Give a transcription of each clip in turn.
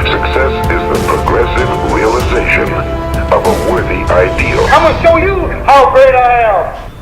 Success is the progressive realization of a worthy ideal. I'm gonna show you how great I am.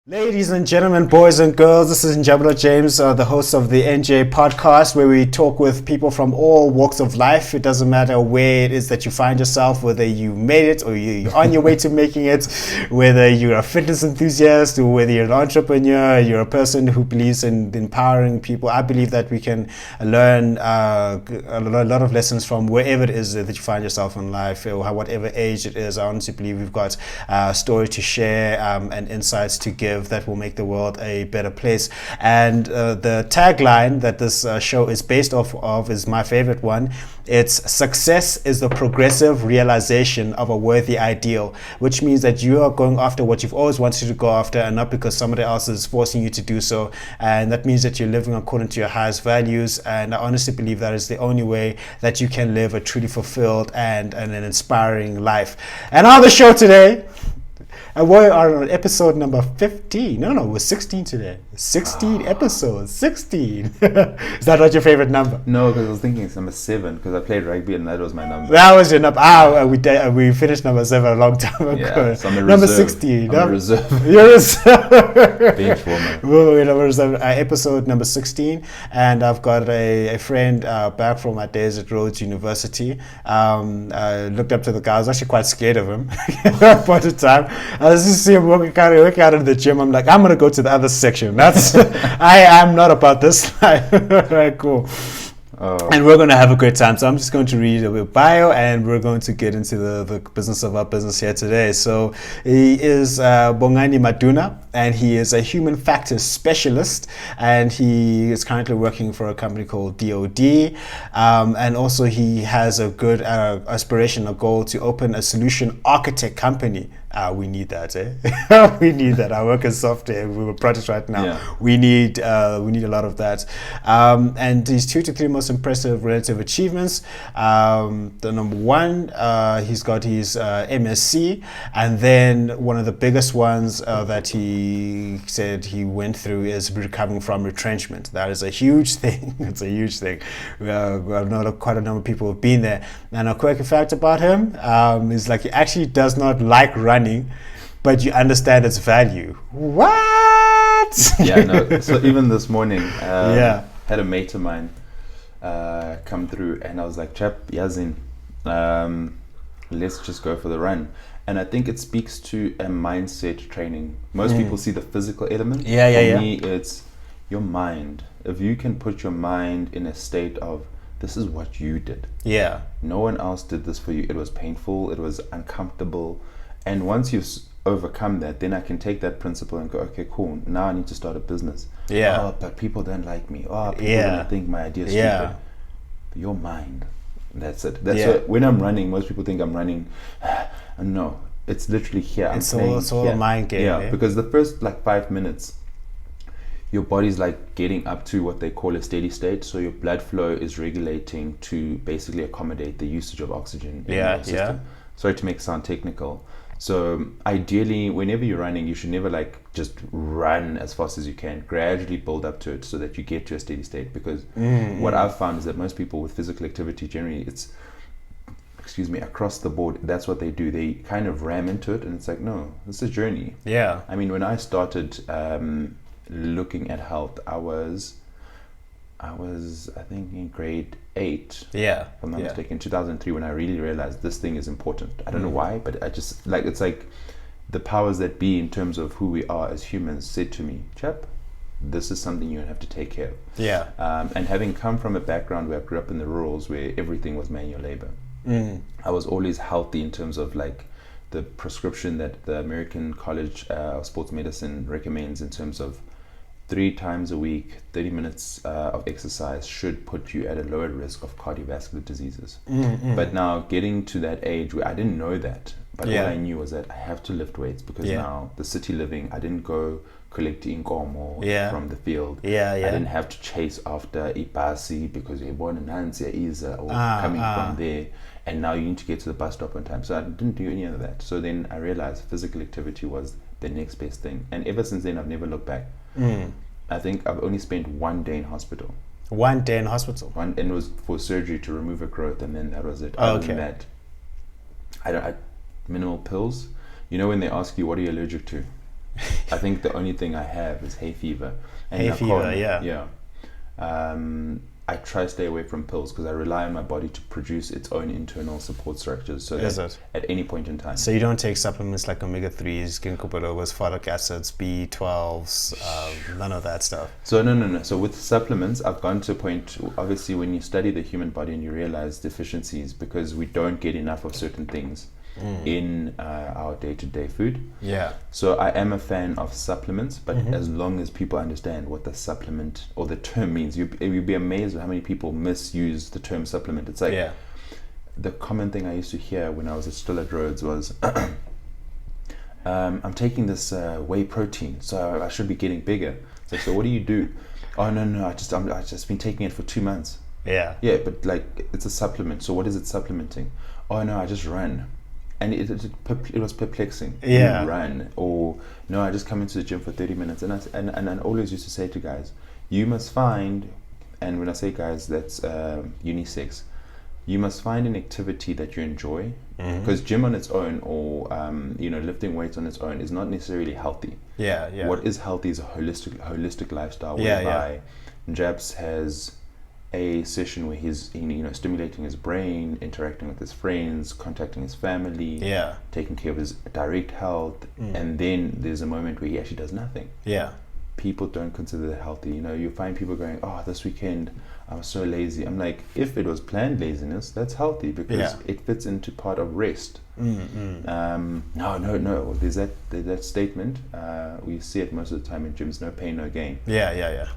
Ladies and gentlemen, boys and girls, this is Njabulo James, the host of the NJ podcast, where we talk with people from all walks of life. It doesn't matter where it is that you find yourself, whether you made it or you're on your way to making it, whether you're a fitness enthusiast or whether you're an entrepreneur, you're a person who believes in empowering people. I believe that we can learn a lot of lessons from wherever it is that you find yourself in life, or whatever age it is. I honestly believe we've got a story to share and insights to give that will make the world a better place. And the tagline that this show is based off of is my favorite one. It's success is the progressive realization of a worthy ideal, which means that you are going after what you've always wanted to go after, and not because somebody else is forcing you to do so. And that means that you're living according to your highest values. And I honestly believe that is the only way that you can live a truly fulfilled and an inspiring life. And on the show today, and we are on episode number 15. No, we're 16 today. 16 episodes. 16. Is that not your favorite number? No, because I was thinking it's number 7, because I played rugby and that was my number. That was your number. We finished number 7 a long time ago. Yeah, so I'm a number reserve. 16. I'm a reserve. You're a reserve. Bench warmer. We're episode number 16, and I've got a friend back from my days at Rhodes University. I looked up to the guy. I was actually quite scared of him at point in time. I was just see him working out in the gym. I'm like, I'm gonna go to the other section. I am not about this life. Right, cool. And we're going to have a great time. So I'm just going to read a bio, and we're going to get into the business of our business here today. So he is Bongani Maduna, and he is a human factors specialist, and he is currently working for a company called DOD. And also he has a good aspiration, a goal to open a solution architect company. We need that, eh? We need that. I work in software. We're a project right now. Yeah. We need a lot of that. And his 2 to 3 most impressive relative achievements. The number 1, he's got his MSc, and then one of the biggest ones that he said he went through is recovering from retrenchment. That is a huge thing. It's a huge thing. I know quite a number of people have been there. And a quirky fact about him is like he actually does not like running, but you understand its value. What? Yeah, no. So even this morning, had a mate of mine come through, and I was like, chap, Yazin, let's just go for the run. And I think it speaks to a mindset training. Most people see the physical element. For me, it's your mind. If you can put your mind in a state of, this is what you did. Yeah. No one else did this for you. It was painful. It was uncomfortable. And once you've overcome that, then I can take that principle and go, okay, cool. Now I need to start a business. Yeah. Oh, but people don't like me. Oh, people don't think my idea is stupid. Your mind. That's it. That's what, when I'm running, most people think I'm running. No, it's literally here. It's all a mind game. Yeah, because the first 5 minutes, your body's getting up to what they call a steady state. So your blood flow is regulating to basically accommodate the usage of oxygen in your system. Sorry to make it sound technical. So ideally, whenever you're running, you should never just run as fast as you can. Gradually build up to it so that you get to a steady state. Because what I've found is that most people with physical activity, generally, it's across the board, that's what they do. They kind of ram into it, and it's like, no, it's a journey. Yeah. I mean, when I started looking at health, I was I think in grade 8. Yeah. If I'm not mistaken, 2003, when I really realized this thing is important. I don't know why, but I just it's like the powers that be in terms of who we are as humans said to me, chap, this is something you have to take care of. Yeah. And having come from a background where I grew up in the rurals where everything was manual labor, I was always healthy in terms of the prescription that the American College of Sports Medicine recommends in terms of 3 times a week, 30 minutes of exercise should put you at a lower risk of cardiovascular diseases. But now getting to that age where I didn't know that, but what I knew was that I have to lift weights because now the city living, I didn't go collecting inkomo from the field. I didn't have to chase after ibasi because you're born in Nansia is coming from there. and now you need to get to the bus stop on time. So I didn't do any of that. So then I realized physical activity was the next best thing, and ever since then I've never looked back. I think I've only spent 1 day in hospital. 1 day in hospital? And it was for surgery to remove a growth, and then that was it. Oh, Other okay. than that, I minimal pills. You know when they ask you what are you allergic to? I think the only thing I have is hay fever. And Hay I've fever, got- yeah. I try to stay away from pills because I rely on my body to produce its own internal support structures. So Is that it? at any point in time. So you don't take supplements like omega-3s, ginkgo bilobas, folic acids, B12s, none of that stuff? So no. So with supplements, I've gone to a point, obviously when you study the human body and you realize deficiencies because we don't get enough of certain things in our day-to-day food. Yeah. So I am a fan of supplements, but as long as people understand what the supplement or the term means, you'd be amazed at how many people misuse the term supplement. It's like the common thing I used to hear when I was still at Rhodes was, I'm taking this whey protein, so I should be getting bigger. It's like, so what do you do? Oh no, I've just been taking it for 2 months. Yeah. Yeah, but like it's a supplement. So what is it supplementing? Oh no, I just run. And it was perplexing. Yeah. You run, or no, I just come into the gym for 30 minutes. And I always used to say to guys, you must find, and when I say guys, that's unisex. You must find an activity that you enjoy, because gym on its own, or lifting weights on its own, is not necessarily healthy. Yeah. What is healthy is a holistic lifestyle, Yeah, whereby Njabs has a session where he's stimulating his brain, interacting with his friends, contacting his family, taking care of his direct health, and then there's a moment where he actually does nothing. Yeah. People don't consider that healthy. You find people going, oh, this weekend I was so lazy. I'm like, if it was planned laziness, that's healthy because it fits into part of rest. No. There's that statement. We see it most of the time in gyms: no pain, no gain. Yeah.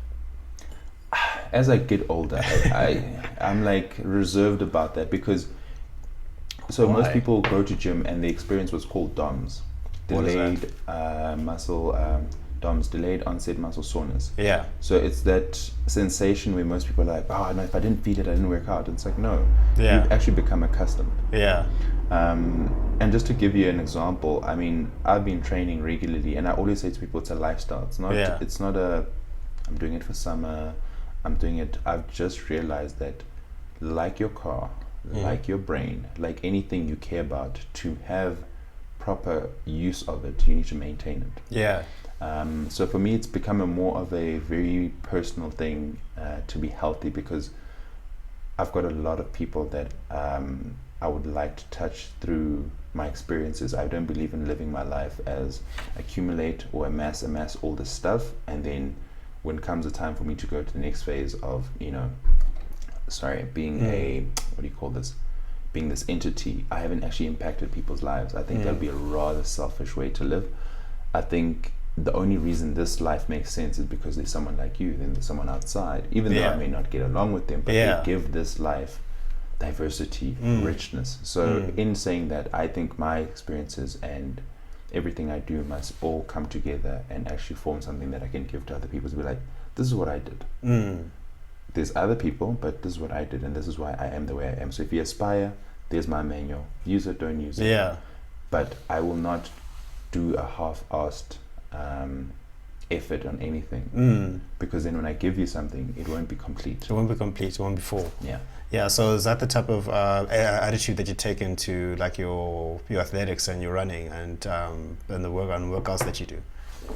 As I get older, I'm like reserved about that because most people go to gym and they experience what's called DOMS, delayed DOMS, delayed onset muscle soreness. Yeah. So it's that sensation where most people are like, oh no, if I didn't feel it, I didn't work out. It's like, no, you've actually become accustomed. Yeah. And just to give you an example, I mean, I've been training regularly, and I always say to people, it's a lifestyle. It's not. It's not I'm doing it for summer. I'm doing it. I've just realized that, like your car, like your brain, like anything you care about, to have proper use of it, you need to maintain it. Yeah. So for me, it's become more of a very personal thing to be healthy, because I've got a lot of people that I would like to touch through my experiences. I don't believe in living my life as accumulate or amass all this stuff, and then when comes the time for me to go to the next phase of being being this entity, I haven't actually impacted people's lives. I think that'd be a rather selfish way to live. I think the only reason this life makes sense is because there's someone like you, then there's someone outside, even though I may not get along with them, but they give this life diversity, richness. So in saying that, I think my experiences and everything I do must all come together and actually form something that I can give to other people to be like, this is what I did. There's other people, but this is what I did, and this is why I am the way I am. So if you aspire, there's my manual. Use it, don't use it. Yeah. But I will not do a half-assed effort on anything, because then when I give you something, it won't be complete. It won't be complete. It won't be full. Yeah. Yeah. So is that the type of attitude that you take into like your athletics and your running and the workouts that you do,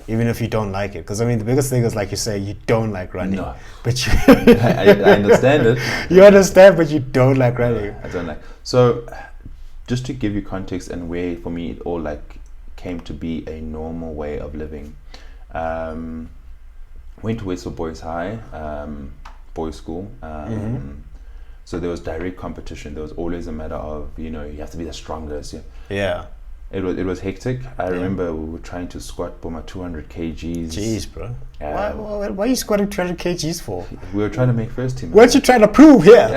even if you don't like it? Because I mean, the biggest thing is, like you say, you don't like running. No. But you I understand it. You understand, but you don't like running. I don't like. So, just to give you context and where for me it all like came to be a normal way of living. Went to Westfield Boys High, boys school. So there was direct competition. There was always a matter of, you have to be the strongest. Yeah. It was hectic. I remember we were trying to squat for my 200 kgs. Jeez, bro. Why are you squatting 200 kgs for? We were trying to make first team. What you trying to prove here?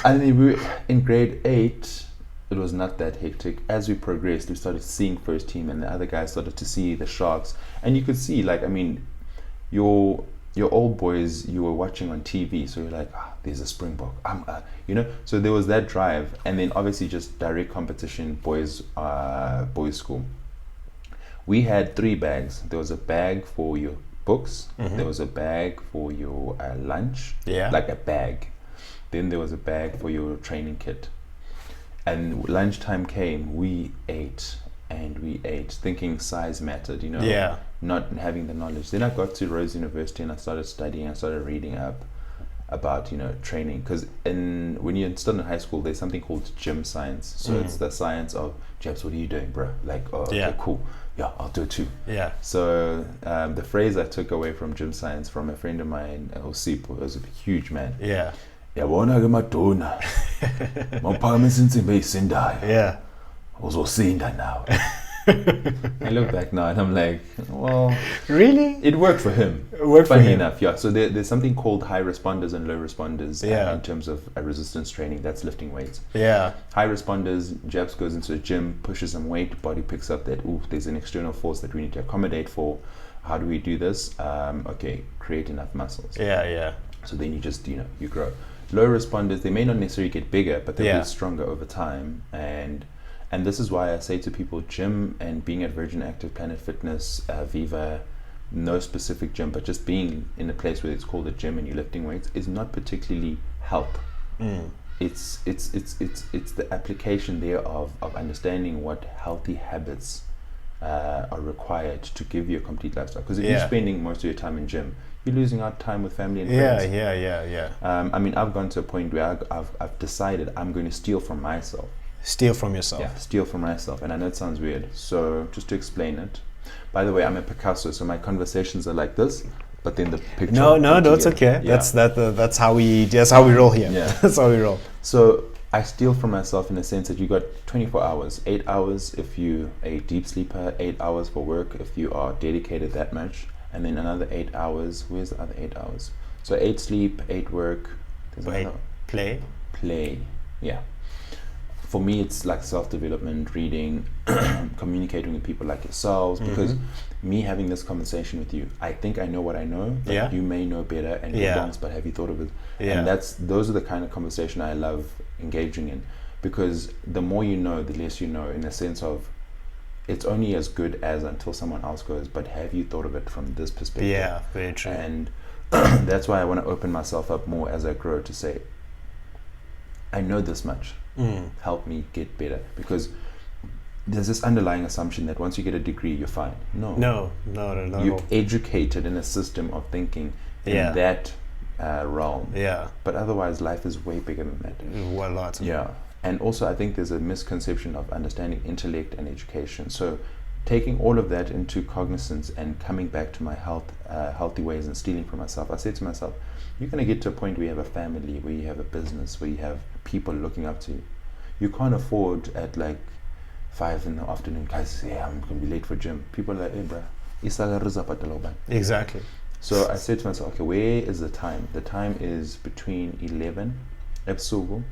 And then we were in grade 8. It was not that hectic. As we progressed, we started seeing first team, and the other guys started to see the Sharks. And you could see, like, I mean, your your old boys you were watching on TV, so you're like, there's a Springbok, so there was that drive, and then obviously just direct competition, boys school. We had 3 bags. There was a bag for your books, there was a bag for your lunch, like a bag, then there was a bag for your training kit, and lunchtime came, we ate thinking size mattered, not having the knowledge. Then I got to Rhodes University and I started studying. I started reading up about training, because when you're still in high school there's something called gym science. So it's the science of, Jabs, what are you doing, bro? Like, okay, cool, yeah, I'll do it too. So the phrase I took away from gym science from a friend of mine, Osipho, was a huge man. Yabona ke Maduna mawuphakamise insimbi eyisindayo uzosinda now. I look back now and I'm like, well, really? It worked for him. It worked Funny for him. enough, yeah. So there's something called high responders and low responders in terms of resistance training. That's lifting weights. High responders, Jabs goes into a gym, pushes some weight, body picks up that, there's an external force that we need to accommodate for. How do we do this? Okay, create enough muscles. So then you just, you grow. Low responders, they may not necessarily get bigger, but they'll get stronger over time. And this is why I say to people, gym and being at Virgin Active, Planet Fitness, Viva, no specific gym, but just being in a place where it's called a gym and you're lifting weights is not particularly health. It's the application there of understanding what healthy habits are required to give you a complete lifestyle. Because if you're spending most of your time in gym, you're losing out time with family and friends. I mean, I've gone to a point where I've decided I'm going to steal from myself. Steal from yourself. Yeah, steal from myself. And I know it sounds weird. So just to explain it. By the way, I'm a Picasso, so my conversations are like this, but then the picture. No, it's okay. That's how we roll here. That's how we roll. So I steal from myself in the sense that you got 24 hours, 8 hours if you a deep sleeper, 8 hours for work if you are dedicated that much, and then another 8 hours. Where's the other 8 hours? So 8 sleep, 8 work. Play. Yeah. For me, it's like self-development, reading, communicating with people like yourselves, because me having this conversation with you, I think I know what I know, but you may know better and belongs, but have you thought of it? And those are the kind of conversation I love engaging in, because the more you know, the less you know, in the sense of it's only as good as until someone else goes, but have you thought of it from this perspective? Yeah, very true. And that's why I want to open myself up more as I grow to say, I know this much. Help me get better, because there's this underlying assumption that once you get a degree you're fine. No. You're educated in a system of thinking in that realm. But otherwise life is way bigger than that. Well, lots. And also I think there's a misconception of understanding intellect and education. So taking all of that into cognizance and coming back to my healthy ways and stealing from myself, I said to myself, you're going to get to a point where you have a family, where you have a business, where you have people looking up to you. You can't afford at like 5 in the afternoon, guys, I'm going to be late for gym. People are like, hey, bruh, exactly. So I said to myself, okay, where is the time? The time is between 11 ebusuku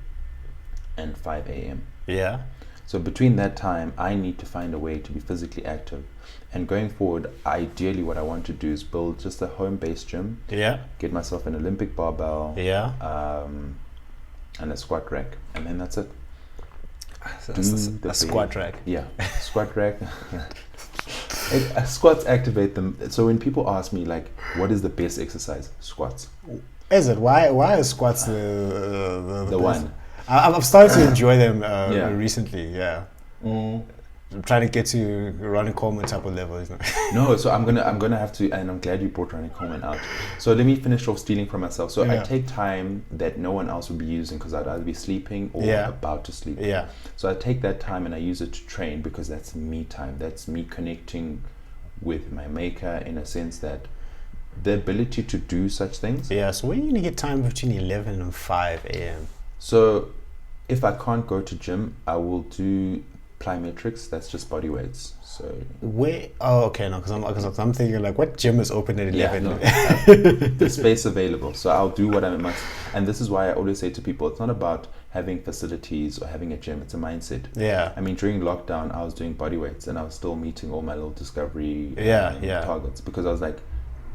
and 5 a.m. So between that time, I need to find a way to be physically active. And going forward, ideally what I want to do is build just a home-based gym. Get myself an Olympic barbell. And a squat rack. And then that's it. A squat rack. Squat rack. Squats activate them. So when people ask me, like, what is the best exercise? Squats. Is it? Why are squats the one? I've started to enjoy them recently. I'm trying to get to Ronnie Coleman type of level, isn't it? No, so I'm gonna have to, and I'm glad you brought Ronnie Coleman out. So let me finish off stealing from myself. So I take time that no one else would be using, because I'd either be sleeping or about to sleep. So I take that time and I use it to train, because that's me time. That's me connecting with my maker, in a sense that the ability to do such things. So where are you gonna get time between 11 and 5 a.m.? So if I can't go to gym, I will do plyometrics. That's just body weights. So where? Oh, okay. No, because I'm thinking like, what gym is open at 11? The space available. So I'll do what I must. And this is why I always say to people, it's not about having facilities or having a gym. It's a mindset. I mean, during lockdown, I was doing body weights and I was still meeting all my little discovery targets, because I was like,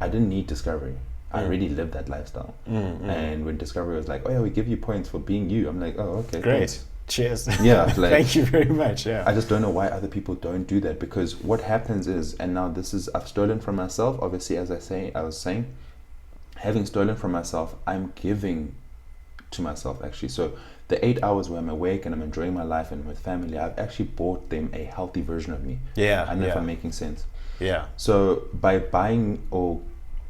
I didn't need discovery. I already lived that lifestyle. And when Discovery was like, oh yeah, we give you points for being you, I'm like, oh, okay, Great. thanks. Cheers. Yeah, like, thank you very much. Yeah. I just don't know why other people don't do that, because what happens is, and now this is, I've stolen from myself, obviously, as I was saying, having stolen from myself, I'm giving to myself actually. So the 8 hours where I'm awake and I'm enjoying my life and with family, I've actually bought them a healthy version of me. Yeah. I don't know if I'm making sense. Yeah. So by buying or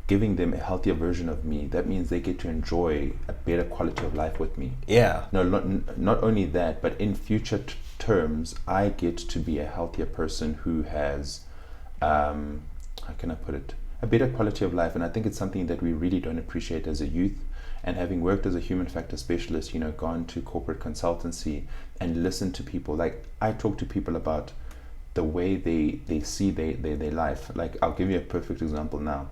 giving them a healthier version of me, that means they get to enjoy a better quality of life with me. Yeah. No, not only that, but in future terms, I get to be a healthier person who has, how can I put it, a better quality of life. And I think it's something that we really don't appreciate as a youth. And having worked as a human factor specialist, gone to corporate consultancy and listened to people, like I talk to people about the way they see their life. Like, I'll give you a perfect example now.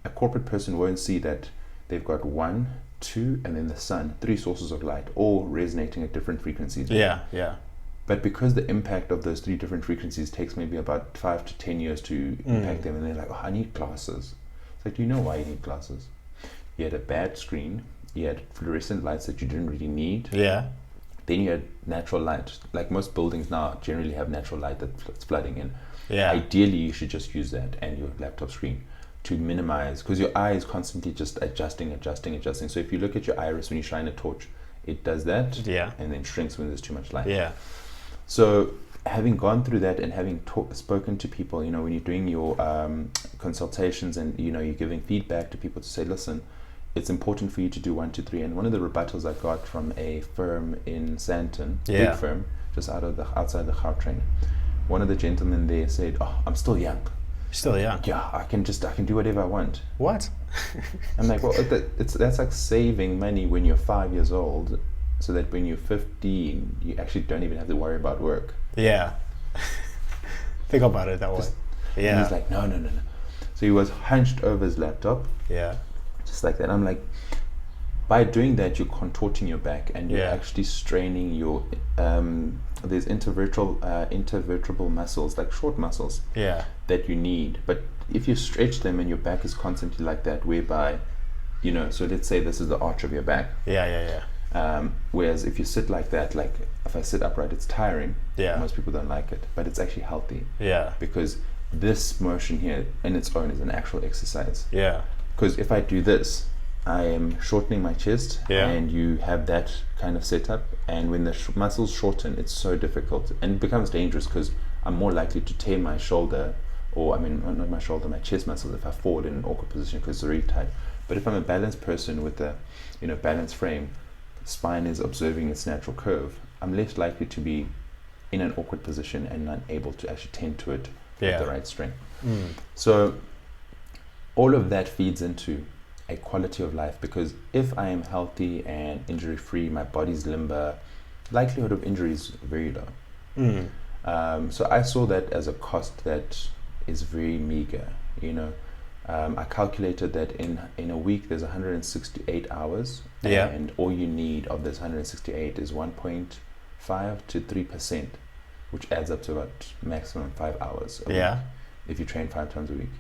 A corporate person won't see that they've got 1, 2, and then the sun, 3 sources of light, all resonating at different frequencies. Yeah, yeah. But because the impact of those 3 different frequencies takes maybe about 5 to 10 years to impact them, and they're like, oh, I need glasses. It's like, do you know why you need glasses? You had a bad screen, you had fluorescent lights that you didn't really need. Yeah. Then you had natural light. Like most buildings now generally have natural light that's flooding in. Yeah. Ideally, you should just use that and your laptop screen to minimize, because your eye is constantly just adjusting. So if you look at your iris when you shine a torch, it does that, Yeah. and then shrinks when there's too much light. Yeah. So having gone through that and having spoken to people, when you're doing your consultations and you're giving feedback to people to say, listen, it's important for you to do 1, 2, 3. And one of the rebuttals I got from a firm in Sandton, big firm, just outside the Gautrain, one of the gentlemen there said, oh, I'm still young. Still young. Yeah, I can do whatever I want. What? I'm like, well, that's like saving money when you're 5 years old, so that when you're 15, you actually don't even have to worry about work. Yeah. Think about it that way. Yeah. And he's like, no. So he was hunched over his laptop. Yeah. Just like that. I'm like, by doing that, you're contorting your back and you're actually straining your there's intervertebral muscles, like short muscles, that you need. But if you stretch them and your back is constantly like that, whereby, so let's say this is the arch of your back. Whereas if you sit like that, like if I sit upright, it's tiring. Most people don't like it, but it's actually healthy. Because this motion here in its own is an actual exercise. Because if I do this, I am shortening my chest, and you have that kind of setup. And when the muscles shorten, it's so difficult and it becomes dangerous, because I'm more likely to tear my shoulder, or not my shoulder, my chest muscles, if I fall in an awkward position because it's really tight. But if I'm a balanced person with a balanced frame, spine is observing its natural curve, I'm less likely to be in an awkward position and not able to actually tend to it with the right strength. So all of that feeds into a quality of life, because if I am healthy and injury free, my body's limber, likelihood of injury is very low. So I saw that as a cost that is very meager. I calculated that in a week there's 168 hours, and all you need of this 168 is 1.5 to 3%, which adds up to about maximum 5 hours a week, if you train 5 times a week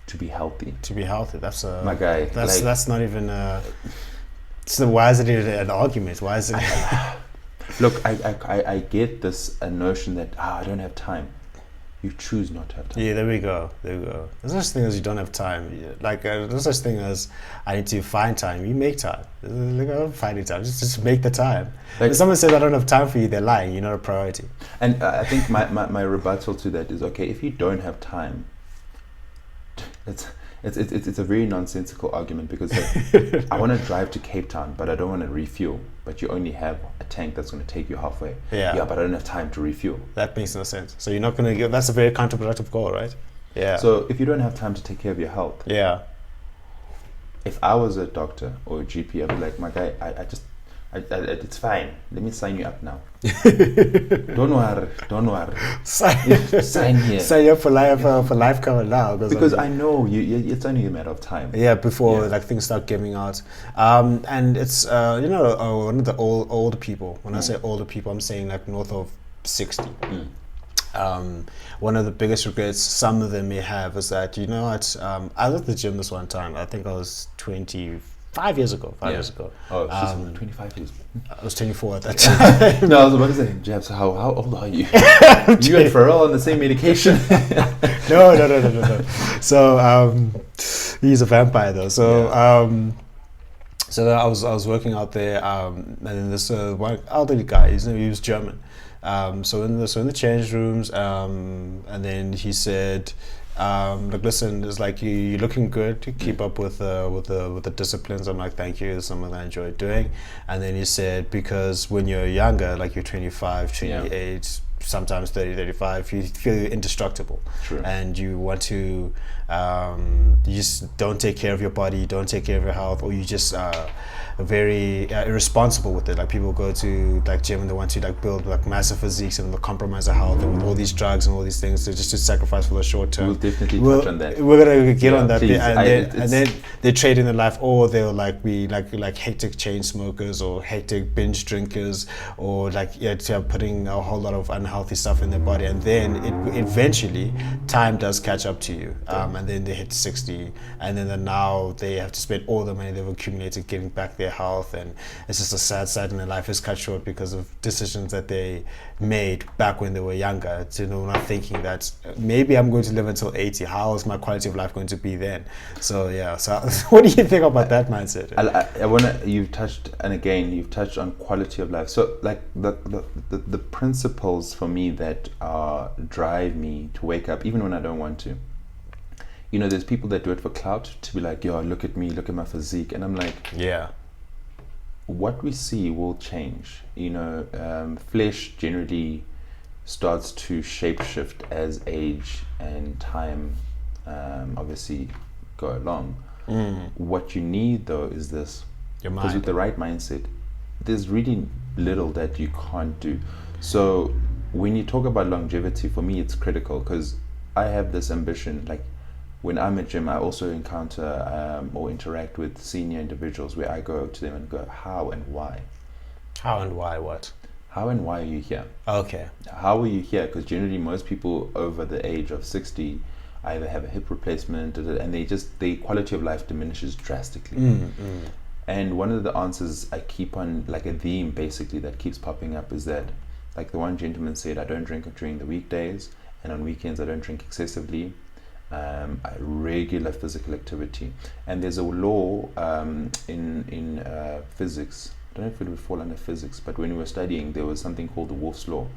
to be healthy. That's my guy. That's not even so why is it an argument? Why is it Look, I get this notion that I don't have time. You choose not to have time. There we go. There's no such thing as you don't have time. Like there's no such thing as I need to find time. You make time. Like, I don't find time. Just make the time. Like, if someone says I don't have time for you, they're lying. You're not a priority. And I think my rebuttal to that is, okay, if you don't have time, it's a very nonsensical argument, because I want to drive to Cape Town, but I don't want to refuel. But you only have a tank that's going to take you halfway. But I don't have time to refuel. That makes no sense. So you're not going to that's a very counterproductive goal, right? So if you don't have time to take care of your health, if I was a doctor or a GP, I'd be like, my guy, it's fine. Let me sign you up now. Don't worry. Sign here. Sign you up for life cover now. Because I know it's only a matter of time. Before like things start giving out. And it's one of the older people. When I say older people, I'm saying like north of 60. one of the biggest regrets some of them may have is that, you know what, I was at the gym this one time. I think I was 5 years ago. Oh, she's 25 years. I was 24 at that time. No, I was about to say, Jabs, how old are you? You and Pharrell on the same medication? No. So he's a vampire though. So so I was working out there, and then this one elderly guy. He was German. So in the change rooms, and then he said, "Look, listen, it's like you're looking good. To keep up with the disciplines." I'm like, "Thank you. It's something I enjoy doing." And then he said, "Because when you're younger, like you're 25, 28, sometimes 30, 35, you feel indestructible. True. And you want to, you just don't take care of your body, you don't take care of your health, or you just very irresponsible with it. Like people go to like gym and they want to like build like massive physiques and they'll compromise their health and with all these drugs and all these things, so just to sacrifice for the short term." We'll definitely touch on that. We're gonna get on that, please. and then they trade in their life, or they'll like be like hectic chain smokers or hectic binge drinkers, or like putting a whole lot of unhealthy stuff in their body, and then eventually time does catch up to you, and then they hit 60, and then now they have to spend all the money they've accumulated getting back their health, and it's just a sad side, and their life is cut short because of decisions that they made back when they were younger, not thinking that maybe I'm going to live until 80. How is my quality of life going to be then? So what do you think about that mindset? I wanna, you've touched on quality of life. So like the principles for me that drive me to wake up even when I don't want to. There's people that do it for clout, to be like, yo, look at me, look at my physique, and I'm like, yeah. What we see will change. Flesh generally starts to shapeshift as age and time obviously go along. What you need though is this. Your mind. Because with the right mindset, there's really little that you can't do. So when you talk about longevity, for me it's critical, because I have this ambition. Like when I'm at gym, I also encounter or interact with senior individuals where I go to them and go, how and why? How and why what? How and why are you here? Okay. How are you here? Because generally most people over the age of 60 either have a hip replacement, and their quality of life diminishes drastically. And one of the answers I keep on, like a theme basically that keeps popping up, is that, like the one gentleman said, I don't drink during the weekdays, and on weekends I don't drink excessively. Regular physical activity, and there's a law in physics. I don't know if it would fall under physics, but when we were studying, there was something called the Wolff's Law.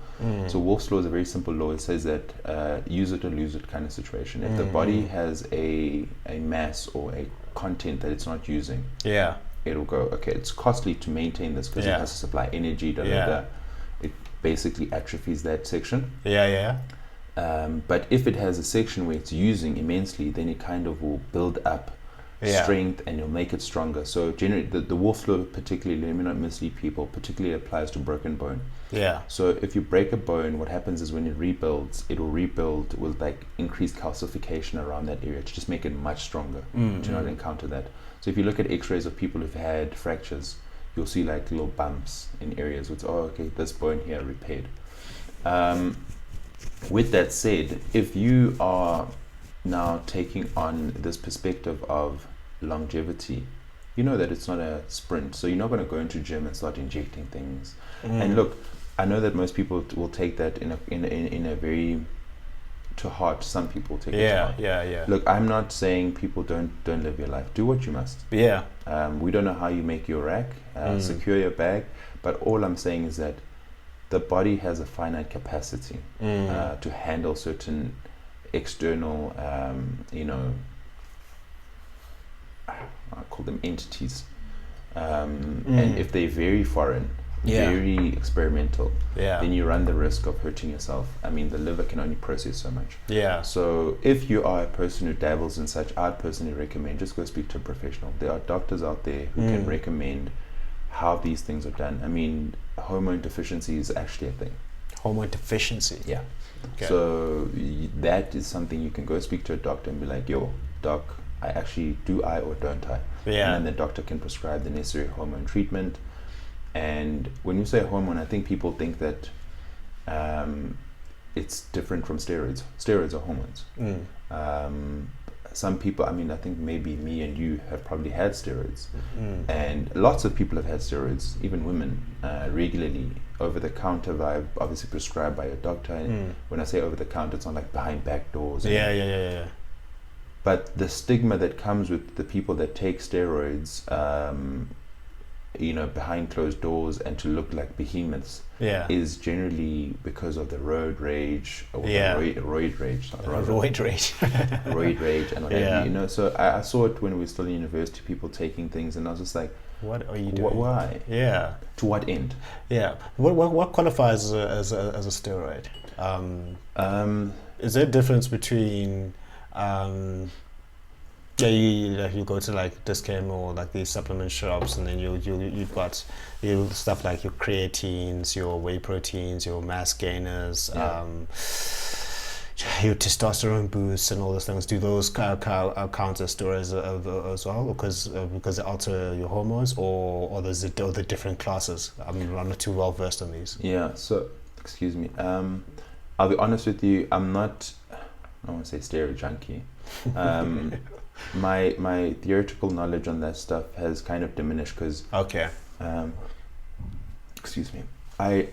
So Wolff's Law is a very simple law. It says that use it or lose it kind of situation. If the body has a mass or a content that it's not using, it'll go, okay, it's costly to maintain this because it has to supply energy. It basically atrophies that section. But if it has a section where it's using immensely, then it kind of will build up strength and it'll make it stronger. So generally, the Wolff's Law particularly, let me not mislead people, particularly applies to broken bone. So if you break a bone, what happens is when it rebuilds, it will rebuild with like increased calcification around that area to just make it much stronger. Do not encounter that. So if you look at x-rays of people who've had fractures, you'll see like little bumps in areas with, this bone here repaired. With that said, if you are now taking on this perspective of longevity, you know that it's not a sprint, so you're not going to go into gym and start injecting things. And look, I know that most people will take that in a very to heart. Some people take it to heart. Look, I'm not saying people don't live your life. Do what you must. We don't know how you make your rack, secure your bag, but all I'm saying is that the body has a finite capacity to handle certain external, I call them entities. And if they're very foreign, very experimental, then you run the risk of hurting yourself. I mean, the liver can only process so much. So if you are a person who dabbles in such, I'd personally recommend just go speak to a professional. There are doctors out there who can recommend how these things are done. I mean, hormone deficiency is actually a thing. Hormone deficiency? Okay. So that is something you can go speak to a doctor and be like, yo, doc, do I or don't I? And then the doctor can prescribe the necessary hormone treatment. And when you say hormone, I think people think that it's different from steroids. Steroids are hormones. Some people, I mean, I think maybe me and you have probably had steroids, and lots of people have had steroids, even women, regularly, over the counter, obviously prescribed by a doctor. And when I say over the counter, it's not like behind back doors. Yeah. But the stigma that comes with the people that take steroids, behind closed doors and to look like behemoths, is generally because of the road rage or roid rage, roid rage, and whatever, So I saw it when we were still in university, people taking things, and I was just like, what are you doing? Why? Yeah. To what end? Yeah. What qualifies as a steroid? Is there a difference between you go to like Discam or like these supplement shops, and then you've got stuff like your creatines, your whey proteins, your mass gainers, your testosterone boosts, and all those things. Do those count as steroids as well, because they alter your hormones, or there's the different classes? I'm not too well versed on these. Yeah. So, excuse me. I'll be honest with you. I want to say steroid junkie. My theoretical knowledge on that stuff has kind of diminished because excuse me, I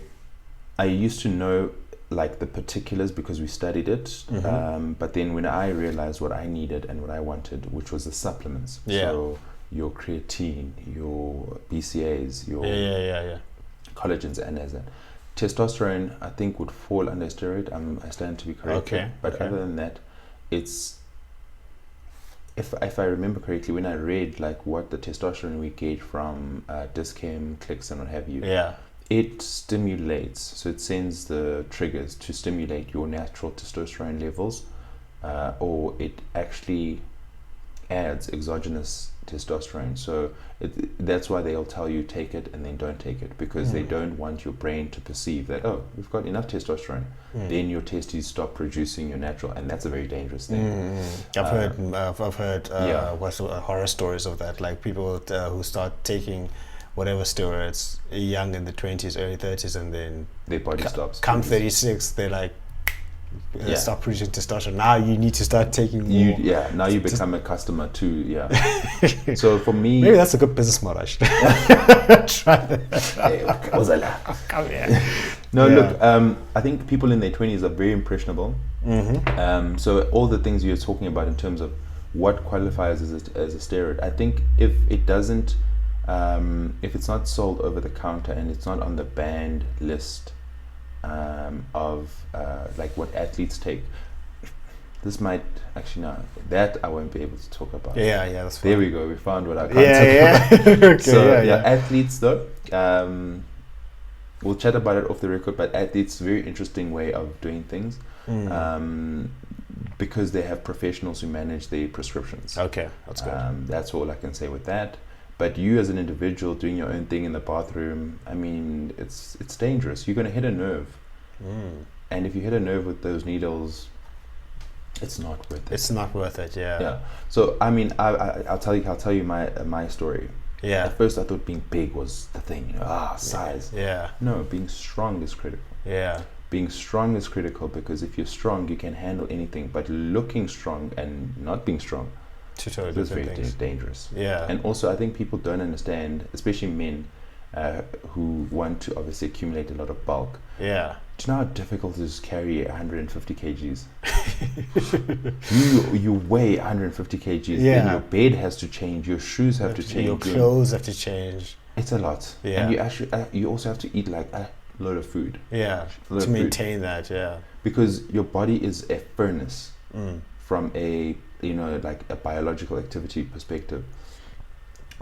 used to know like the particulars because we studied it, but then when I realized what I needed and what I wanted, which was the supplements, so your creatine, your BCAAs, your collagens, and as a testosterone, I think would fall under steroid. I stand to be corrected, but other than that, it's, if I remember correctly, when I read like what the testosterone we get from Discam, clicks, and what have you, it stimulates. So it sends the triggers to stimulate your natural testosterone levels, or it actually adds exogenous testosterone. So that's why they'll tell you take it and then don't take it, because they don't want your brain to perceive that, oh, we've got enough testosterone. Then your testes stop producing your natural, and that's a very dangerous thing. I've heard horror stories of that, like people who start taking whatever steroids young in the 20s, early 30s, and then their body stops. Come 36, they're like, stop producing testosterone. Now you need to start taking more. Now you become a customer too. So for me, maybe that's a good business model. I should try that. Come here. Look, I think people in their 20s are very impressionable. So all the things you're talking about in terms of what qualifies as a steroid, I think if it doesn't, if it's not sold over the counter and it's not on the banned list of like what athletes take, this might actually, no, that I won't be able to talk about. That's fine. There we go, we found what I can't talk about. So athletes though, we'll chat about it off the record, but athletes, very interesting way of doing things, because they have professionals who manage their prescriptions. Okay, that's good. That's all I can say with that. But you as an individual doing your own thing in the bathroom, I mean, it's dangerous. You're going to hit a nerve. And if you hit a nerve with those needles, it's not worth it. It's not worth it, Yeah. So, I mean, I'll tell you my story. At first I thought being big was the thing, size. No, being strong is critical. Being strong is critical, because if you're strong, you can handle anything. But looking strong and not being strong, two totally that's different very things. Dangerous. And also I think people don't understand, especially men who want to obviously accumulate a lot of bulk. Do you know how difficult it is to carry 150 kgs? you weigh 150 kgs, then your bed has to change, your shoes have to change, your clothes have to change. It's a lot. And you actually you also have to eat like a load of food. To maintain that. Because your body is a furnace from a like a biological activity perspective.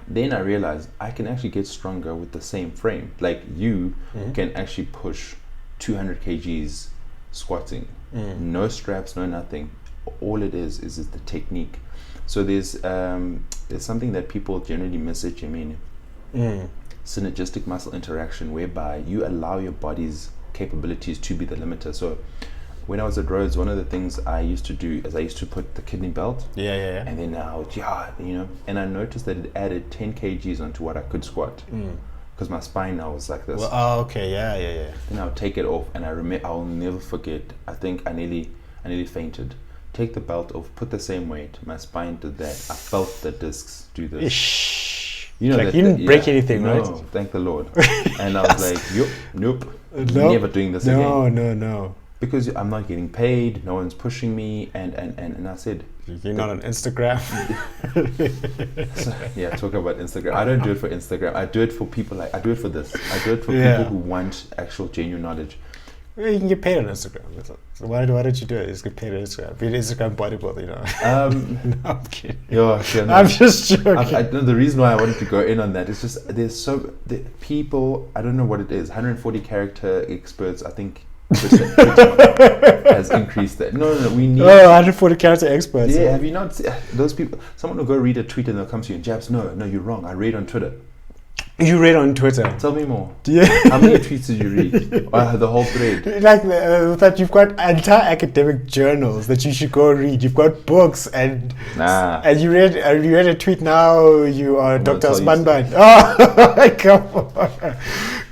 Then I realized I can actually get stronger with the same frame. Like you can actually push 200 kgs squatting, no straps, no nothing. All it is the technique. So there's something that people generally miss at gym, synergistic muscle interaction, whereby you allow your body's capabilities to be the limiter. So when I was at Rhodes, one of the things I used to do is I used to put the kidney belt, and then I would, and I noticed that it added 10 kgs onto what I could squat. because my spine now was like this. Well, oh, okay, yeah. Then I'll take it off, and I'll never forget. I think I nearly fainted. Take the belt off, put the same weight. My spine did that. I felt the discs do this. Ish. You know, like you didn't break anything, no, right? Thank the Lord. And I was like, nope, never doing this again. No. Because I'm not getting paid, no one's pushing me, and I said, you're not on Instagram. So, yeah, talk about Instagram. I don't do it for Instagram. I do it for people I do it for this. I do it for people who want actual genuine knowledge. Well, you can get paid on Instagram. So why don't you do it? Just get paid on Instagram. Be an Instagram bodybuilder, you know. No, I'm kidding. No. I'm just joking. The reason why I wanted to go in on that is just the people. I don't know what it is. 140 character experts. I think has increased that. No, we need 140 character experts. Yeah, have you not seen those people? Someone will go read a tweet and they'll come to you and Jabs, no, you're wrong. I read on Twitter. You read on Twitter. Tell me more. Yeah. How many tweets did you read? The whole thread. Like that, you've got entire academic journals that you should go read. You've got books and you read a tweet now. You are Dr. Osmanban. Oh, come on,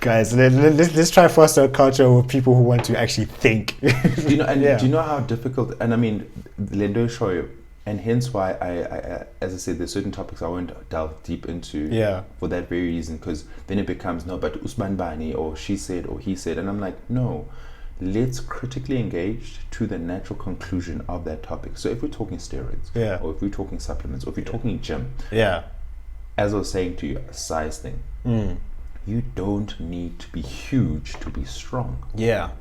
guys. Let's try foster a culture with people who want to actually think. Do you know? And do you know how difficult? And I mean, Lendo show you. And hence why I, as I said, there's certain topics I won't delve deep into for that very reason, because then it becomes, no, but Usman Bani, or she said, or he said. And I'm like, no, let's critically engage to the natural conclusion of that topic. So if we're talking steroids, or if we're talking supplements, or if we're talking gym, as I was saying to you, a size thing, you don't need to be huge to be strong. Yeah.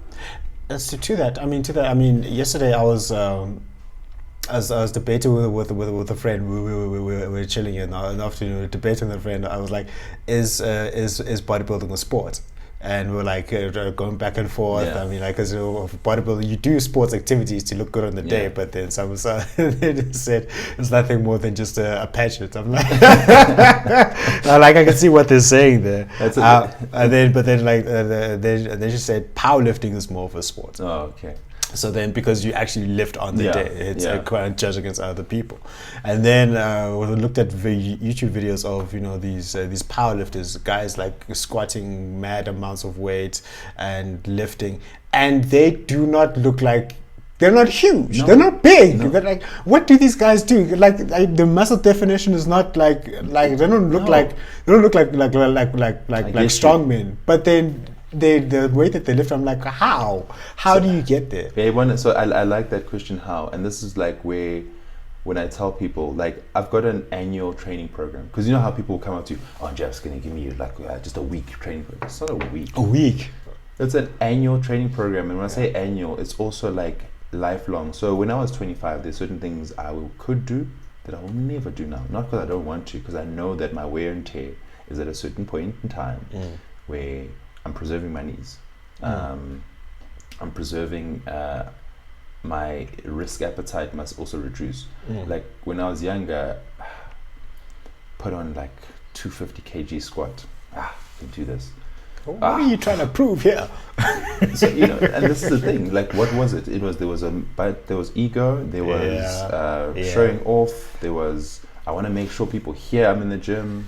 As to that, I mean, yesterday I was... As I was debating with a friend, we were chilling in the afternoon, debating with a friend. I was like, "Is bodybuilding a sport?" And we're like going back and forth. I mean, like, as bodybuilding, you do sports activities to look good on the day, but then some they just said it's nothing more than just a pageant. I'm like, I can see what they're saying there. And then she said powerlifting is more of a sport. Oh, okay. So then, because you actually lift on the day, it's quite a judge against other people. And then we looked at YouTube videos of these powerlifters, guys like squatting mad amounts of weight and lifting, and they do not look like. They're not huge. No. They're not big. No. They're like, what do these guys do? Like the muscle definition is not like they don't look like strongmen. But then. The way that they lift, I'm like, how do you get there? I like that question, how, and this is like where when I tell people, like, I've got an annual training program, because you know how people come up to you, oh, Jeff's gonna give me like just a week training program. It's not a week. A week. It's an annual training program, and when I say annual, it's also like lifelong. So when I was 25, there's certain things I could do that I will never do now. Not because I don't want to, because I know that my wear and tear is at a certain point in time where I'm preserving my knees. I'm preserving my risk appetite must also reduce. Like when I was younger, put on like 250 kg squat. Can do this. What are you trying to prove here? So and this is the thing. Like, what was it? There was ego. There was showing off. There was I want to make sure people hear I'm in the gym.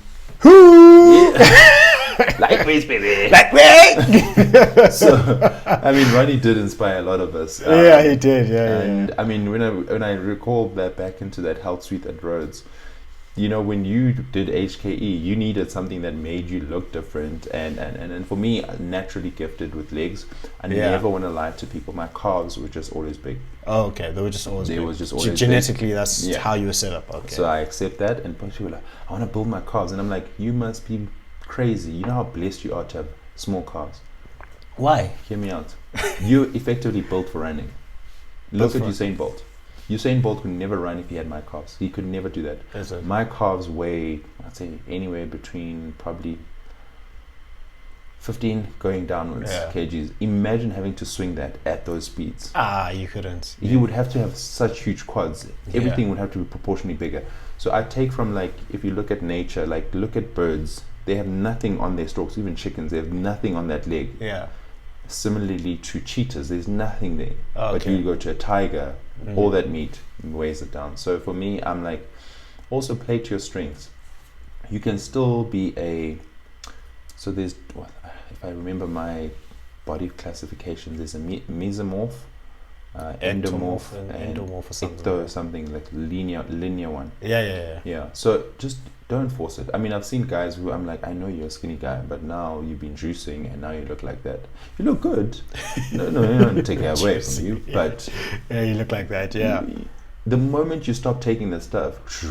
Lightweight, baby. Lightweight. So, I mean, Ronnie did inspire a lot of us. He did. And I mean, when I recall that back into that health suite at Rhodes, when you did HKE, you needed something that made you look different. And for me, naturally gifted with legs, I never want to lie to people. My calves were just always big. Oh, okay. They were just always big. Was just always genetically, big. That's how you were set up. Okay. So I accept that, and people were like, I want to build my calves, and I'm like, you must be crazy. You know how blessed you are to have small calves. Why? Hear me out. You're effectively built for running. Look at Usain Bolt. Usain Bolt could never run if he had my calves. He could never do that. My calves weigh, I'd say, anywhere between probably 15 going downwards kgs. Imagine having to swing that at those speeds. You couldn't. You would have to have such huge quads. Everything would have to be proportionally bigger. So I take from, like, if you look at nature, like, look at birds. They have nothing on their stalks. Even chickens, they have nothing on that leg. Yeah. Similarly to cheetahs, there's nothing there. But you go to a tiger, all that meat weighs it down. So for me, I'm like, also play to your strengths. You can still be So there's, if I remember my body classification, there's a mesomorph, endomorph, and endomorph or something. Something like linear one. Yeah. So just don't force it. I mean, I've seen guys who I'm like, I know you're a skinny guy, but now you've been juicing and now you look like that. You look good. No, you don't take it away from you, but yeah, you look like that. Yeah. The moment you stop taking the stuff,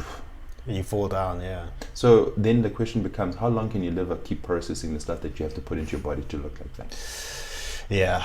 you fall down. Yeah. So then the question becomes, how long can you live or keep processing the stuff that you have to put into your body to look like that? Yeah.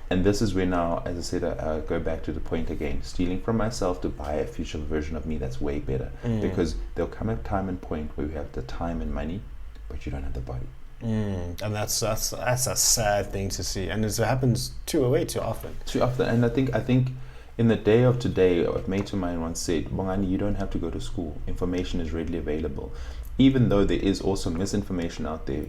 And this is where now, as I said, I go back to the point again, stealing from myself to buy a future version of me that's way better. Because there'll come a time and point where you have the time and money, but you don't have the body. And that's a sad thing to see, and it happens way too often. Too often, and I think in the day of today, a mate of mine once said, Bongani, you don't have to go to school. Information is readily available. Even though there is also misinformation out there,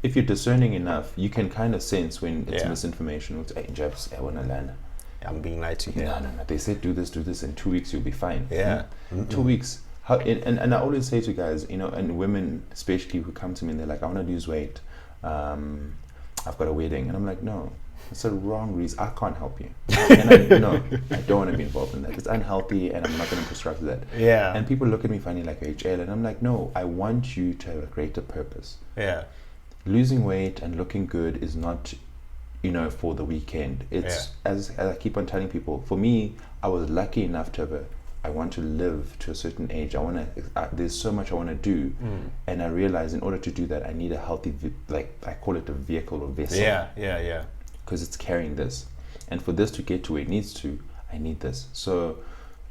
if you're discerning enough, you can kind of sense when it's misinformation. It's, hey, Jabs, I want to learn. I'm being lied to here. No. They said do this. In 2 weeks you'll be fine. Yeah. 2 weeks. And I always say to guys, and women especially who come to me and they're like, I want to lose weight. I've got a wedding. And I'm like, no, it's a wrong reason. I can't help you. And I don't want to be involved in that. It's unhealthy and I'm not going to prescribe to that. Yeah. And people look at me funny like HL, and I'm like, no, I want you to have a greater purpose. Yeah. Losing weight and looking good is not, for the weekend. It's as I keep on telling people. For me, I was lucky enough to I want to live to a certain age. There's so much I want to do, and I realize in order to do that, I need a healthy, I call it a vehicle or vessel. Yeah. Because it's carrying this, and for this to get to where it needs to, I need this. So,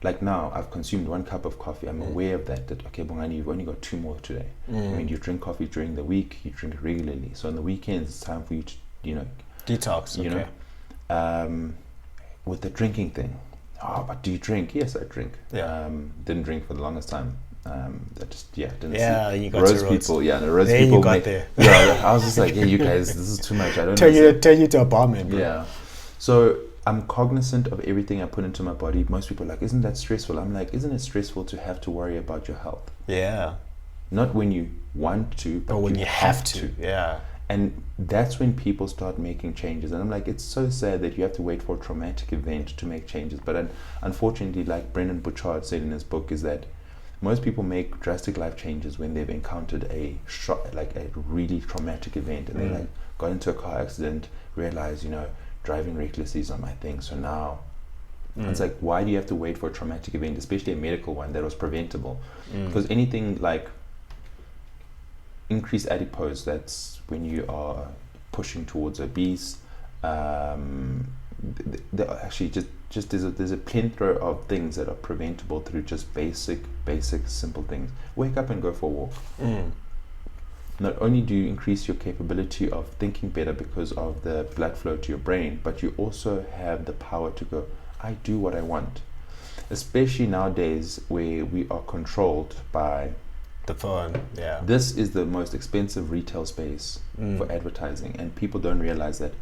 like now, I've consumed 1 cup of coffee. I'm aware of that. Okay, Bongani, you've only got 2 more today. I mean, you drink coffee during the week. You drink it regularly. So on the weekends, it's time for you to, detox. With the drinking thing. Oh, but do you drink? Yes, I drink. Yeah. Didn't drink for the longest time. I just didn't see. You got Rose to people. Yeah, the rose then people. You got there. Yeah, I was just like, hey, you guys, this is too much. I don't turn you to a barman, bro. Yeah. So I'm cognizant of everything I put into my body. Most people are like, isn't that stressful? I'm like, isn't it stressful to have to worry about your health? Yeah. Not when you want to, but when you have to. Yeah. And that's when people start making changes. And I'm like, it's so sad that you have to wait for a traumatic event to make changes. But unfortunately, like Brendan Bouchard said in his book, is that most people make drastic life changes when they've encountered a really traumatic event. And they got into a car accident, realized, driving recklessly is not my thing. So now it's like, why do you have to wait for a traumatic event, especially a medical one that was preventable? Because anything like increased adipose, that's when you are pushing towards obese. Actually, just there's a plethora of things that are preventable through just basic simple things. Wake up and go for a walk. Not only do you increase your capability of thinking better because of the blood flow to your brain, but you also have the power to go, I do what I want. Especially nowadays where we are controlled by the phone. Yeah. This is the most expensive retail space for advertising, and people don't realize that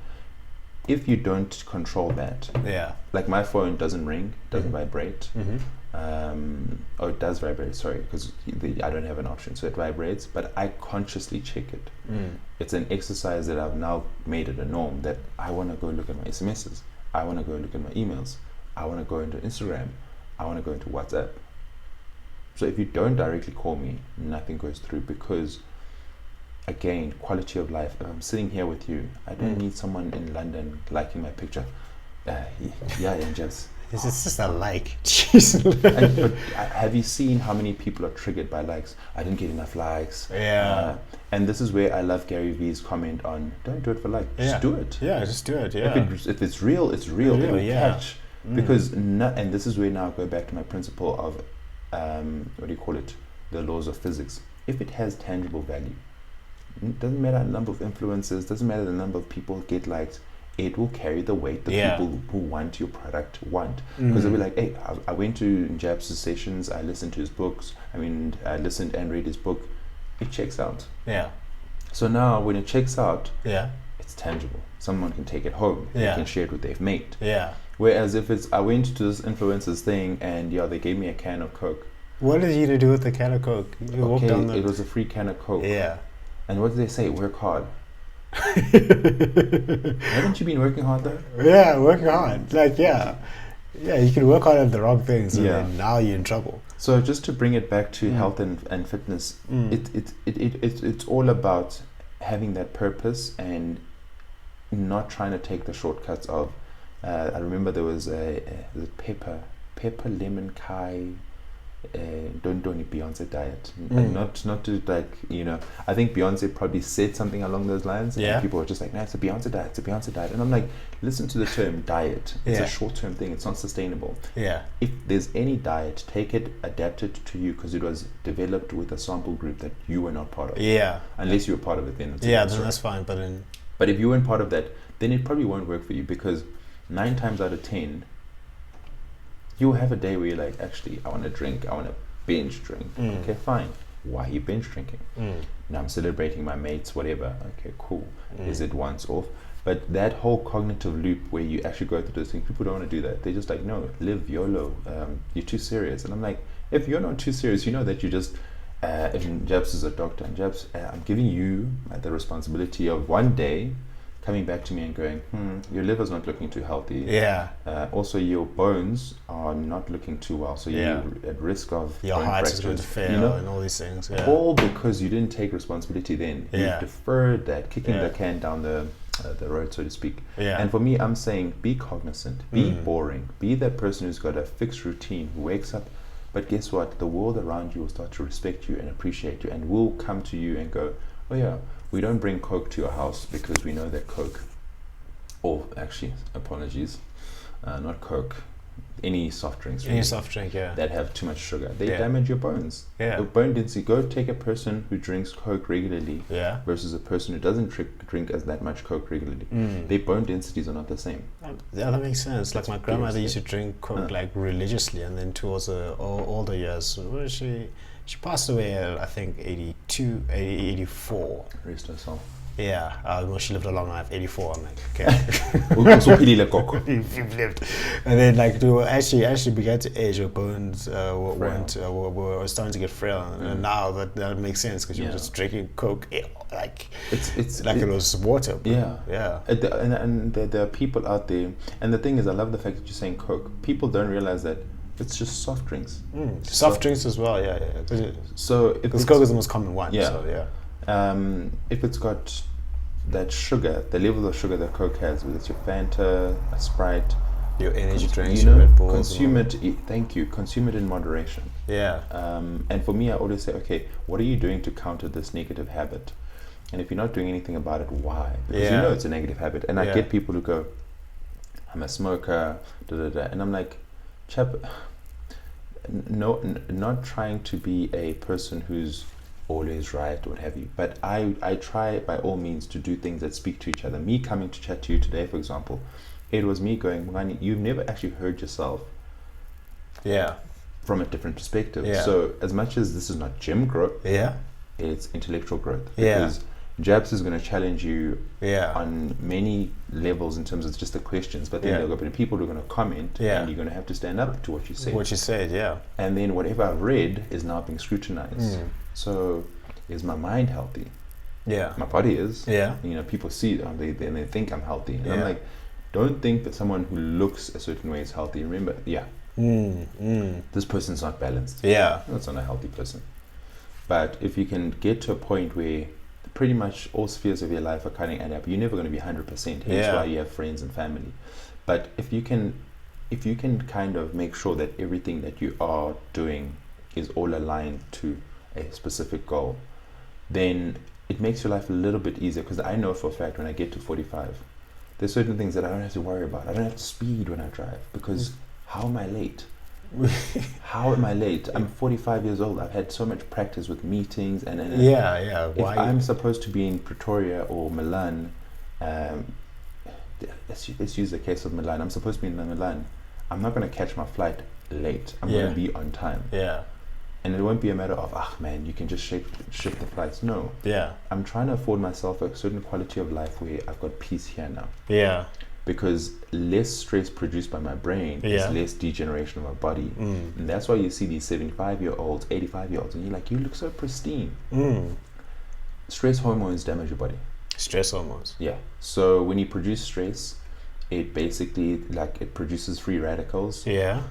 if you don't control that, like my phone doesn't ring, doesn't vibrate. It does vibrate, sorry, because I don't have an option, so it vibrates, but I consciously check it. It's an exercise that I've now made it a norm, that I want to go look at my SMSs, I want to go look at my emails, I want to go into Instagram, I want to go into WhatsApp. So if you don't directly call me, nothing goes through, because again, quality of life. If I'm sitting here with you, I don't need someone in London liking my picture. And just it's just a like. Jeez. But have you seen how many people are triggered by likes? I didn't get enough likes. And this is where I love Gary Vee's comment on, don't do it for like, just do it. Yeah, just do it. Yeah. If it's real, it's real. It will catch. Because and this is where now I go back to my principle of the laws of physics. If it has tangible value, it doesn't matter the number of influencers, doesn't matter the number of people who get likes, it will carry the weight the people who want your product want. Because they'll be like, hey, I went to Njab's sessions, I listened to his books, I listened and read his book, it checks out. So now when it checks out, it's tangible. Someone can take it home, they can share it with their mate. Whereas if I went to this influencer's thing and they gave me a can of Coke. What did you do with the can of Coke? You walked down it was a free can of Coke. And what did they say? Work hard. Haven't you been working hard though? Yeah, working hard. Like, yeah, you can work hard at the wrong things, and then now you're in trouble. So just to bring it back to health and fitness, it's all about having that purpose and not trying to take the shortcuts of. I remember there was a pepper lemon kai. Don't Beyonce diet, not to like, you know. I think Beyonce probably said something along those lines, and people were just like, no, it's a Beyonce diet, and I'm like, listen to the term diet. It's a short-term thing. It's not sustainable. If there's any diet, take it, adapt it to you, because it was developed with a sample group that you were not part of. Unless you were part of it, then then that's fine. But if you weren't part of that, then it probably won't work for you, because 9 times out of 10 you'll have a day where you're like, actually, I want to drink, I want to binge drink. Okay, fine. Why are you binge drinking? Now I'm celebrating my mates, whatever. Okay, cool. Is it once off? But that whole cognitive loop where you actually go through those things, people don't want to do that. They're just like, no, live YOLO. You're too serious. And I'm like, if you're not too serious, you know that you just, and Jabs is a doctor, and Jabs, I'm giving you the responsibility of one day coming back to me and going, your liver's not looking too healthy. Also, your bones are not looking too well. So you're at risk of your heart is going to fail, and all these things. All because you didn't take responsibility then. You deferred that, kicking the can down the road, so to speak. And for me, I'm saying, be cognizant, be boring, be that person who's got a fixed routine, who wakes up. But guess what? The world around you will start to respect you and appreciate you, and will come to you and go, oh yeah, we don't bring Coke to your house because we know that Coke, or actually, apologies, not Coke, any soft drinks, really, that have too much sugar, they damage your bones. The bone density. Go take a person who drinks Coke regularly versus a person who doesn't drink as that much Coke regularly. Their bone densities are not the same. That makes sense. Like my grandmother used to drink Coke like religiously, and then towards the older years, what is she passed away at, I think, 84. Rest herself. Well, she lived a long life, 84. I'm like, okay. You've lived. And then, like, as she began to age, her bones were starting to get frail. And now that makes sense, because you're just drinking Coke, like it's like it was water. And there are people out there, and the thing is, I love the fact that you're saying Coke. People don't realize that it's just soft drinks. Soft drinks as well, So because Coke is the most common one. If it's got that sugar, the level of sugar that Coke has, whether it's your Fanta, a Sprite, your energy drinks, your Red Bulls, consume it. Thank you. Consume it in moderation. And for me, I always say, okay, what are you doing to counter this negative habit? And if you're not doing anything about it, why? Because you know it's a negative habit. And I get people who go, I'm a smoker, and I'm like, chap, no, not trying to be a person who's always right, what have you, but I try by all means to do things that speak to each other. Me coming to chat to you today, for example, it was me going, Bongani, you've never actually heard yourself from a different perspective. So as much as this is not gym growth, it's intellectual growth, because Jabs is going to challenge you on many levels in terms of just the questions, but then there are going to be people who are going to comment, and you're going to have to stand up to what you said. And then whatever I've read is now being scrutinized. So is my mind healthy? My body is. You know, people see it, they think I'm healthy, and I'm like, don't think that someone who looks a certain way is healthy. Remember, this person's not balanced. That's not a healthy person. But if you can get to a point where pretty much all spheres of your life are kind of add up, you're never going to be 100%. Hence why you have friends and family. But if you can kind of make sure that everything that you are doing is all aligned to a specific goal, then it makes your life a little bit easier. Because I know for a fact, when I get to 45, there's certain things that I don't have to worry about. I don't have to speed when I drive, because how am I late? How am I late? I'm 45 years old. I've had so much practice with meetings and if I'm supposed to be in Pretoria or Milan, let's use the case of Milan. I'm supposed to be in Milan. I'm not going to catch my flight late. I'm going to be on time. And it won't be a matter of, man, you can just shift the flights. No. I'm trying to afford myself a certain quality of life where I've got peace here now. Because less stress produced by my brain is less degeneration of my body. And that's why you see these 75-year-olds, 85-year-olds, and you're like, you look so pristine. Stress hormones damage your body. Stress hormones. Yeah. So when you produce stress, it basically it produces free radicals, Yeah.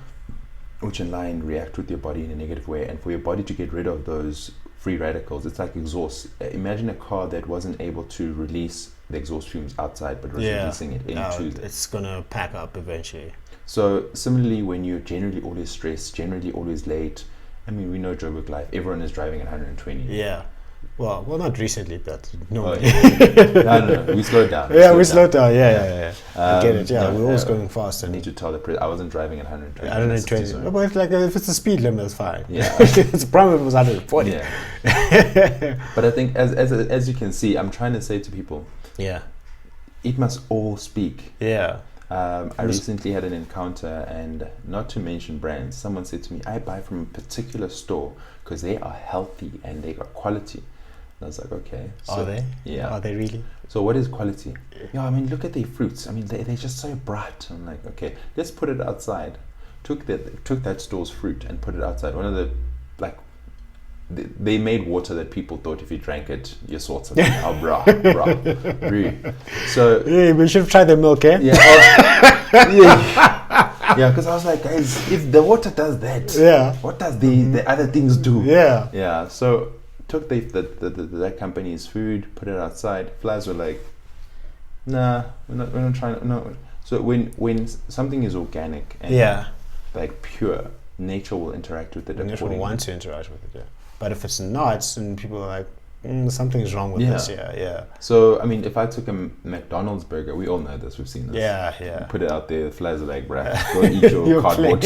which in line react with your body in a negative way. And for your body to get rid of those free radicals, it's like exhaust. Imagine a car that wasn't able to release the exhaust fumes outside, but was releasing it into. It's gonna pack up eventually. So similarly, when you're generally always stressed, generally always late, I mean, we know Joburg life. Everyone is driving at 120. Yeah. Well, not recently, but no. No, we slowed down. We slowed down. Yeah. I get it. Yeah, we're always going fast. I need to tell I wasn't driving at 120. 120. No, but if it's a speed limit, it's fine. Yeah. It's a problem. It was 140. Yeah. But I think as you can see, I'm trying to say to people. Yeah. It must all speak. Yeah. I recently had an encounter, and not to mention brands, someone said to me, I buy from a particular store because they are healthy and they got quality. And I was like, okay. So, are they? Yeah. Are they really? So what is quality? Yeah, I mean, look at their fruits. I mean, they're just so bright. I'm like, okay, let's put it outside. Took that store's fruit and put it outside. One of the, they made water that people thought if you drank it, you sort of, oh, brah. So yeah, we should try the milk, eh? Yeah. Yeah, because I was like, guys, if the water does that, what does the other things do? Yeah. So took that company's food, put it outside. Flies were like, nah, we're not trying. No. So when something is organic and like pure, nature will interact with it. Nature will want to interact with it. Yeah. But if it's not, and people are like, something's wrong with this. Yeah. So I mean, if I took a McDonald's burger, we all know this. We've seen this. Yeah. Put it out there. The flies are like, bruh, go eat your cardboard.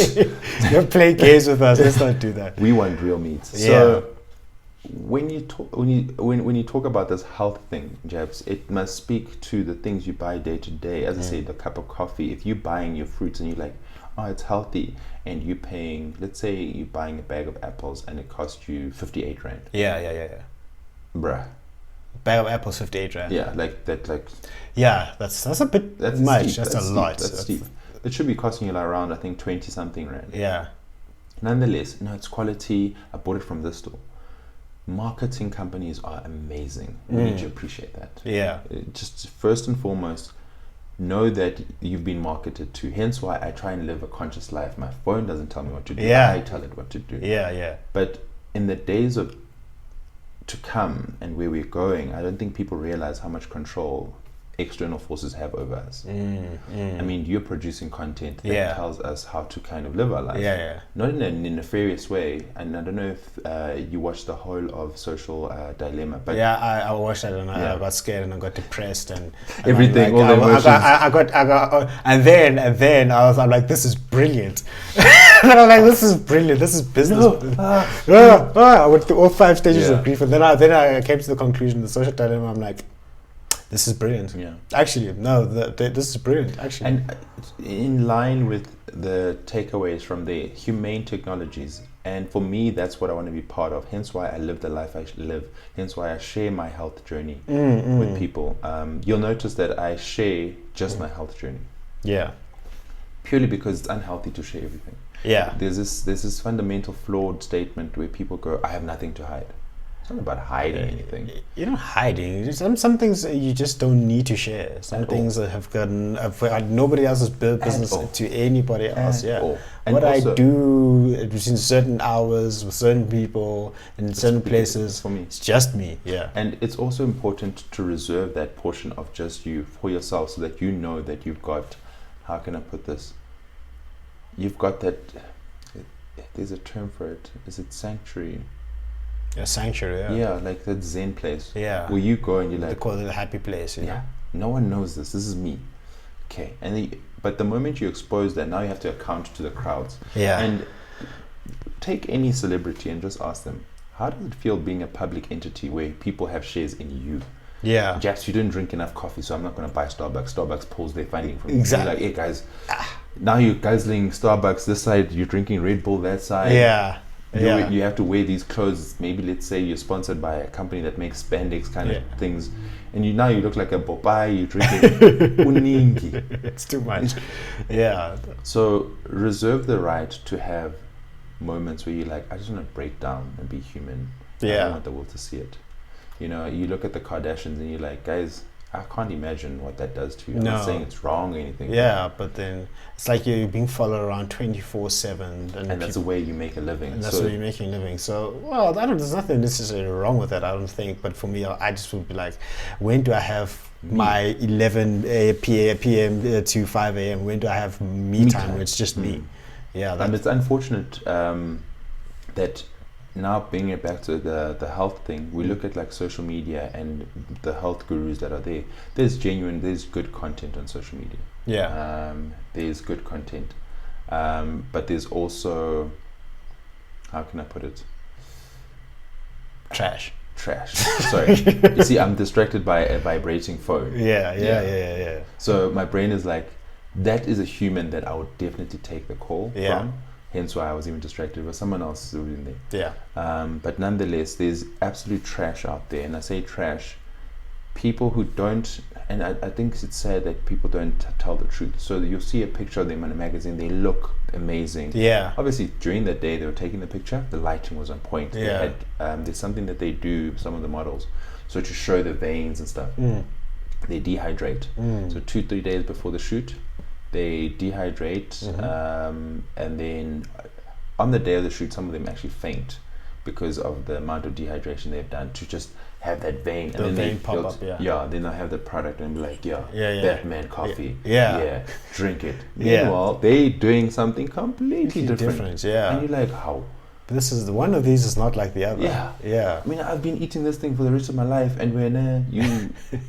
You're playing games with us. Let's not do that. We want real meat. So when you talk about this health thing, Jabs, it must speak to the things you buy day to day. As I say, the cup of coffee. If you're buying your fruits and you're like, oh, it's healthy, and you're paying, let's say you're buying a bag of apples and it costs you 58 rand. Yeah. Bruh. Bag of apples, 58 rand. Yeah, like. Yeah, that's a bit much. That's a lot. That's steep. It should be costing you like around, I think, 20 something rand. Yeah. Nonetheless, it's quality. I bought it from this store. Marketing companies are amazing. We need to appreciate that. Yeah. Just first and foremost, know that you've been marketed to. Hence why I try and live a conscious life. My phone doesn't tell me what to do. I tell it what to do. Yeah. But in the days to come and where we're going, I don't think people realize how much control external forces have over us. I mean, you're producing content that tells us how to kind of live our life. Not in a nefarious way. And I don't know if you watched the whole of Social Dilemma. But I watched that and I got scared and I got depressed and everything. Like, all the emotions. I got and then I'm like, this is brilliant. And I'm like, this is brilliant. This is business. I went through all 5 stages of grief, and then I came to the conclusion, the Social Dilemma. I'm like, this is brilliant. Yeah. Actually, no, this is brilliant. Actually, and in line with the takeaways from the humane technologies, and for me, that's what I want to be part of. Hence why I live the life I live. Hence why I share my health journey with people. You'll notice that I share just my health journey. Yeah. Purely because it's unhealthy to share everything. Yeah. There's this fundamental flawed statement where people go, "I have nothing to hide." It's not about hiding anything. You're not hiding. Some things you just don't need to share. Some things that have gotten nobody else's business to anybody else. What I do between certain hours with certain people in certain places, for me, it's just me. Yeah. And it's also important to reserve that portion of just you for yourself, so that you know that you've got. How can I put this? You've got that. There's a term for it. Is it sanctuary? A sanctuary, yeah, like that Zen place. Yeah. Where you go and you're like, they call it a happy place. Yeah. No one knows this. This is me. Okay. But the moment you expose that, now you have to account to the crowds. Yeah. And take any celebrity and just ask them, how does it feel being a public entity where people have shares in you? Yeah. Japs, you didn't drink enough coffee, so I'm not going to buy Starbucks. Starbucks pulls their funding from exactly. Like, hey guys, now you're guzzling Starbucks this side, you're drinking Red Bull that side. Yeah. You have to wear these clothes. Maybe let's say you're sponsored by a company that makes spandex kind of things, and you look like a Popeye. You're drinking uningi. It's too much. Yeah. So reserve the right to have moments where you're like, I just want to break down and be human. I don't want the world to see it. You know, you look at the Kardashians and you're like, guys, I can't imagine what that does to you. I'm No. not saying it's wrong or anything. Yeah, but then it's like you're being followed around 24/7, And that's the way you make a living. and that's where you're making a living. So, well, there's nothing necessarily wrong with that, I don't think. But for me, I just would be like, when do I have my 11 p.m. to 5 a.m.? When do I have me time where it's just me? Yeah, and it's unfortunate that now bringing it back to the health thing, we look at like social media and the health gurus that are there. There's good content on social media. Yeah. There's good content. But there's also, how can I put it? Trash. Sorry. You see, I'm distracted by a vibrating phone. Yeah. So my brain is like, that is a human that I would definitely take the call from. Hence why I was even distracted. It was someone else who was in there. Yeah. But nonetheless, there's absolute trash out there. And I say trash, people who don't, and I think it's sad that people don't tell the truth. So you'll see a picture of them in a magazine, they look amazing. Yeah. Obviously, during that day they were taking the picture, the lighting was on point. Yeah. They had, there's something that they do, some of the models, so to show the veins and stuff. They dehydrate. So 2-3 days before the shoot, they dehydrate, and then on the day of the shoot, some of them actually faint because of the amount of dehydration they've done to just have that vein. The and then vein pop up, yeah. Then they'll have the product and be like, Yeah. Batman coffee. Yeah. Drink it. Yeah. Meanwhile, they doing something completely different. Yeah. And you're like, how? This is one of these is not like the other. Yeah. I mean, I've been eating this thing for the rest of my life, and when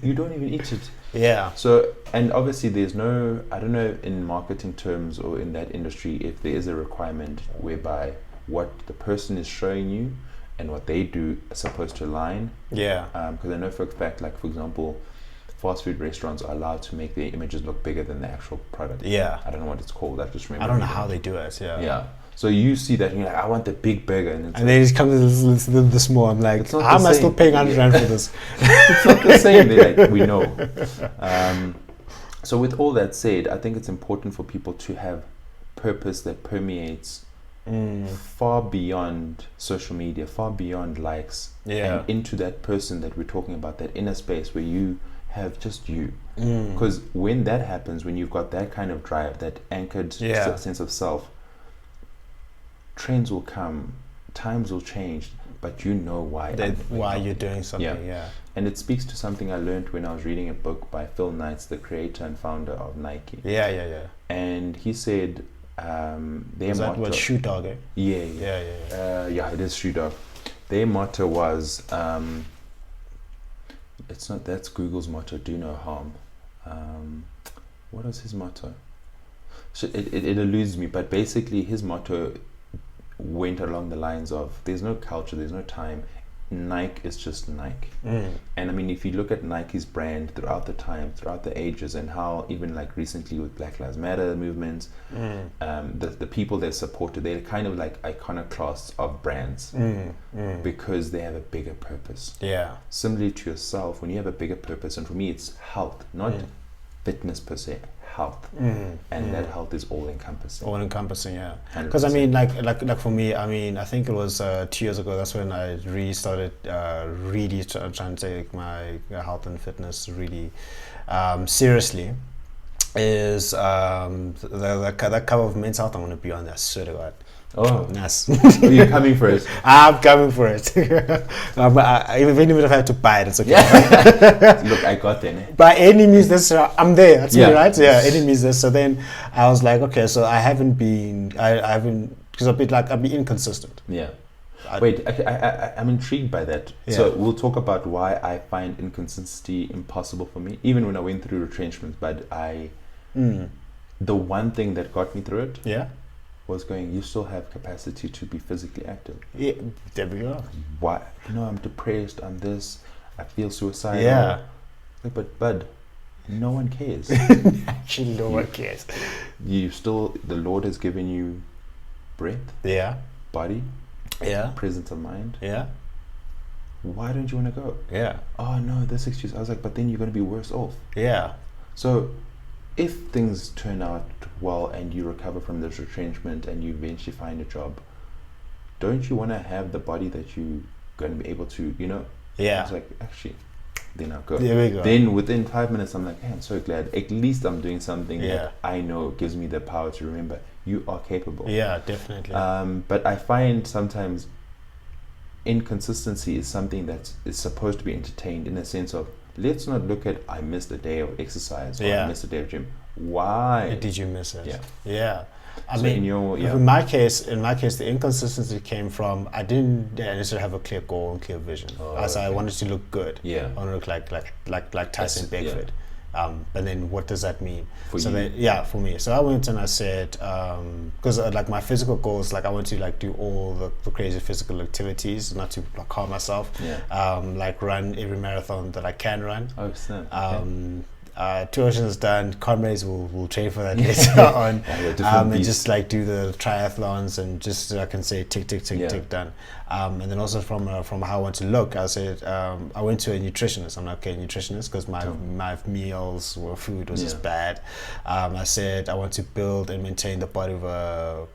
you don't even eat it. Yeah. So, and obviously there's no, I don't know in marketing terms or in that industry if there is a requirement whereby what the person is showing you and what they do are supposed to align. Yeah. Because I know for a fact, like for example, fast food restaurants are allowed to make their images look bigger than the actual product. Yeah. I don't know what it's called. I just remember. I don't know how they do it. Yeah. Yeah. So you see that and you're like, I want the big burger, and they just come to this small. I'm like, It's not how the am I still same. paying 100 rand for this? it's not the same. They're like, we know. So with all that said, I think it's important for people to have purpose that permeates far beyond social media, far beyond likes, and into that person that we're talking about, that inner space where you have just you. Because when that happens, when you've got that kind of drive, that anchored sense of self, trends will come, times will change, but you know why. Why you're doing something, yeah. And it speaks to something I learned when I was reading a book by Phil Knight, the creator and founder of Nike. Yeah. And he said, their Is that motto, what Shoe Dog? Yeah, it is Shoe Dog. Their motto was, it's not, that's Google's motto, do no harm. What was his motto? So it eludes me, but basically his motto went along the lines of, there's no culture, there's no time, Nike is just Nike. And I mean, if you look at Nike's brand throughout the time, throughout the ages, and how even like recently with Black Lives Matter movements, the people they've supported, they're kind of like iconoclasts of brands because they have a bigger purpose. Yeah. Similarly to yourself, when you have a bigger purpose, and for me it's health, not fitness per se, health, and that health is all encompassing. Yeah. Because I mean, like for me, I mean, I think it was 2 years ago. That's when I really started trying to take my health and fitness really seriously. Is that cover of Men's Health? I'm going to be on there. I swear to God. Oh, nice. You're coming for it. I'm coming for it. But even if I have to buy it, it's okay. Look, I got there. By any means necessary, I'm there. That's me, right? Yeah, any means necessary. So then I was like, okay, so I haven't, because I've been inconsistent. Yeah. Wait, I'm intrigued by that. Yeah. So we'll talk about why I find inconsistency impossible for me, even when I went through retrenchment. But the one thing that got me through it, was going, you still have capacity to be physically active. Yeah, there we go. Why? I'm depressed, I'm this, I feel suicidal. Yeah. But bud, no one cares. Actually, no one cares. The Lord has given you breath. Yeah. Body. Yeah. Presence of mind. Yeah. Why don't you want to go? Yeah. Oh no, this excuse. I was like, but then you're going to be worse off. Yeah. So if things turn out well and you recover from this retrenchment and you eventually find a job, don't you want to have the body that you're going to be able to, Yeah. I was like, actually, then I'll go. There we go. Then within 5 minutes, I'm like, hey, I'm so glad. At least I'm doing something Yeah. that I know gives me the power to remember you are capable. Yeah, definitely. But I find sometimes inconsistency is something that is supposed to be entertained in the sense of, let's not look at I missed a day of exercise or I missed a day of gym. Why did you miss it? Yeah. Yeah. I So mean, in your- in my case, the inconsistency came from I didn't necessarily have a clear goal and clear vision. I wanted to look good. Yeah. I wanted to look like Tyson Yes, Beckford. But then what does that mean? For so you? then, for me. So I went and I said, because like my physical goals, like I want to like do all the crazy physical activities, not to like harm myself. Yeah. Like run every marathon that I can run. Oh, snap. Okay. 2 Oceans done. Comrades will train for that later on, and just like do the triathlons and just I can say tick done. And then also from how I want to look, I said I went to a nutritionist. I'm like, okay, nutritionist, because my meals or food was just bad. I said I want to build and maintain the body of a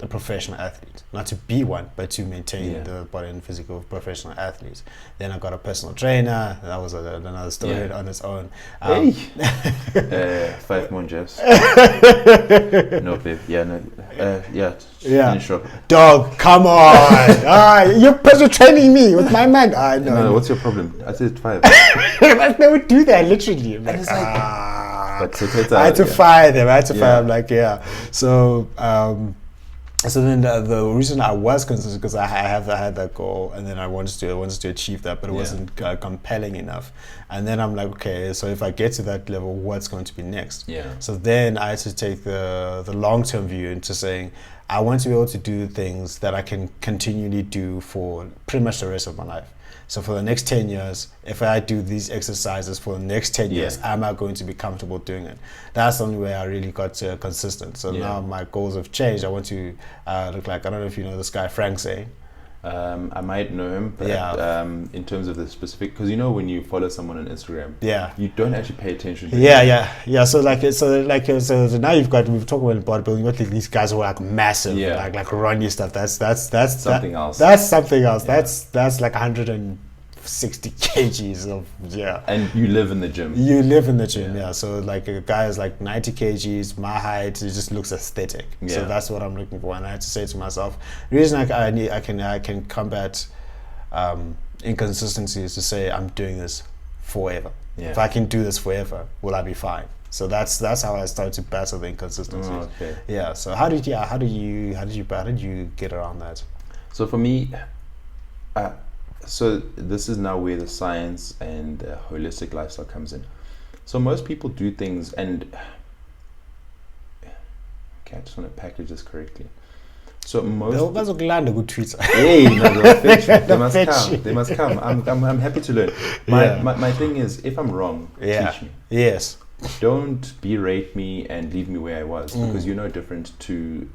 professional athlete, not to be one, but to maintain the body and physical of professional athletes. Then I got a personal trainer. That was another story on its own. 5 more Jeffs. No, babe. Finish up. Dog, come on! You're personal training me with my mind. No, what's your problem? I said 5. They would do that literally. I'm like, But I had to fire them. I'm like, So then the reason I was consistent because I had that goal, and then I wanted to achieve that, but it wasn't compelling enough. And then I'm like, okay, so if I get to that level, what's going to be next? Yeah. So then I had to take the long-term view into saying I want to be able to do things that I can continually do for pretty much the rest of my life. So for the next 10 years, if I do these exercises for the next 10 years, am I going to be comfortable doing it? That's the only way I really got consistent. So now my goals have changed. I want to look like, I don't know if you know this guy, Frank Zay. I might know him, but in terms of the specific, because you know when you follow someone on Instagram, you don't actually pay attention to them. So now we've talked about bodybuilding, you've got these guys who are like massive, like runny stuff. That's something else. That's something else. That's like 160 kgs of and you live in the gym. So like a guy is like 90 kgs, my height, it just looks aesthetic. So that's what I'm looking for, and I had to say to myself, the reason I can combat inconsistency is to say I'm doing this forever. If I can do this forever, will I be fine? So that's how I started to battle the inconsistencies. So how did you get around that? So for me, so this is now where the science and holistic lifestyle comes in. So most people do things, and okay, I just want to package this correctly. So most they'll good tweets. They must come. I'm happy to learn. My thing is, if I'm wrong, teach me. Yes. Don't berate me and leave me where I was, because you're no different to,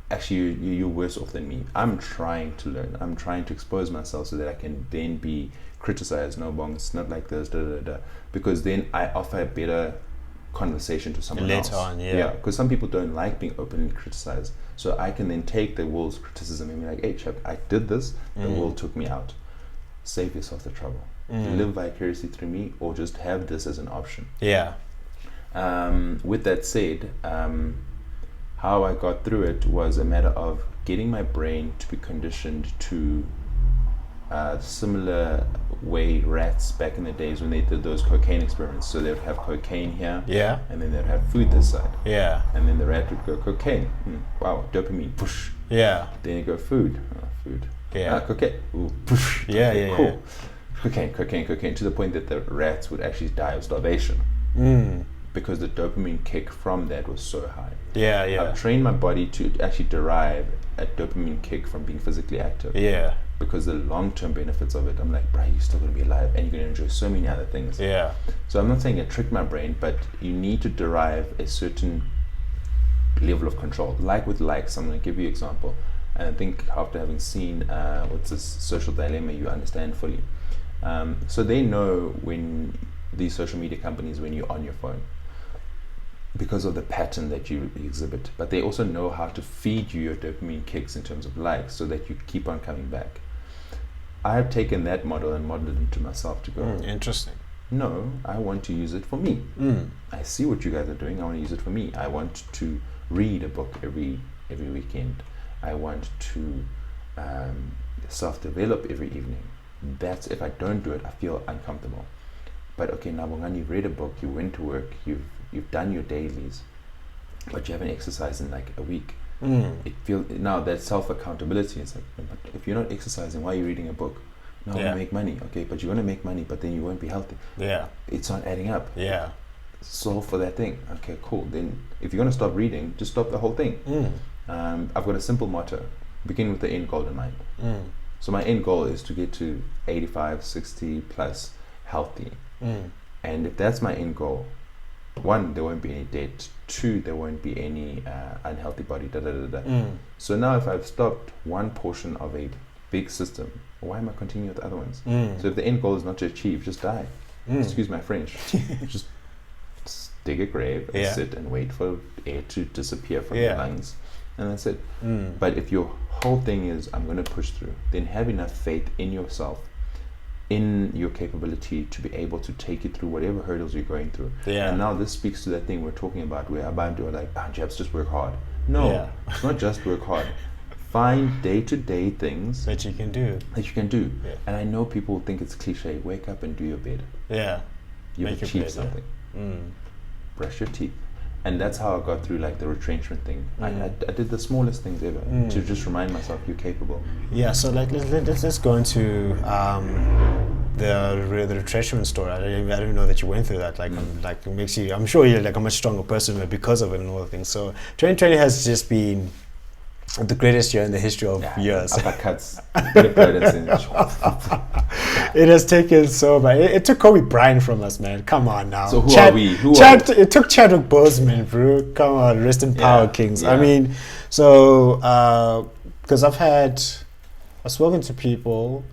actually you're worse off than me. I'm trying to learn. I'm trying to expose myself so that I can then be criticized. No, Bong, it's not like this, because then I offer a better conversation to someone else. Later on, because some people don't like being openly criticized. So I can then take the world's criticism and be like, hey, Chuck, I did this, the world took me out. Save yourself the trouble. Live vicariously through me, or just have this as an option. With that said, how I got through it was a matter of getting my brain to be conditioned to similar way rats back in the days when they did those cocaine experiments. So they would have cocaine here, and then they'd have food this side, and then the rat would go cocaine, wow, dopamine, push, then you go food, cocaine, ooh, push, cool, cocaine, to the point that the rats would actually die of starvation. Because the dopamine kick from that was so high. I've trained my body to actually derive a dopamine kick from being physically active. Because the long-term benefits of it, I'm like, bro, you're still going to be alive and you're going to enjoy so many other things. So I'm not saying I tricked my brain, but you need to derive a certain level of control. Like with likes, I'm going to give you an example. And I think after having seen what's this social dilemma, you understand fully. So they know when these social media companies, when you're on your phone, because of the pattern that you exhibit, but they also know how to feed you your dopamine kicks in terms of likes so that you keep on coming back. I have taken that model and modeled it into myself to go, Interesting. no, I want to use it for me. I see what you guys are doing. I want to use it for me. I want to read a book every weekend. I want to self-develop every evening. That's, if I don't do it, I feel uncomfortable. But okay, now Bongani, you've read a book, you went to work, you've done your dailies, but you haven't exercised in like a week. It feels, now that self-accountability, it's like, but if you're not exercising, why are you reading a book? No, I want to make money. Okay, but you're going to make money, but then you won't be healthy. Yeah. It's not adding up. Yeah. Solve for that thing. Okay, cool. Then if you're going to stop reading, just stop the whole thing. I've got a simple motto. Begin with the end goal in mind. So my end goal is to get to 85, 60 plus healthy. And if that's my end goal, 1, there won't be any debt. 2, there won't be any unhealthy body. So now if I've stopped one portion of a big system, why am I continuing with the other ones? So if the end goal is not to achieve, just die. Excuse my French. Just dig a grave and sit and wait for air to disappear from your lungs, and that's it. But if your whole thing is, I'm going to push through, then have enough faith in yourself, in your capability to be able to take you through whatever hurdles you're going through. And now this speaks to that thing we're talking about, where Abantu are like, Jabs, just work hard. No, it's not just work hard. Find day-to-day things that you can do. And I know people think it's cliche. Wake up and do your bed. You've achieved something. Brush your teeth. And that's how I got through like the retrenchment thing. I did the smallest things ever to just remind myself you're capable. Yeah, so like let's go into the retrenchment story. I didn't even know that you went through that. Like, like it makes you, I'm sure you're like a much stronger person because of it and all the things. So 2020 has just been the greatest year in the history of years. Uppercuts. It has taken so much. It took Kobe Bryant from us, man. Come on now. So who are we? It took Chadwick Boseman, bro. Come on, rest in power, Kings. I mean, so because I've spoken to people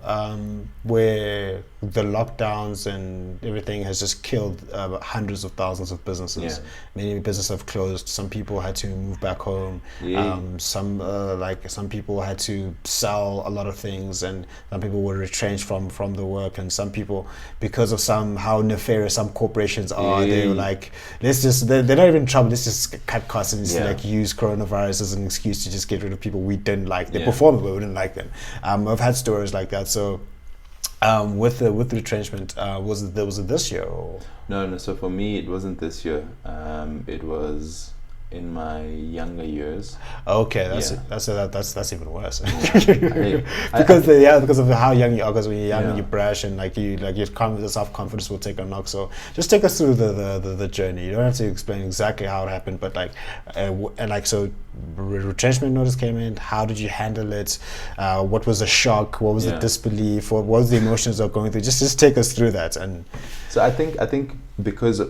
where the lockdowns and everything has just killed hundreds of thousands of businesses. Many businesses have closed. Some people had to move back home. Some people had to sell a lot of things, and some people were retrenched from the work. And some people, because of how nefarious some corporations are, they were like, they're not even in trouble. Let's just cut costs and just like use coronavirus as an excuse to just get rid of people we didn't like. They performed, but we didn't like them. I've had stories like that. So with the retrenchment, was it this year or? No. So for me, it wasn't this year. It was in my younger years. Okay, that's even worse. Because of how young you are. Because when you're young, you brash and your self-confidence will take a knock. So just take us through the journey. You don't have to explain exactly how it happened, but so retrenchment notice came in. How did you handle it? What was the shock? What was the disbelief? What was the emotions of going through? Just take us through that. And so I think because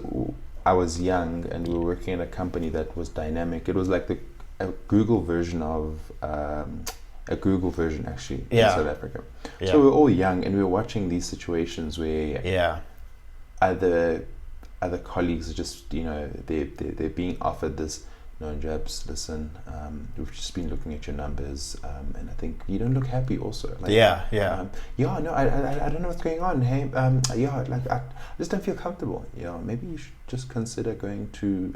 I was young and we were working in a company that was dynamic. It was like a Google version of actually in South Africa. So we were all young and we were watching these situations where other colleagues are just they're being offered this. No, Jabs, listen, we've just been looking at your numbers, and I think you don't look happy also. Like, I don't know what's going on. Hey, I just don't feel comfortable. Maybe you should just consider going to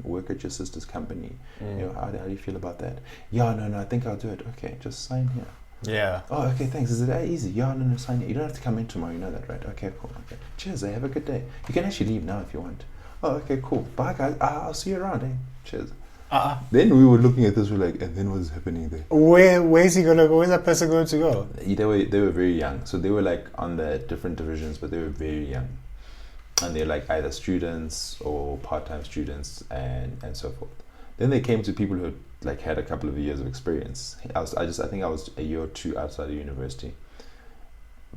work at your sister's company. How do you feel about that? No, I think I'll do it. Okay, just sign here. Oh, okay, thanks. Is it that easy? No, sign here. You don't have to come in tomorrow. You know that, right? Okay, cool. Okay. Cheers. Have a good day. You can actually leave now if you want. Oh, okay, cool. Bye, guys. I'll see you around. Cheers. Then we were looking at this. We're like, and then what's happening there? Where's he gonna go? Where's that person going to go? They were very young, so they were like on the different divisions, but they were very young, and they're like either students or part-time students and so forth. Then they came to people who like had a couple of years of experience. I think I was a year or two outside of university.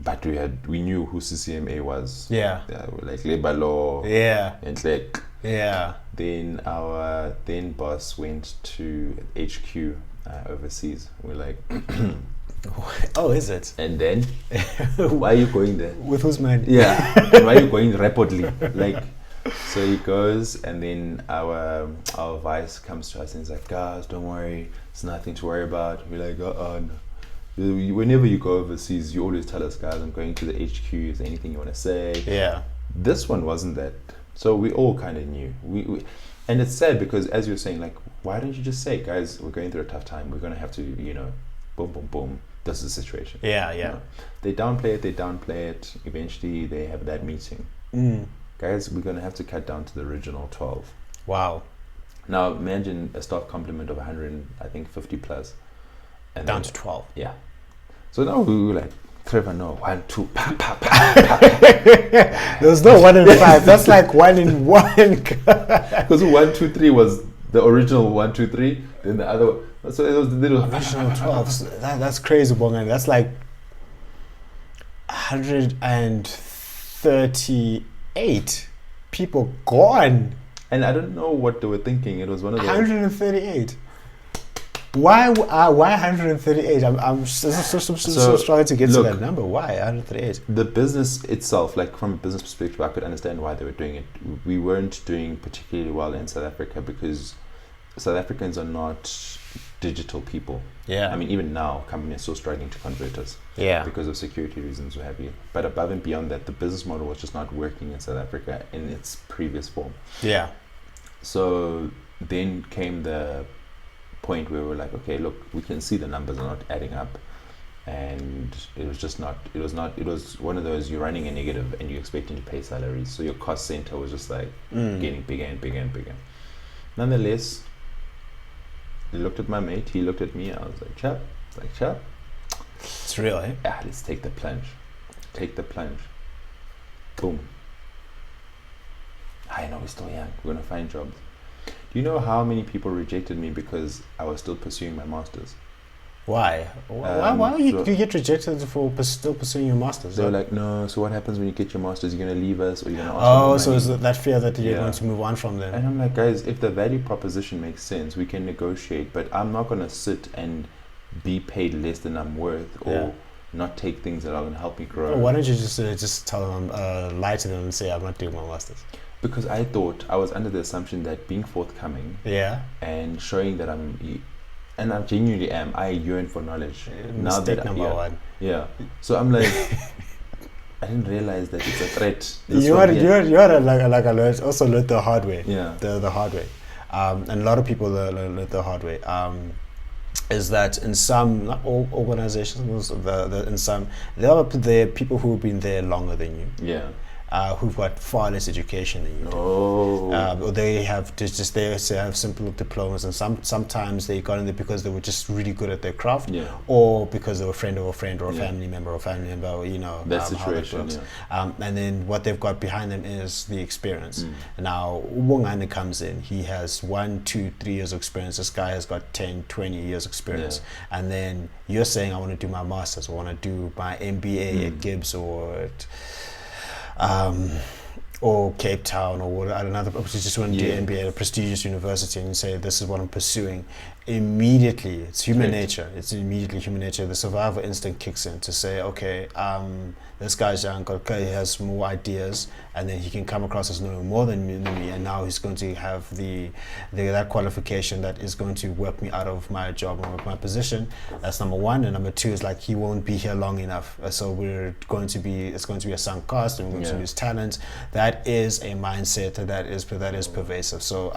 But we knew who CCMA was. Like labor law. And like. Then our then boss went to HQ overseas. We're like, oh, is it? And then, why are you going there? With whose man? And why are you going rapidly? Like, so he goes, and then our vice comes to us and he's like, guys, don't worry, it's nothing to worry about. We're like, oh no. Whenever you go overseas, you always tell us, guys, I'm going to the HQ. Is there anything you want to say? Yeah. This one wasn't that. So we all kind of knew. We and it's sad because, as you're saying, like, why don't you just say, guys, we're going through a tough time. We're going to have to, boom, boom, boom. This is the situation. Yeah. They downplay it. Eventually, they have that meeting. Guys, we're going to have to cut down to the original 12. Wow. Now, imagine a staff complement of 150 plus. And down to 12. Yeah. So now we were like, Trevor, no, 1, 2, pa, pa, pa, pa. There's no 1 in 5. That's like 1 in 1. Because 1, 2, 3 was the original 1, 2, 3. Then the other one. So it was the little original 12. So that's crazy, Bongani. That's like 138 people gone. And I don't know what they were thinking. It was one of those. 138. Why 138? I'm so struggling to get to that number. Why 138? The business itself, like from a business perspective, I could understand why they were doing it. We weren't doing particularly well in South Africa because South Africans are not digital people. Yeah. I mean, even now, companies are still struggling to convert us. Yeah. Because of security reasons, what have you. But above and beyond that, the business model was just not working in South Africa in its previous form. Yeah. So then came the point where we're like, okay, look, we can see the numbers are not adding up, and it was one of those, you're running a negative and you're expecting to pay salaries, so your cost center was just like getting bigger and bigger and bigger. Nonetheless, they looked at my mate, he looked at me, I was like, chap, it's real, eh? Yeah, let's take the plunge. Boom. I know we're still young, we're gonna find jobs. Do you know how many people rejected me because I was still pursuing my master's? Why? Why you get rejected for still pursuing your master's? They were like, no, so what happens when you get your master's? You're going to leave us or you're going to ask so is that fear that you're going to move on from them? And I'm like, guys, if the value proposition makes sense, we can negotiate, but I'm not going to sit and be paid less than I'm worth or not take things that are going to help me grow. Well, why don't you just tell them, lie to them and say, I'm not doing my master's? Because I thought, I was under the assumption that being forthcoming and showing that and I genuinely am, I yearn for knowledge. Mistake number one. Yeah. So I'm like, I didn't realize that it's a threat. You had to also learn the hard way. Yeah. The hard way. And a lot of people learn the hard way. Is that in some, not all organizations, in some, there are people who've been there longer than you. Yeah. Who've got far less education than you do. Or they have they have simple diplomas, and sometimes they got in there because they were just really good at their craft, or because they were a friend of a friend or a family member, that situation. And then what they've got behind them is the experience. Now Bongani comes in, he has 1, 2, 3 years of experience. This guy has got 10, 20 years experience, and then you're saying, I want to do my master's, I want to do my MBA at Gibbs or Cape Town or another, just want to do MBA at a prestigious university, and you say, this is what I'm pursuing. Immediately, it's human nature. It's immediately human nature. The survivor instinct kicks in to say, okay, this guy's young, okay, he has more ideas, and then he can come across as knowing more than me, and now he's going to have that qualification that is going to work me out of my job or my position. That's number one. And number two is like, he won't be here long enough, so it's going to be a sunk cost, and we're going to lose talent. That is a mindset that is pervasive. So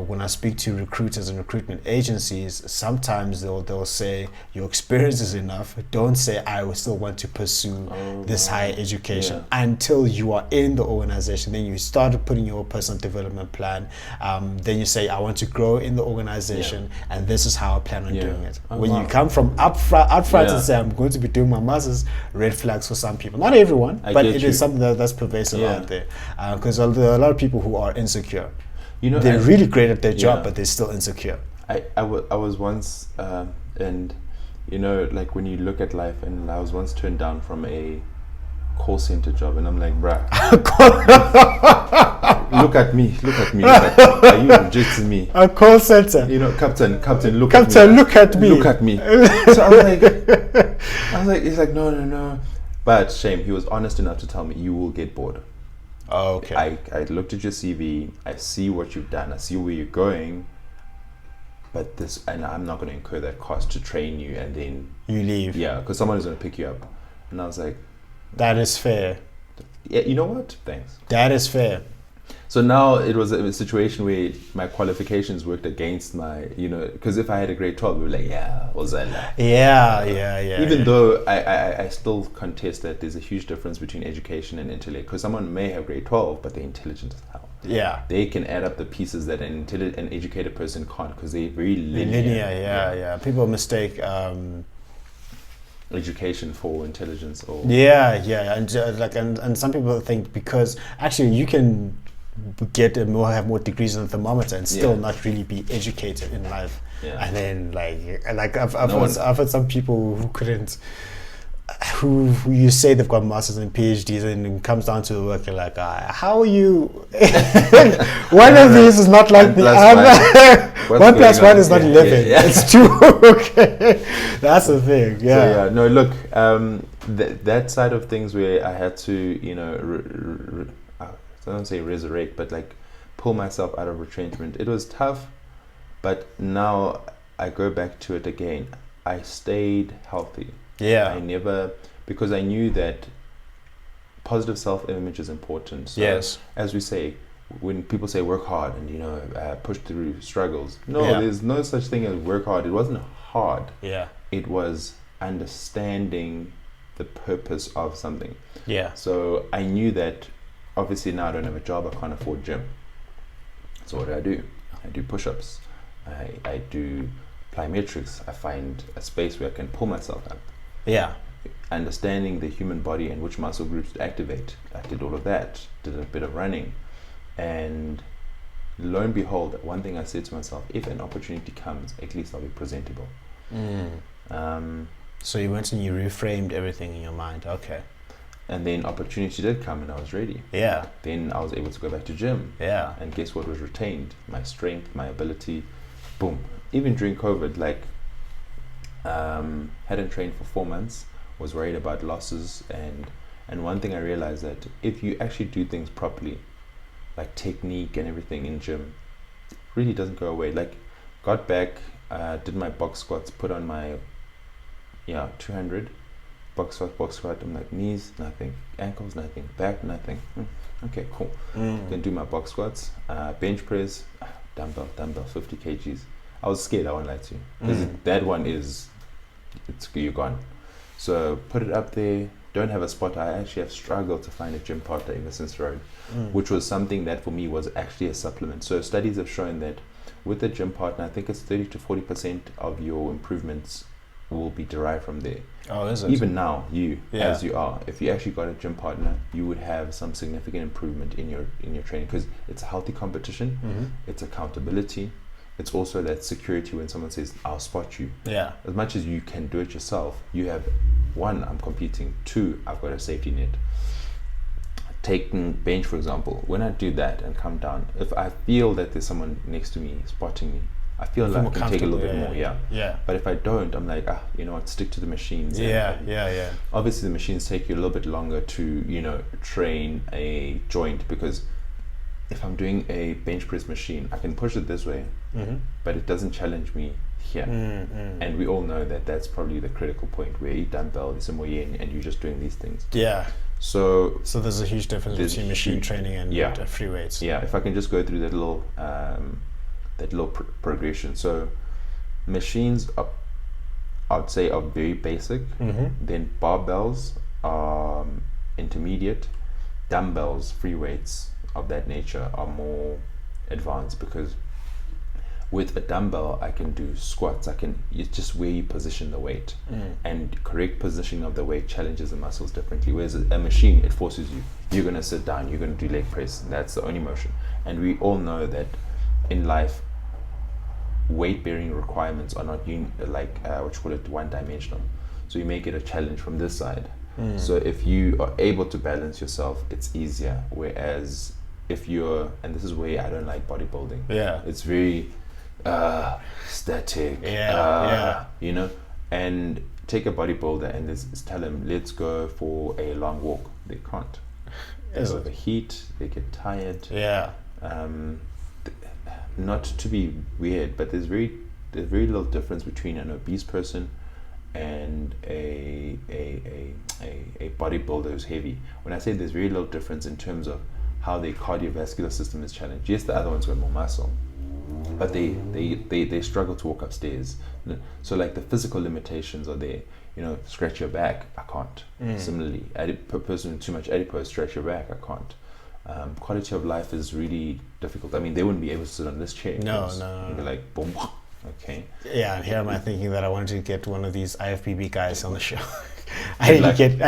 when I speak to recruiters and recruitment agencies, sometimes they'll say, your experience is enough. Don't say, I still want to pursue this higher education until you are in the organization. Then you start putting your personal development plan. Then you say, I want to grow in the organization, and this is how I plan on doing it. When you come from up front and say, I'm going to be doing my master's, red flags for some people. Not everyone, but it is something that's pervasive out there. Because there are a lot of people who are insecure. They're really great at their job, but they're still insecure. I was once, and like when you look at life, and I was once turned down from a call center job, and I'm like, bruh, look at me. Are you rejecting me? A call center. Captain, look at me. Look at me. So I was like, he's like, no. But shame, he was honest enough to tell me, you will get bored. Oh, okay. I looked at your CV, I see what you've done, I see where you're going, but this, and I'm not going to incur that cost to train you and then you leave. Yeah, because someone is going to pick you up. And I was like, that is fair. Yeah, you know what? Thanks. That is fair. So now it was a situation where my qualifications worked against my, because if I had a grade 12, we were like, yeah, Ozella. Yeah. Even though I still contest that there's a huge difference between education and intellect, because someone may have grade 12, but they're intelligent as hell. Yeah. They can add up the pieces that an educated person can't, because they're very linear. Yeah. People mistake education for intelligence, or and some people think because actually you can have more degrees than a thermometer and still not really be educated in life. And then like I've heard some people who you say they've got masters and PhDs, and it comes down to work, you're like, how are you? One of these is not like the other. 1 + 1 is not 11. It's 2. Okay, that's the thing. So, no, look, that side of things where I had to, I don't say resurrect, but like pull myself out of retrenchment. It was tough, but now I go back to it again. I stayed healthy. I never, because I knew that positive self-image is important. So as we say, when people say work hard and push through struggles, there's no such thing as work hard. It wasn't hard. It was understanding the purpose of something. So I knew that obviously now I don't have a job, I can't afford gym. So what do? I do push-ups. I do plyometrics. I find a space where I can pull myself up. Understanding the human body and which muscle groups to activate. I did all of that, did a bit of running. And lo and behold, one thing I said to myself, if an opportunity comes, at least I'll be presentable. So you went and you reframed everything in your mind. Okay. And then opportunity did come and I was ready. Then I was able to go back to gym. And guess what was retained? My strength, my ability. Boom. Even during COVID, hadn't trained for 4 months, was worried about losses, and one thing I realized that if you actually do things properly, like technique and everything in gym, it really doesn't go away. Like, got back, did my box squats, put on my 200 box squat. I'm like, knees nothing, ankles nothing, back nothing. Okay, cool. Then do my box squats, bench press, dumbbell 50 kgs. I was scared, I won't lie to you, because that one you're gone. So put it up there. Don't have a spot. I actually have struggled to find a gym partner ever since Steroid, which was something that for me was actually a supplement. So studies have shown that with a gym partner, I think it's 30 to 40% of your improvements will be derived from there. Oh, is it? Even now, as you are, if you actually got a gym partner, you would have some significant improvement in your training, because it's a healthy competition. It's accountability. It's also that security when someone says, I'll spot you. As much as you can do it yourself, you have, 1, I'm competing. 2, I've got a safety net. Taking bench, for example, when I do that and come down, if I feel that there's someone next to me spotting me, I feel like I can take a little bit more. But if I don't, I'm like, you know what, stick to the machines. Obviously the machines take you a little bit longer to, train a joint, because if I'm doing a bench press machine, I can push it this way, but it doesn't challenge me here. And we all know that that's probably the critical point, where you dumbbell, there's some way in, and you're just doing these things. So there's a huge difference between machine training and free weights. If I can just go through that little progression. So machines are, I'd say, are very basic. Then barbells are intermediate. Dumbbells, free weights of that nature are more advanced, because with a dumbbell I can do squats. It's just where you position the weight, and correct positioning of the weight challenges the muscles differently. Whereas a machine, it forces you. You're going to sit down, you're going to do leg press, and that's the only motion. And we all know that in life, weight bearing requirements are not one-dimensional. So you make it a challenge from this side. So if you are able to balance yourself, it's easier. Whereas if you're, and this is where I don't like bodybuilding. It's very static. And take a bodybuilder and tell them, let's go for a long walk. They can't. They overheat. They get tired. Not to be weird, but there's very there's very little difference between an obese person and a bodybuilder who's heavy. When I say there's very little difference in terms of how their cardiovascular system is challenged. Yes, the other one's got more muscle, but they struggle to walk upstairs. So like the physical limitations are there. You know, stretch your back, I can't. Similarly, per person with too much adipose, stretch your back, I can't. Quality of life is really difficult. I mean, they wouldn't be able to sit on this chair. No. You'd be like, boom, okay. Yeah, and here am I thinking that I wanted to get one of these IFBB guys on the show. I need to get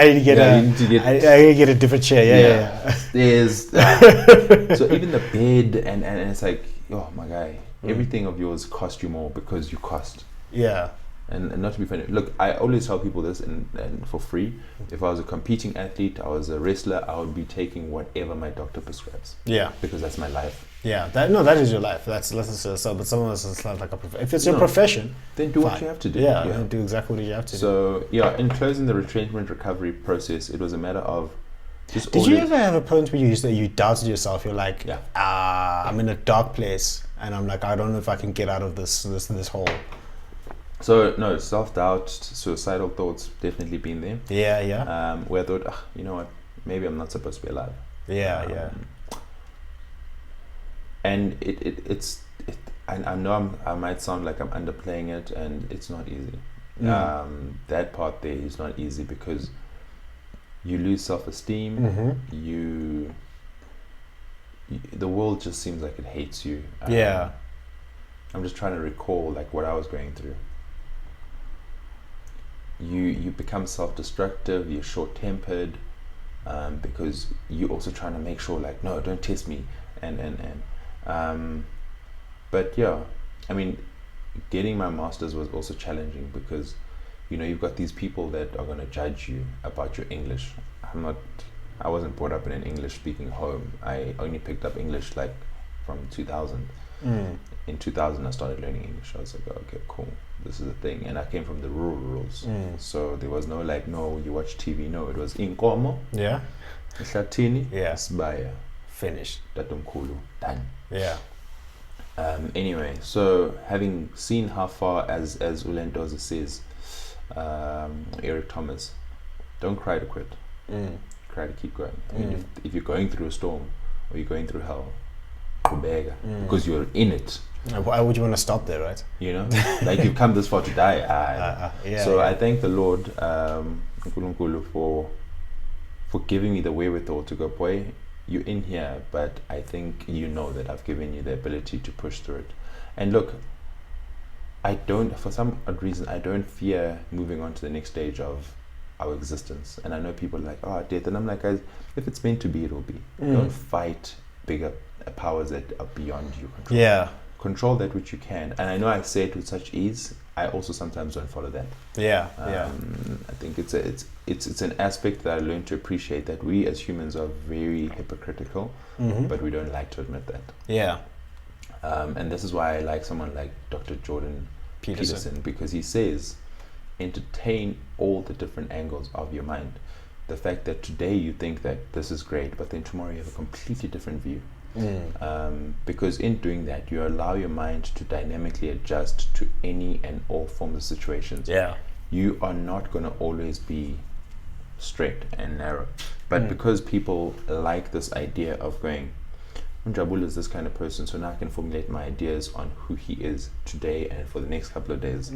a different chair. Yeah. There's so even the bed and it's like, oh my guy, everything of yours cost you more because you cost. Yeah. And not to be funny, look, I always tell people this and for free. If I was a competing athlete, I was a wrestler, I would be taking whatever my doctor prescribes. Yeah. Because that's my life. Yeah, that is your life. That's so. But some of us it's not like if it's your profession, then do fine. what you have to do. Yeah, then do exactly what you have to do. So in closing the retrenchment recovery process, it was a matter of just. Did you ever have a point where you doubted yourself? You're like, yeah. I'm in a dark place, and I'm like, I don't know if I can get out of this hole. So no, self-doubt, suicidal thoughts definitely been there. Yeah. Where I thought, you know what, maybe I'm not supposed to be alive. Yeah. And it's I know I might sound like I'm underplaying it, and it's not easy. That part there is not easy because you lose self-esteem. You the world just seems like it hates you. I'm just trying to recall like what I was going through. You become self-destructive, you're short-tempered, because you're also trying to make sure like, no, don't test me, but yeah, I mean, getting my master's was also challenging because, you know, you've got these people that are going to judge you about your English. I wasn't brought up in an English-speaking home. I only picked up English like from 2000. In 2000 I started learning English. I was like, oh, okay, cool, this is a thing. And I came from the rurals, so there was no like, no, you watch TV. No, it was inkomo, Ishatini, Sibaya, finished, Tatomkhulu, done. Anyway, so having seen how far, as Ulendoza says, Eric Thomas, don't cry to quit, cry to keep going. I mean, if you're going through a storm or you're going through hell, because you're in it. Why would you want to stop there, right? You know, like you've come this far to die. I thank the Lord, Nkulunkulu, for giving me the wherewithal to go, boy, you're in here, but I think you know that I've given you the ability to push through it. And look, for some odd reason, I don't fear moving on to the next stage of our existence. And I know people are like, oh, death. And I'm like, guys, if it's meant to be, it'll be. Don't fight bigger powers that are beyond your control. Control that which you can. And I know I say it with such ease. I also sometimes don't follow that. I think it's an aspect that I learned to appreciate, that we as humans are very hypocritical, but we don't like to admit that. And this is why I like someone like Dr. Jordan Peterson, because he says, entertain all the different angles of your mind. The fact that today you think that this is great, but then tomorrow you have a completely different view. Because in doing that, you allow your mind to dynamically adjust to any and all forms of situations. You are not going to always be straight and narrow, but because people like this idea of going, Njabulo is this kind of person, so now I can formulate my ideas on who he is today and for the next couple of days.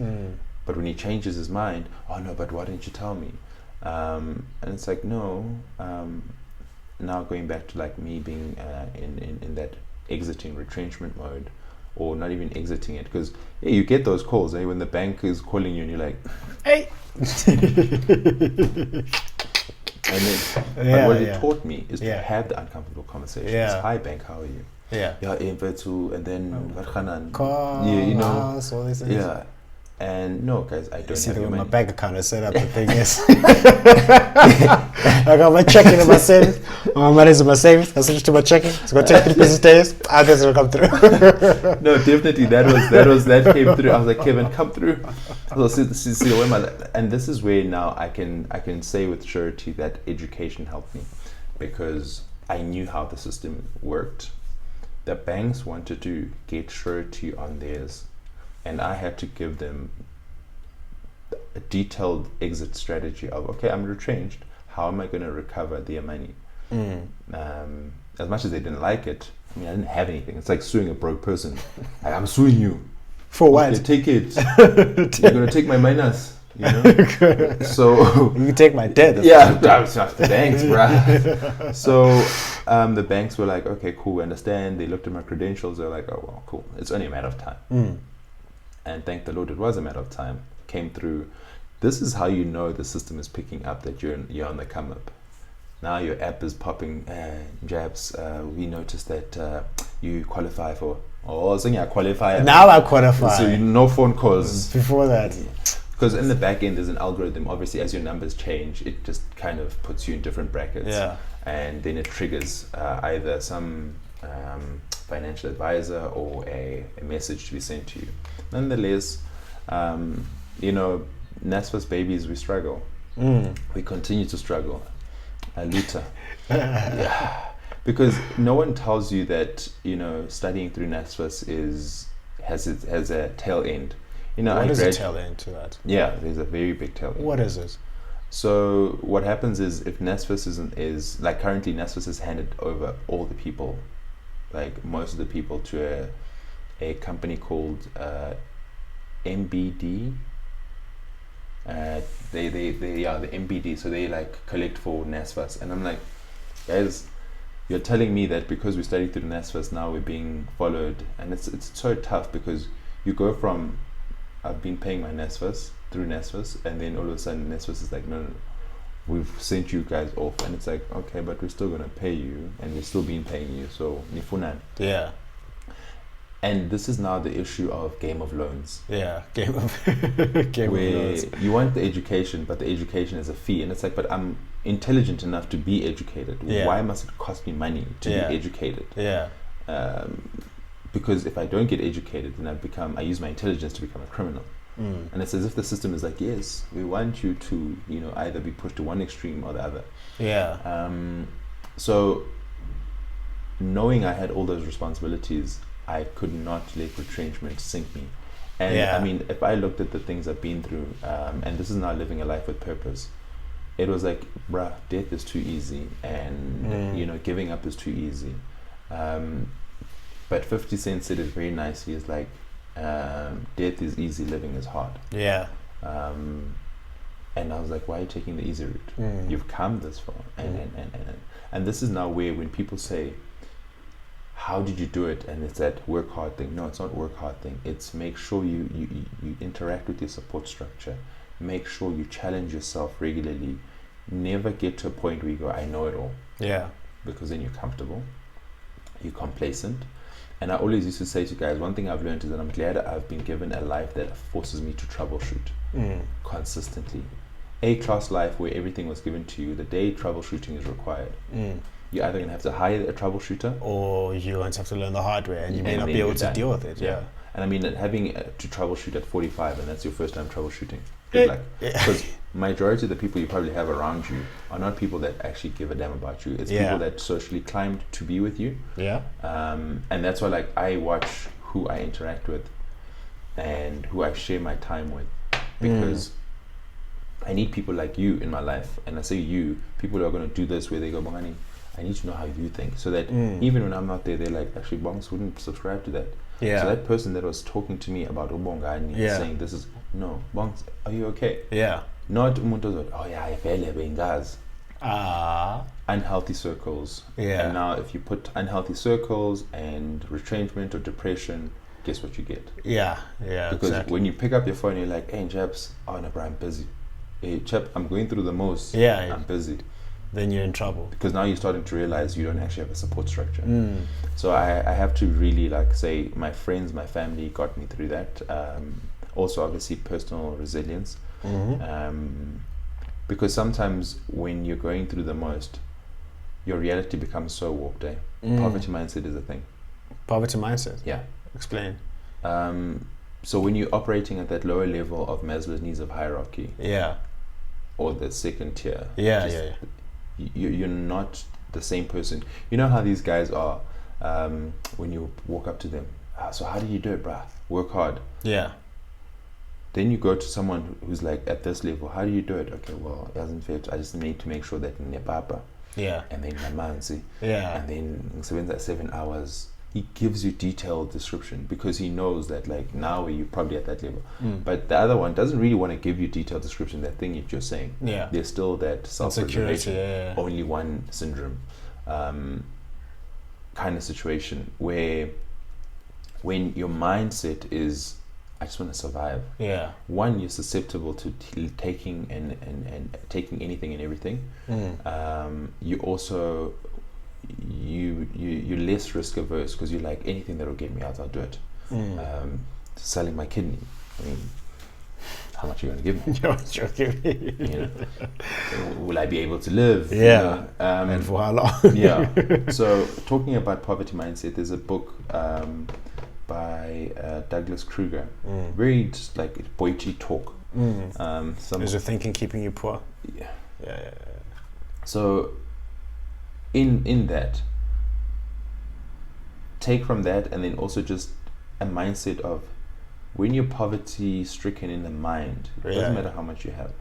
But when he changes his mind, oh no, but why didn't you tell me? And it's like, no. Now going back to like me being in that exiting retrenchment mode, or not even exiting it, because you get those calls when the bank is calling you and you're like, hey. And then, but what it taught me is to have the uncomfortable conversations. Hi bank, how are you? And then you know, all these things. And no, guys, I don't see have my money. bank account is set up. The thing is, I got my checking in my savings. My money's in my savings. I switched to my checking. It's gonna take 3 business days. I guess it'll come through. No, definitely that came through. I was like, Kevin, come through. So see, and this is where now I can say with surety that education helped me, because I knew how the system worked. The banks wanted to get surety on theirs, and I had to give them a detailed exit strategy of, okay, I'm retrenched. How am I going to recover their money? As much as they didn't like it, I mean, I didn't have anything. It's like suing a broke person. Like, I'm suing you. For what? Okay, take it. You're going to take my minus. You know? So you can take my debt. Yeah, thanks, bruh. So the banks were like, okay, cool, we understand. They looked at my credentials. They're like, oh, well, cool. It's only a matter of time. And thank the Lord, it was a matter of time. Came through. This is how you know the system is picking up that you're on the come up. Now your app is popping. Jabs, we noticed that you qualify for. Oh, so yeah, qualify. Now I qualify. So no phone calls. Before that. Because in the back end, there's an algorithm. Obviously, as your numbers change, it just kind of puts you in different brackets. Yeah. And then it triggers either some financial advisor or a message to be sent to you. Nonetheless, you know, NSFAS babies, we struggle. We continue to struggle. Luta. Yeah. Because no one tells you that, you know, studying through NSFAS has a tail end. You know, what is a tail end to that? Yeah, there's a very big tail end. What is it? So what happens is, if NSFAS is like, currently NSFAS is handed over all the people, like most of the people, to a company called MBD. The MBD, so they like collect for NSFAS, and I'm like, guys, you're telling me that because we studied through NSFAS, now we're being followed, and it's so tough, because you go from, I've been paying my NSFAS through NSFAS, and then all of a sudden NSFAS is like, no, we've sent you guys off, and it's like, okay, but we're still gonna pay you, and we've still been paying you, so nifunan. Yeah. And this is now the issue of game of loans. Yeah, game of loans. You want the education, but the education is a fee, and it's like, but I'm intelligent enough to be educated. Yeah. Why must it cost me money to be educated? Yeah. Because if I don't get educated, then I use my intelligence to become a criminal. And it's as if the system is like, yes, we want you to, you know, either be pushed to one extreme or the other. Yeah. So knowing I had all those responsibilities, I could not let retrenchment sink me. And I mean, if I looked at the things I've been through, and this is now living a life with purpose, it was like, bruh, death is too easy, and you know, giving up is too easy. But 50 Cent said it very nicely. It's like, death is easy, living is hard. Yeah. And I was like, why are you taking the easy route? You've come this far, and this is now where, when people say, how did you do it? And it's that work hard thing. No, it's not work hard thing. It's make sure you interact with your support structure. Make sure you challenge yourself regularly. Never get to a point where you go, I know it all. Yeah. Because then you're comfortable. You're complacent. And I always used to say to guys, one thing I've learned is that I'm glad I've been given a life that forces me to troubleshoot consistently. A-class life where everything was given to you. The day troubleshooting is required. You're either going to have to hire a troubleshooter, or you're going to have to learn the hard way, and you may not be able to deal with it. Yeah. And I mean, having to troubleshoot at 45, and that's your first time troubleshooting. Good luck. Because majority of the people you probably have around you are not people that actually give a damn about you. It's people that socially climbed to be with you. Yeah. And that's why, like, I watch who I interact with and who I share my time with, because I need people like you in my life. And I say you, people who are going to do this, where they go, Bongani, I need to know how you think, so that even when I'm not there, they're like, actually, Bongs wouldn't subscribe to that. Yeah. So that person that was talking to me about Bongani, saying this is, no, Bongs, are you okay? Yeah. Not umuntu, oh yeah, I feel bengas. Unhealthy circles. Yeah. And now if you put unhealthy circles and retrenchment or depression, guess what you get? Yeah. Because when you pick up your phone, you're like, hey, chaps, oh no, bro, I'm busy. Hey, chap, I'm going through the most. Yeah. I'm busy. Then you're in trouble, because now you're starting to realize you don't actually have a support structure. So I have to really, like, say, my friends, my family got me through that. Also, obviously, personal resilience. Because sometimes when you're going through the most, your reality becomes so warped. Poverty mindset is a thing. Poverty mindset? Yeah. Explain. So when you're operating at that lower level of Maslow's needs of hierarchy, or the second tier, you're not the same person. You know how these guys are, when you walk up to them, So how do you do it, bruh? Work hard. Yeah. Then you go to someone who's like at this level. How do you do it? Okay, well, it doesn't fit. I just need to make sure that nepapa. Yeah. And then namanzi. Yeah. And then 7 hours. He gives you detailed description because he knows that like now you're probably at that level. But the other one doesn't really want to give you detailed description. That thing you're saying. Yeah. There's still that self-preservation. Yeah. Only one syndrome. Kind of situation where when your mindset is I just want to survive. Yeah. One, you're susceptible to taking and taking anything and everything. You also you're less risk averse because you're like anything that'll get me out, I'll do it. Selling my kidney. I mean, how much are you going to give me? You know, will I be able to live? Yeah. You know? And for how long? Yeah. So talking about poverty mindset, there's a book by Douglas Kruger. Very just like poetry talk. Is your thinking keeping you poor? Yeah. So in that, take from that and then also just a mindset of when you're poverty stricken in the mind, it doesn't matter how much you have.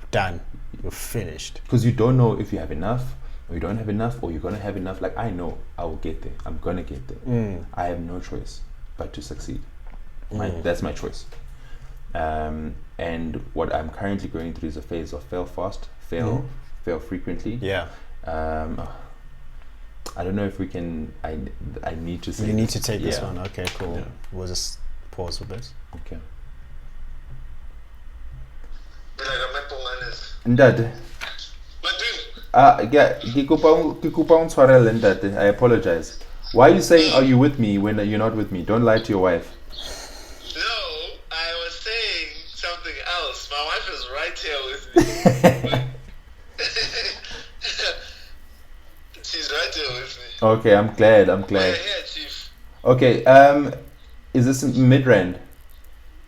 Done. You're finished. Because you don't know if you have enough or you don't have enough or you're going to have enough. Like I know I will get there. I'm going to get there. I have no choice but to succeed. That's my choice. And what I'm currently going through is a phase of fail fast, fail frequently. Yeah. I don't know if we can. I need to say. You need to take this one. Okay, cool. Yeah. We'll just pause for this. Okay. Ndade. Yeah, kikupa untshwarele ntate. I apologize. Why are you saying are you with me when you're not with me? Don't lie to your wife. No, I was saying something else. My wife is right here with me. She's right here with me. Okay, I'm glad. Yeah, Chief. Okay, is this in Midrand?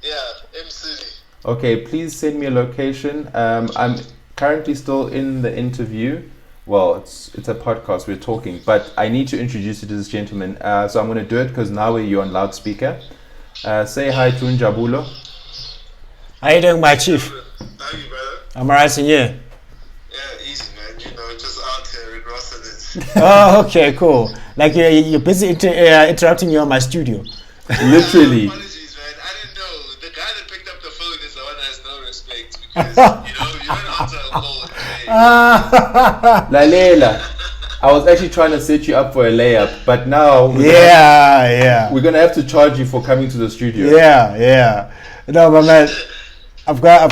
Yeah, MC. Okay, please send me a location. I'm currently still in the interview. Well, it's a podcast, we're talking, but I need to introduce you to this gentleman. So I'm going to do it because now you're on loudspeaker. Say hi to Njabulo. How you doing, my chief? How you, brother? I'm alright, and you? Yeah, easy, man. You know, just out here engrossing it. Oh, okay, cool. Like you're busy interrupting me on my studio. Literally. Apologies, man. I didn't know. The guy that picked up the phone is the one that has no respect because, you don't answer a call. Lalela. I was actually trying to set you up for a layup, but now we're gonna have to charge you for coming to the studio. Yeah. No, but man, I've got a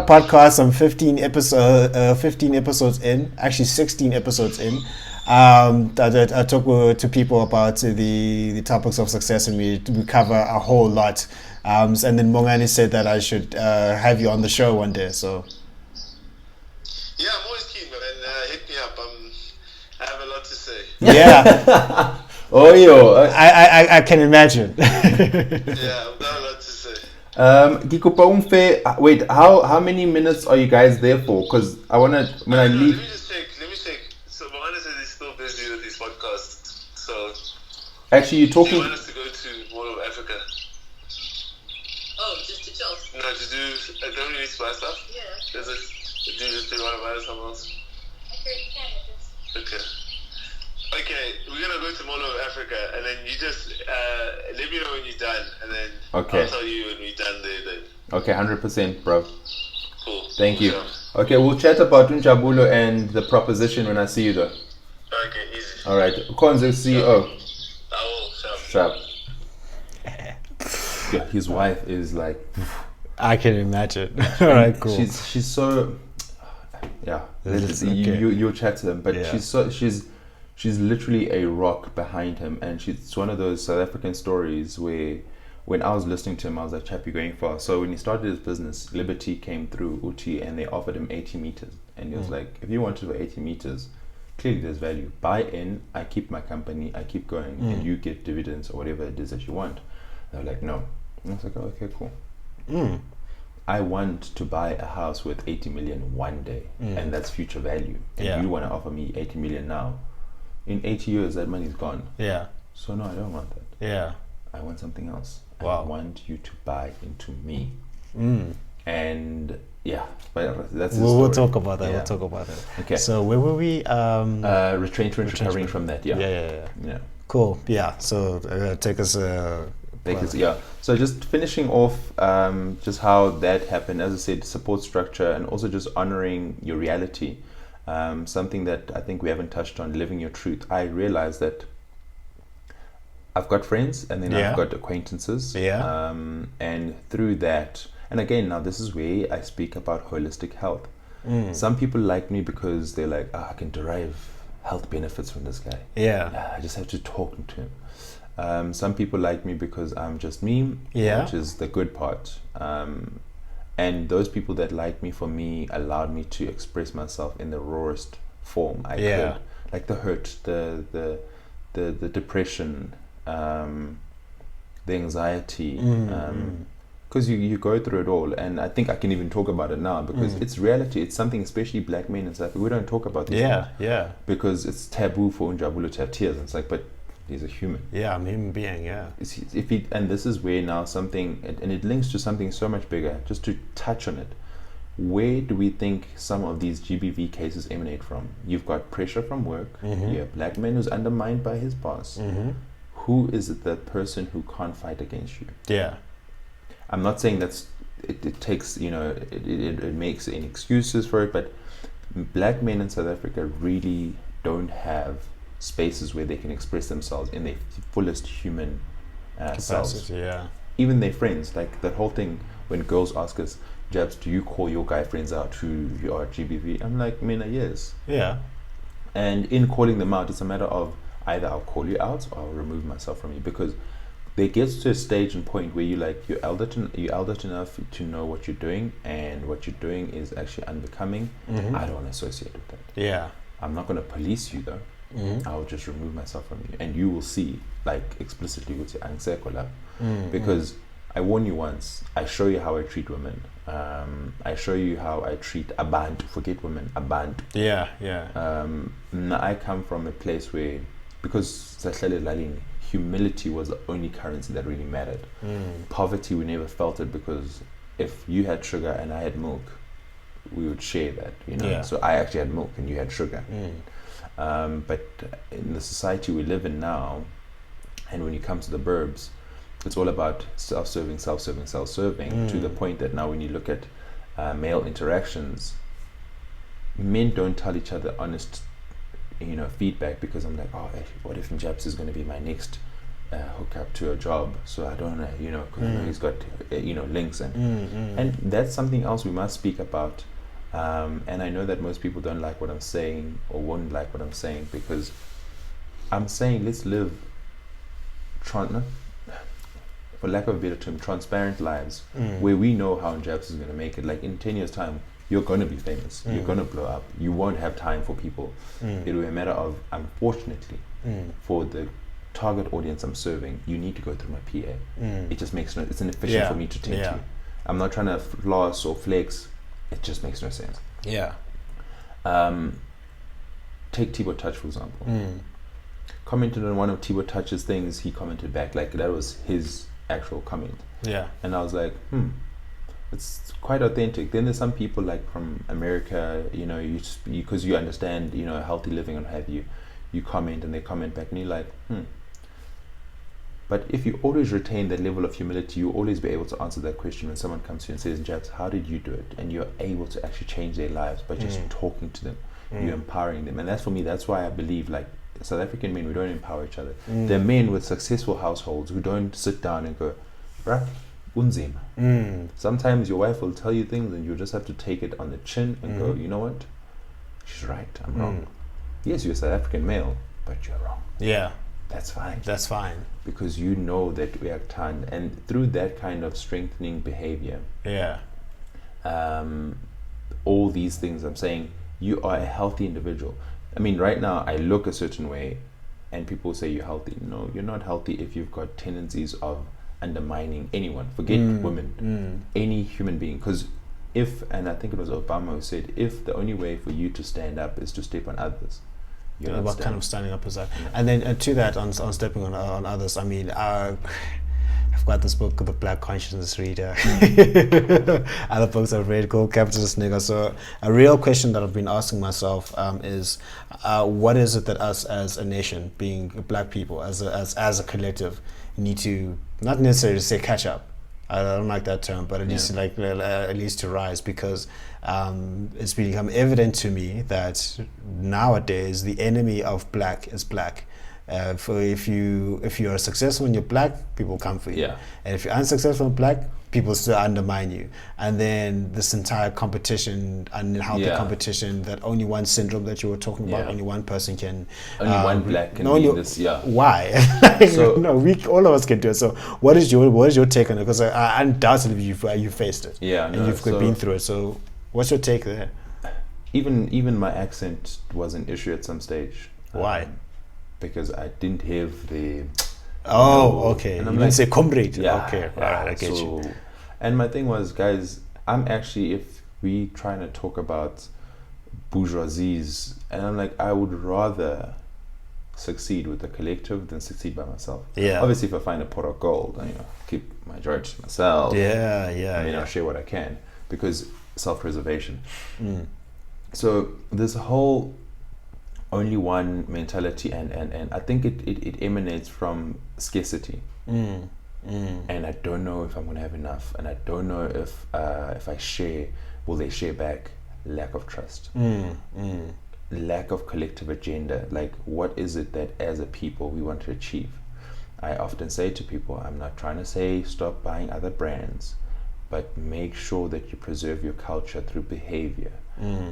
podcast. I'm 15 episodes in, actually 16 episodes in. I talk to people about the topics of success, and we cover a whole lot. And then Bongani said that I should have you on the show one day. So. Yeah, I'm always keen, man. Hit me up. I have a lot to say. Yeah. Oh, yo. I can imagine. Yeah, I've got a lot to say. Wait, how many minutes are you guys there for? Because I wanna when I leave. Let me check. So Mohamed says he's still busy with his podcast. So actually, you're talking. Do you want us to go to Mall of Africa? Oh, just to chill. No, to do. Don't we need to buy stuff? Yeah. Does it? Do you just want to buy something else? Okay. Okay, we're gonna go to Mall of Africa, and then you just let me know when you're done, and then I'll tell you when we're done there. Then. Okay, 100%, bro. Cool. Thank you. Okay, we'll chat about Njabulo and the proposition when I see you, though. Okay, easy. All right, Konzo CEO. I will. Sharp. Yeah, his wife is like. I can imagine. All right, cool. She's so. Yeah, you'll chat to them, but she's literally a rock behind him, and it's one of those South African stories where when I was listening to him, I was like, chap, you're going far. So when he started his business, Liberty came through Uti and they offered him 80 meters, and he was like, if you want to do 80 meters, clearly there's value. Buy in, I keep my company, I keep going, and you get dividends or whatever it is that you want. They were like, no. And I was like, oh, okay, cool. I want to buy a house worth 80 million one day, and that's future value. And you want to offer me 80 million now. In 80 years, that money's gone. Yeah. So no, I don't want that. Yeah. I want something else. Wow. I want you to buy into me. And yeah, but that's the we'll story. talk about that. Yeah. We'll talk about that. Okay. So where were we? Retrenchment, recovering from that. Yeah. Yeah. Cool. Yeah. So take us. Yeah. So just finishing off, just how that happened. As I said, support structure, and also just honoring your reality. Something that I think we haven't touched on, living your truth. I realized that I've got friends, and then I've got acquaintances. Yeah. And through that, and again, now this is where I speak about holistic health. Some people like me because they're like, I can derive health benefits from this guy. Yeah. I just have to talk to him. Some people like me because I'm just me, which is the good part. And those people that like me for me allowed me to express myself in the rawest form I could. Like the hurt, the depression, the anxiety, because you go through it all, and I think I can even talk about it now because it's reality. It's something, especially black men and stuff, we don't talk about these things. Because it's taboo for Njabulo to have tears. It's like, but he's a human. Yeah, I'm a human being. And this is where now something, and it links to something so much bigger. Just to touch on it, where do we think some of these GBV cases emanate from? You've got pressure from work. You have black man who's undermined by his boss. Who is the person who can't fight against you? I'm not saying it takes, it makes any excuses for it, but black men in South Africa really don't have spaces where they can express themselves in their fullest human selves. Even their friends, like that whole thing when girls ask us, Jabs, do you call your guy friends out who you are GBV? I'm like, men, yes. And in calling them out, it's a matter of either I'll call you out or I'll remove myself from you, because there gets to a stage and point where you're elderly enough to know what you're doing, and what you're doing is actually unbecoming. I don't want to associate with that. I'm not going to police you though. I'll just remove myself from you, and you will see, like explicitly with your angsekola, because I warn you once, I show you how I treat women. I show you how I treat abantu, forget women, abantu. I come from a place where, because humility was the only currency that really mattered. Poverty, we never felt it, because if you had sugar and I had milk, we would share that, So I actually had milk and you had sugar. But in the society we live in now, and when you come to the burbs, it's all about self-serving, to the point that now when you look at male interactions, men don't tell each other honest feedback, because I'm like, what if Njabs is going to be my next hookup to a job, so I don't know, because I know he's got links, and that's something else we must speak about. And I know that most people don't like what I'm saying, or won't like what I'm saying, because I'm saying let's live, for lack of a better term, transparent lives, where we know how Njabs is going to make it. Like in 10 years time, you're going to be famous, you're going to blow up, you won't have time for people. It'll be a matter of, unfortunately, for the target audience I'm serving, you need to go through my PA. It just makes it's inefficient for me to take you. I'm not trying to floss or flex, it just makes no sense. Take Thibaut Touch, for example. Commented on one of Thibaut Touch's things, he commented back, like that was his actual comment. And I was like, it's quite authentic. Then there's some people like from America, because you understand, healthy living and have you comment, and they comment back, and you're like, But if you always retain that level of humility, you'll always be able to answer that question when someone comes to you and says, Jabs, how did you do it? And you're able to actually change their lives by just talking to them. You're empowering them. And that's, for me, that's why I believe, like, South African men, we don't empower each other. They're men with successful households who don't sit down and go, right, unzima. Sometimes your wife will tell you things and you just have to take it on the chin and go, you know what? She's right, I'm wrong. Yes, you're a South African male, but you're wrong. That's fine. That's fine. Because you know that we are turned, and through that kind of strengthening behavior, all these things I'm saying, you are a healthy individual. I mean, right now I look a certain way and people say you're healthy. No, you're not healthy if you've got tendencies of undermining anyone. Forget women, any human being. Because and I think it was Obama who said, if the only way for you to stand up is to step on others, what kind of standing up is that? And then to that, on stepping on others, I mean, I've got this book, The Black Consciousness Reader. Other books I've read called Capitalist Nigger. So a real question that I've been asking myself is, what is it that us as a nation, being black people, as a collective, need to, not necessarily say catch up, I don't like that term, but at least at least to rise, because it's become evident to me that nowadays the enemy of black is black. If you are successful and you're black, people come for you. And if you're unsuccessful and black, people still undermine you. And then this entire competition, unhealthy competition, that only one syndrome that you were talking about, only one person can, only one black can be this. Why? So, no, all of us can do it. So what is your take on it? Because undoubtedly you faced it. You've been through it. So what's your take there? Even my accent was an issue at some stage. Why? Because I didn't have the... okay. And I'm like, say comrade. Yeah. Okay. Right, I get you. And my thing was, guys, I'm actually, if we trying to talk about bourgeoisies, and I'm like, I would rather succeed with the collective than succeed by myself. Obviously, if I find a pot of gold, I keep my majority to myself. I'll share what I can, because self-preservation. So there's a whole only one mentality, and I think it emanates from scarcity. And I don't know if I'm gonna have enough, and I don't know if I share, will they share back? Lack of trust, lack of collective agenda. Like, what is it that as a people we want to achieve? I often say to people, I'm not trying to say stop buying other brands, but make sure that you preserve your culture through behavior,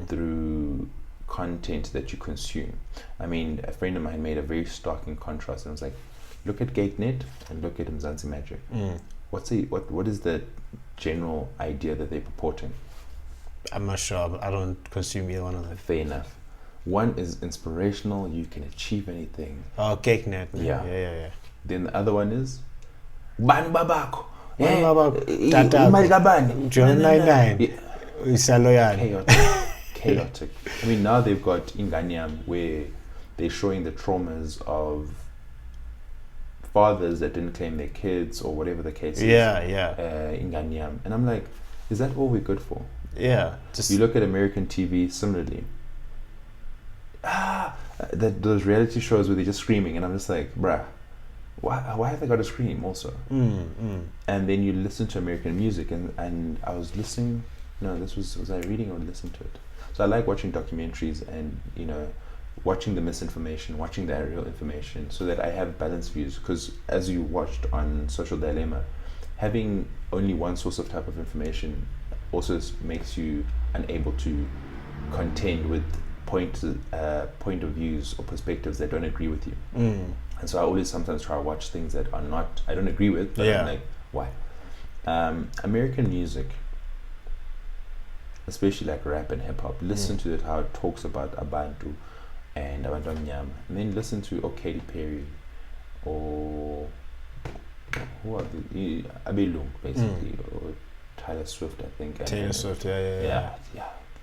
through content that you consume. I mean, a friend of mine made a very stark contrast, and was like, look at GateNet and look at Mzansi Magic. What is the general idea that they're purporting? I'm not sure. I don't consume either one of them. Fair enough. One is inspirational, you can achieve anything. Oh, GateNet. Yeah. Then the other one is Bani Babako. Chaotic. I mean, now they've got Inganiam, where they're showing the traumas of fathers that didn't claim their kids or whatever the case is. Inganiam. And I'm like, is that all we're good for? You look at American TV similarly. Those reality shows where they're just screaming, and I'm just like, bruh, why have they got to scream also? And then you listen to American music, and I was listening. No, was I reading or listening to it? So I like watching documentaries and, watching the misinformation, watching the real information, so that I have balanced views. Because as you watched on Social Dilemma, having only one source of type of information also makes you unable to contend with point of views or perspectives that don't agree with you. And so I always sometimes try to watch things that I don't agree with, but I'm like, why? American music, especially like rap and hip hop, listen to it, how it talks about Abantu and Abantu Mnyama, and then listen to Katy Perry or who are the Abelung basically, or Taylor Swift, I think. Taylor Swift,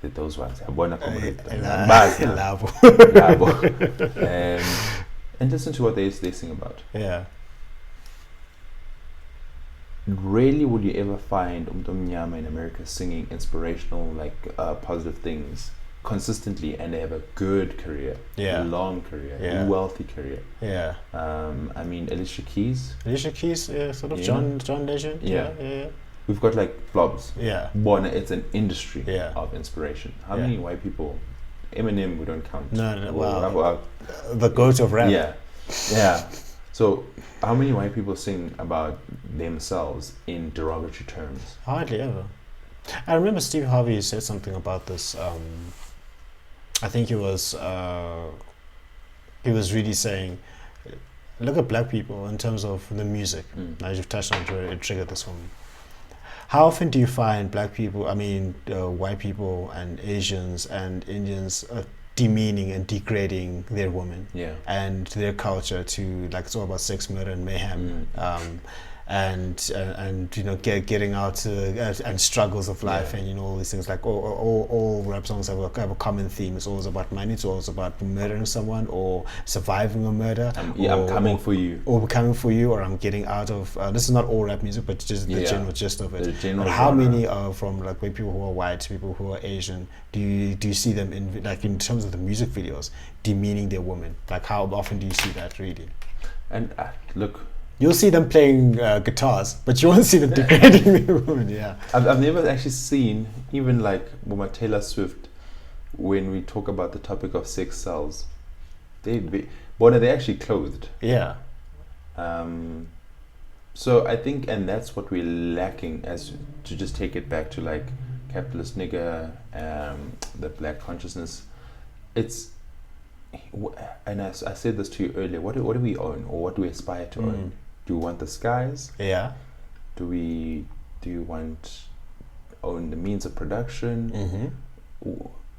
those ones. And listen to what they sing about. Rarely would you ever find Mnyama in America singing inspirational, like positive things consistently, and they have a good career, a long career, wealthy career. I mean, Alicia Keys, sort of John Legend. We've got like flobs. Born, it's an industry of inspiration. How many white people? Eminem, we don't count. No. Wow. The goat of rap. So, how many white people sing about themselves in derogatory terms? Hardly ever. I remember Steve Harvey said something about this. I think he was really saying, look at black people in terms of the music. Now you've touched on it, triggered this one. How often do you find black people, white people and Asians and Indians demeaning and degrading their women and their culture to, like, it's all about sex, murder and mayhem? and you know getting out and struggles of life, and you know all these things. Like all rap songs have a common theme. It's always about money. It's always about murdering someone or surviving a murder. I'm coming for you. Or coming for you, or I'm getting out of. This is not all rap music, but just the general gist of it. But how many are from like people who are white, people who are Asian? Do you see them in terms of the music videos demeaning their women? Like how often do you see that really? And look, you'll see them playing guitars, but you won't see them degrading their women. Yeah, I've never actually seen even like Taylor Swift when we talk about the topic of sex sells. They're actually clothed. Yeah. So I think, and that's what we're lacking, as to just take it back to like capitalist nigger, the black consciousness. It's, and I said this to you earlier. What do we own, or what do we aspire to own? Do we want the skies? Yeah. Do you want own the means of production?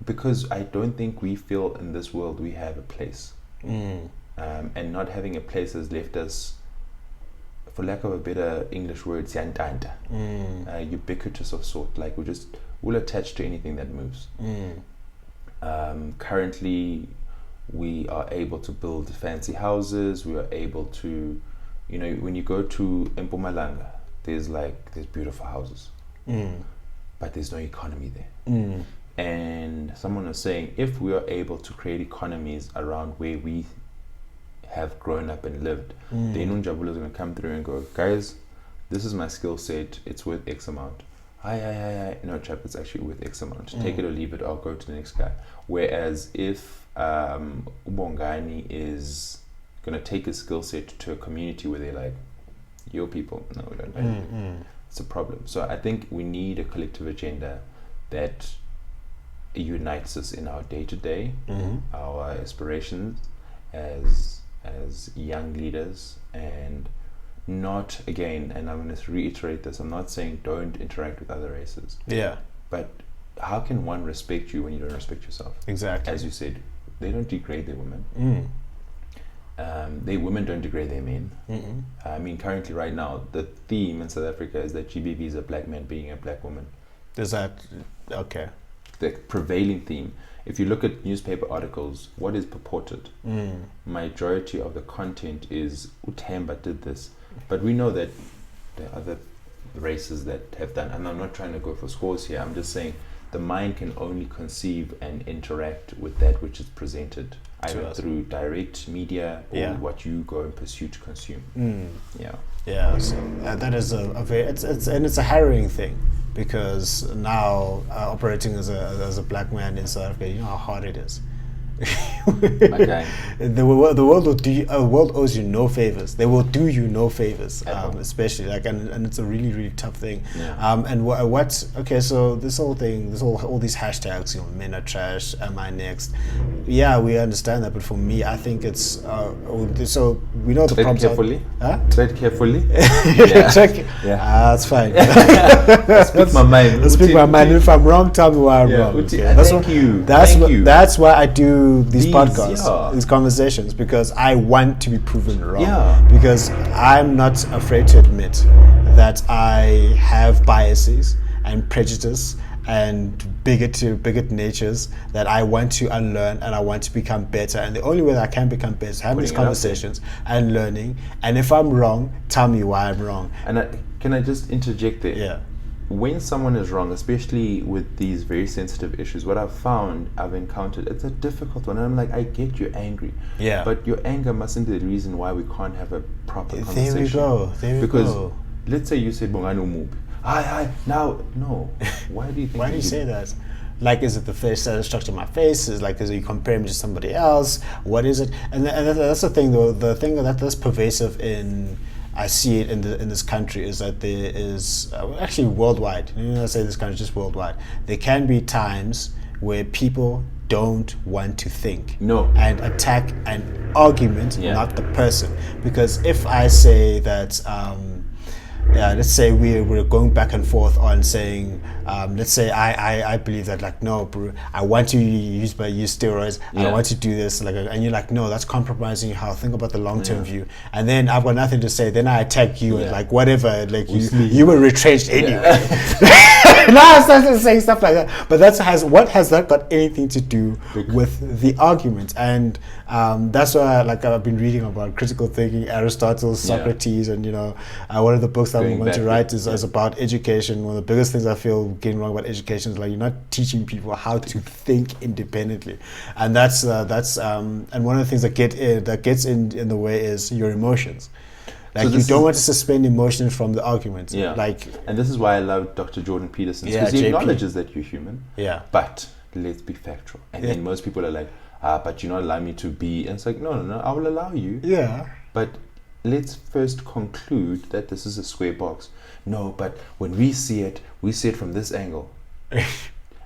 Because I don't think we feel in this world we have a place. And not having a place has left us, for lack of a better English word, ubiquitous of sort. Like we'll attach to anything that moves. Currently, we are able to build fancy houses. We are able to, you know, when you go to Mpumalanga, there's beautiful houses, but there's no economy there. And someone was saying, if we are able to create economies around where we have grown up and lived, then Njabulo is going to come through and go, guys, this is my skill set, it's worth X amount. No, chap, it's actually worth X amount. Take it or leave it, I'll go to the next guy. Whereas if Bongani is going to take his skill set to a community where they're like, yo people, no, we don't value it. It's a problem. So I think we need a collective agenda that unites us in our day-to-day, our aspirations as young leaders, and not, again, and I'm going to reiterate this, I'm not saying don't interact with other races. Yeah. But how can one respect you when you don't respect yourself? Exactly. As you said, they don't degrade their women. Their women don't degrade their men. I mean, currently right now, the theme in South Africa is that GBV is a black man being a black woman. Is that, okay. The prevailing theme. If you look at newspaper articles, what is purported? Majority of the content is Utemba did this, but we know that there are other races that have done, and I'm not trying to go for scores here, I'm just saying the mind can only conceive and interact with that which is presented either through direct media or what you go and pursue to consume. So that is a very it's a harrowing thing, because now operating as a black man in South Africa, you know how hard it is. Okay. The world owes you no favors. They will do you no favors, especially and it's a really, really tough thing. Okay, so this whole thing, all these hashtags, you know, men are trash, am I next? Yeah, we understand that, but for me, I think it's so we know the problems. Carefully. Tread carefully. That's fine. Speak my mind. Speak my mind. If I'm wrong, tell me why I'm wrong. Okay? That's why I do these podcasts, these conversations, because I want to be proven wrong. Because I'm not afraid to admit that I have biases and prejudice and bigot natures that I want to unlearn, and I want to become better. And the only way that I can become better is having these conversations and learning. And if I'm wrong, tell me why I'm wrong. And can I just interject there? Yeah. When someone is wrong, especially with these very sensitive issues, what I've encountered, it's a difficult one. And I'm like, I get you're angry. Yeah. But your anger mustn't be the reason why we can't have a proper conversation. There we go. Because let's say you said Bongani Maduna. Now, no. Why do you think? Why do you say that? Like, is it the face structure of my face? Is you compare me to somebody else? What is it? And that's the thing, though. The thing that's pervasive I see it in this country is that there is actually worldwide. I say this country, just worldwide. There can be times where people don't want to think and attack an argument, not the person. Because if I say that let's say we're going back and forth on saying, let's say I believe that, like, no, bro, I want to use steroids, I want to do this, like, and you're like, no, that's compromising how I think about the long-term view, and then I've got nothing to say, then I attack you and like whatever, like you were retrenched anyway. Now I started saying stuff like that, but what has that got anything to do with the argument? And that's why, like, I've been reading about critical thinking, Aristotle, Socrates, and one of the books that I'm going to write is about education. One of the biggest things I feel getting wrong about education is, like, you're not teaching people how to think independently, and that's and one of the things that gets in the way is your emotions. Like, so you don't want to suspend emotions from the argument. Yeah. Like, and this is why I love Dr. Jordan Peterson, because he acknowledges that you're human. Yeah. But let's be factual. And then most people are like, but you're not allowing me to be. And it's like, no, I will allow you. Yeah. But let's first conclude that this is a square box. No, but when we see it from this angle.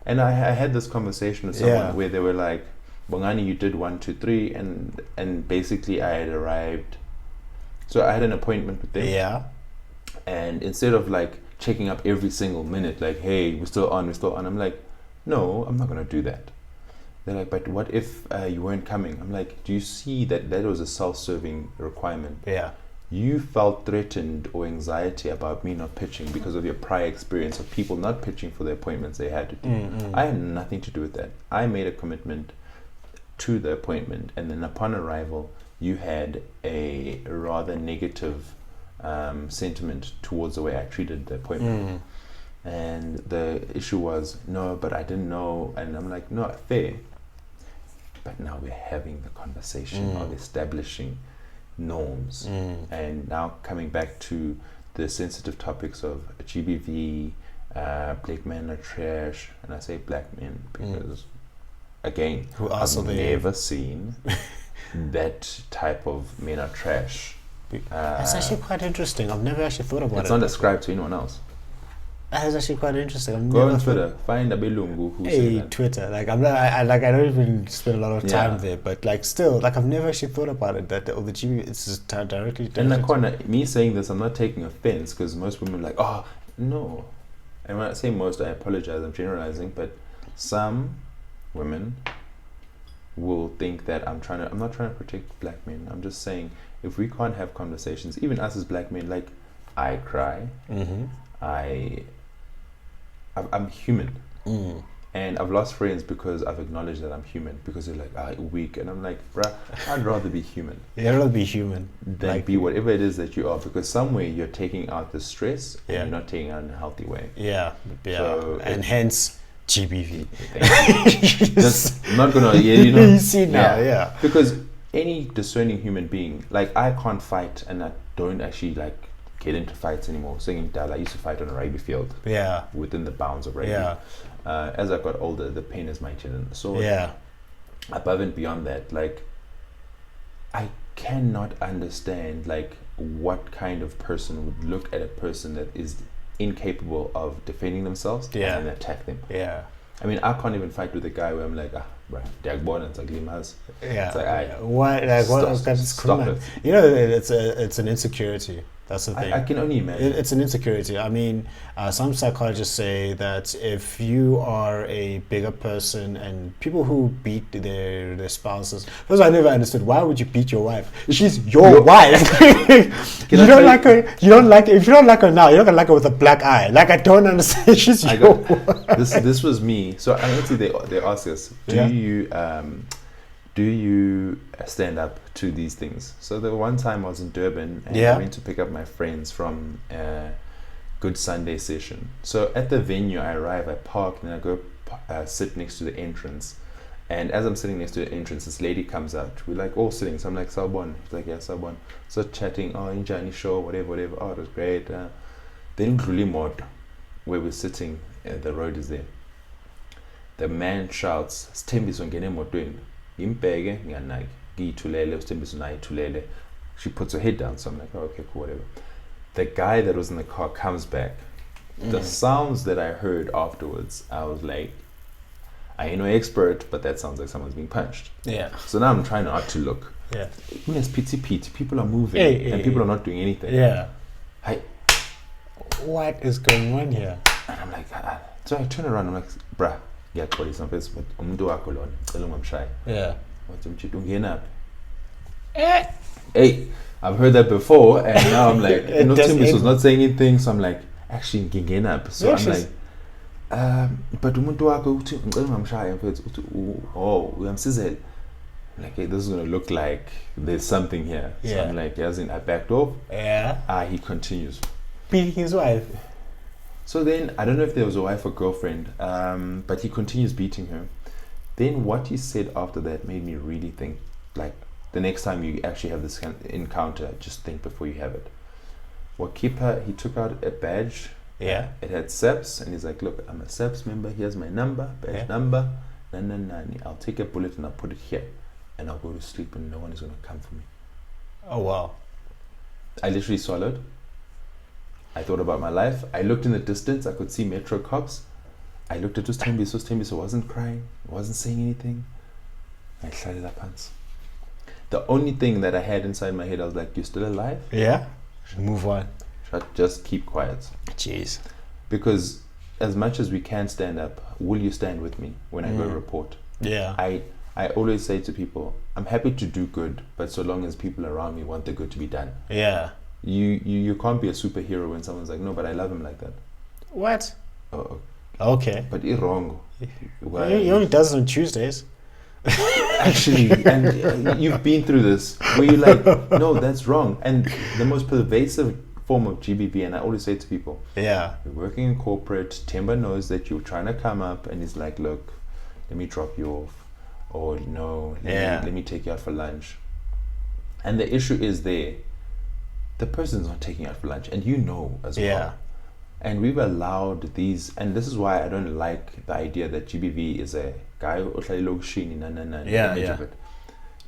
And I had this conversation with someone where they were like, Bongani, you did 1, 2, 3, and basically I had arrived. So I had an appointment with them. Yeah. And instead of like checking up every single minute, like, hey, we're still on, I'm like, no, I'm not going to do that. They're like, but what if you weren't coming? I'm like, do you see that was a self-serving requirement? Yeah. You felt threatened or anxiety about me not pitching because of your prior experience of people not pitching for the appointments they had to do. I had nothing to do with that. I made a commitment to the appointment, and then upon arrival, you had a rather negative sentiment towards the way I treated the appointment. And the issue was, no, but I didn't know. And I'm like, no, fair. But now we're having the conversation of establishing norms. And now coming back to the sensitive topics of GBV, black men are trash. And I say black men because, again, I've never seen that type of men are trash. That's actually quite interesting. I've never actually thought about it. It's not ascribed to anyone else. That is actually quite interesting. Go on Twitter, find a Belungu who said that. Twitter. Like, I'm not, I don't even spend a lot of time there, but like, still, like, I've never actually thought about it, that the GB, it's just directly. And like, me saying this, I'm not taking offense, because most women are like, oh, no. And when I say most, I apologize, I'm generalizing, but some women will think that I'm not trying to protect black men. I'm just saying, if we can't have conversations, even us as black men, like, I cry, I'm human, and I've lost friends because I've acknowledged that I'm human, because they're like, weak, and I'm like, bruh, I'd rather be human. Yeah, I'd rather be human than like, be whatever it is that you are, because somewhere you're taking out the stress and you're not taking it out in a healthy way. Yeah. So, and hence GBV. Just not gonna, you see now, because any discerning human being, like, I can't fight, and I don't actually like get into fights anymore. Singing Dal, I used to fight on a rugby field. Yeah. Within the bounds of rugby. Yeah. As I got older, the pain is mightier than the sword. Yeah. Above and beyond that, like, I cannot understand, like, what kind of person would look at a person that is incapable of defending themselves and then attack them. Yeah. I mean, I can't even fight with a guy where I'm like, they're born and glimas. Yeah. It's like, what? Like, stop it. You know, it's an insecurity. That's the thing. I can only imagine. It's an insecurity. I mean, some psychologists say that if you are a bigger person, and people who beat their spouses, because I never understood, why would you beat your wife? She's your wife. You don't like her. If you don't like her now, you're not gonna like her with a black eye. Like, I don't understand. She's your wife. This was me. So honestly, they asked us, do you stand up to these things? So the one time I was in Durban, and I went to pick up my friends from a Good Sunday session. So at the venue, I arrive, I park, and I go sit next to the entrance. And as I'm sitting next to the entrance, this lady comes out. We're like all sitting. So I'm like, Sawubona. She's like, yeah, Sawubona. So chatting, Injani show, whatever. Oh, it was great. Then Ndluli Moto, where we're sitting, the road is there. The man shouts, Sthembiso ngene emotweni. Impege ngiyanaki ngiyithulele uSthembiso naye ithulele. She puts her head down, so I'm like, okay, cool, whatever. The guy that was in the car comes back. The sounds that I heard afterwards, I was like, I ain't no expert, but that sounds like someone's being punched. Yeah. So now I'm trying not to look. Yeah. There's pity. People are moving and people are not doing anything. Yeah. What is going on here? And I'm like, so I turn around, I'm like, bruh, yeah, call you something, but umuntu wakho lona, cela ungamshayi. Yeah. Wathi umtshithu ungena phi? Hey, I've heard that before, and now I'm like, Timbis was not saying anything, so I'm like, actually ngingena phi? So I'm like, but umuntu wakho uthi ngicela ungamshayi mfethu, uthi oh, uyamsizela. I'm like, hey, this is gonna look like there's something here. So I'm like, as in I backed off. Yeah. He continues. Beating his wife. So then, I don't know if there was a wife or girlfriend, but he continues beating her. Then what he said after that made me really think, like, the next time you actually have this kind of encounter, just think before you have it. Wakipa, he took out a badge. Yeah. It had SEPS, and he's like, look, I'm a SEPS member, here's my number, badge number, I'll take a bullet and I'll put it here, and I'll go to sleep and no one is going to come for me. Oh, wow. I literally swallowed. I thought about my life. I looked in the distance. I could see metro cops. I looked at Tembis wasn't crying, wasn't saying anything. I shut up hands. The only thing that I had inside my head, I was like, you're still alive? Yeah. Move on. Just keep quiet. Jeez. Because as much as we can stand up, will you stand with me when I go report? Yeah. I always say to people, I'm happy to do good, but so long as people around me want the good to be done. Yeah. You can't be a superhero when someone's like, no, but I love him like that. What? Oh, okay. But it's wrong. He only does it on Tuesdays. Actually, and you've been through this, where you're like, no, that's wrong. And the most pervasive form of GBV, and I always say to people, yeah, you're working in corporate, Temba knows that you're trying to come up, and he's like, look, let me drop you off, or no, let me take you out for lunch. And the issue is there, the person's not taking you out for lunch, and you know as well. And we've allowed these, and this is why I don't like the idea that GBV is a guy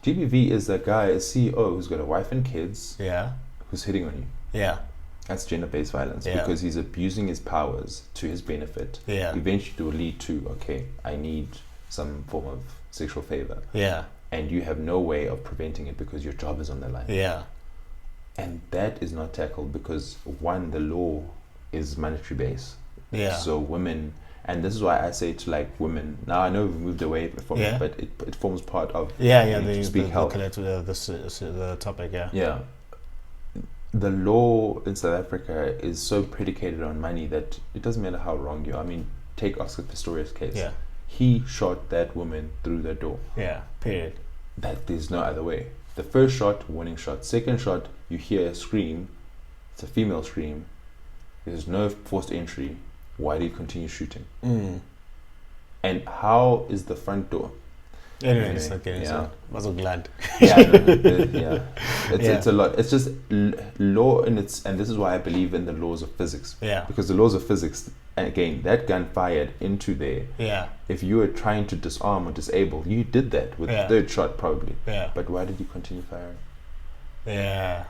GBV is a guy, a CEO who's got a wife and kids, who's hitting on you. Yeah. That's gender-based violence because he's abusing his powers to his benefit. Yeah. Eventually it will lead to, okay, I need some form of sexual favor. Yeah. And you have no way of preventing it because your job is on the line. Yeah. And that is not tackled because one, the law is monetary based. Yeah. So women, and this is why I say to like women, now I know we've moved away from it, but it forms part of the topic, Yeah. The law in South Africa is so predicated on money that it doesn't matter how wrong you are. I mean, take Oscar Pistorius' case. Yeah. He shot that woman through the door. Yeah, period. That there's no other way. The first shot, warning shot. Second shot, you hear a scream. It's a female scream. There's no forced entry. Why do you continue shooting? And how is the front door? Anyway, it's not getting so. I'm so glad. It's a lot. It's just law in its, and this is why I believe in the laws of physics. Yeah. Because the laws of physics, again, that gun fired into there. Yeah. If you were trying to disarm or disable, you did that with the third shot probably. Yeah. But why did you continue firing? Yeah.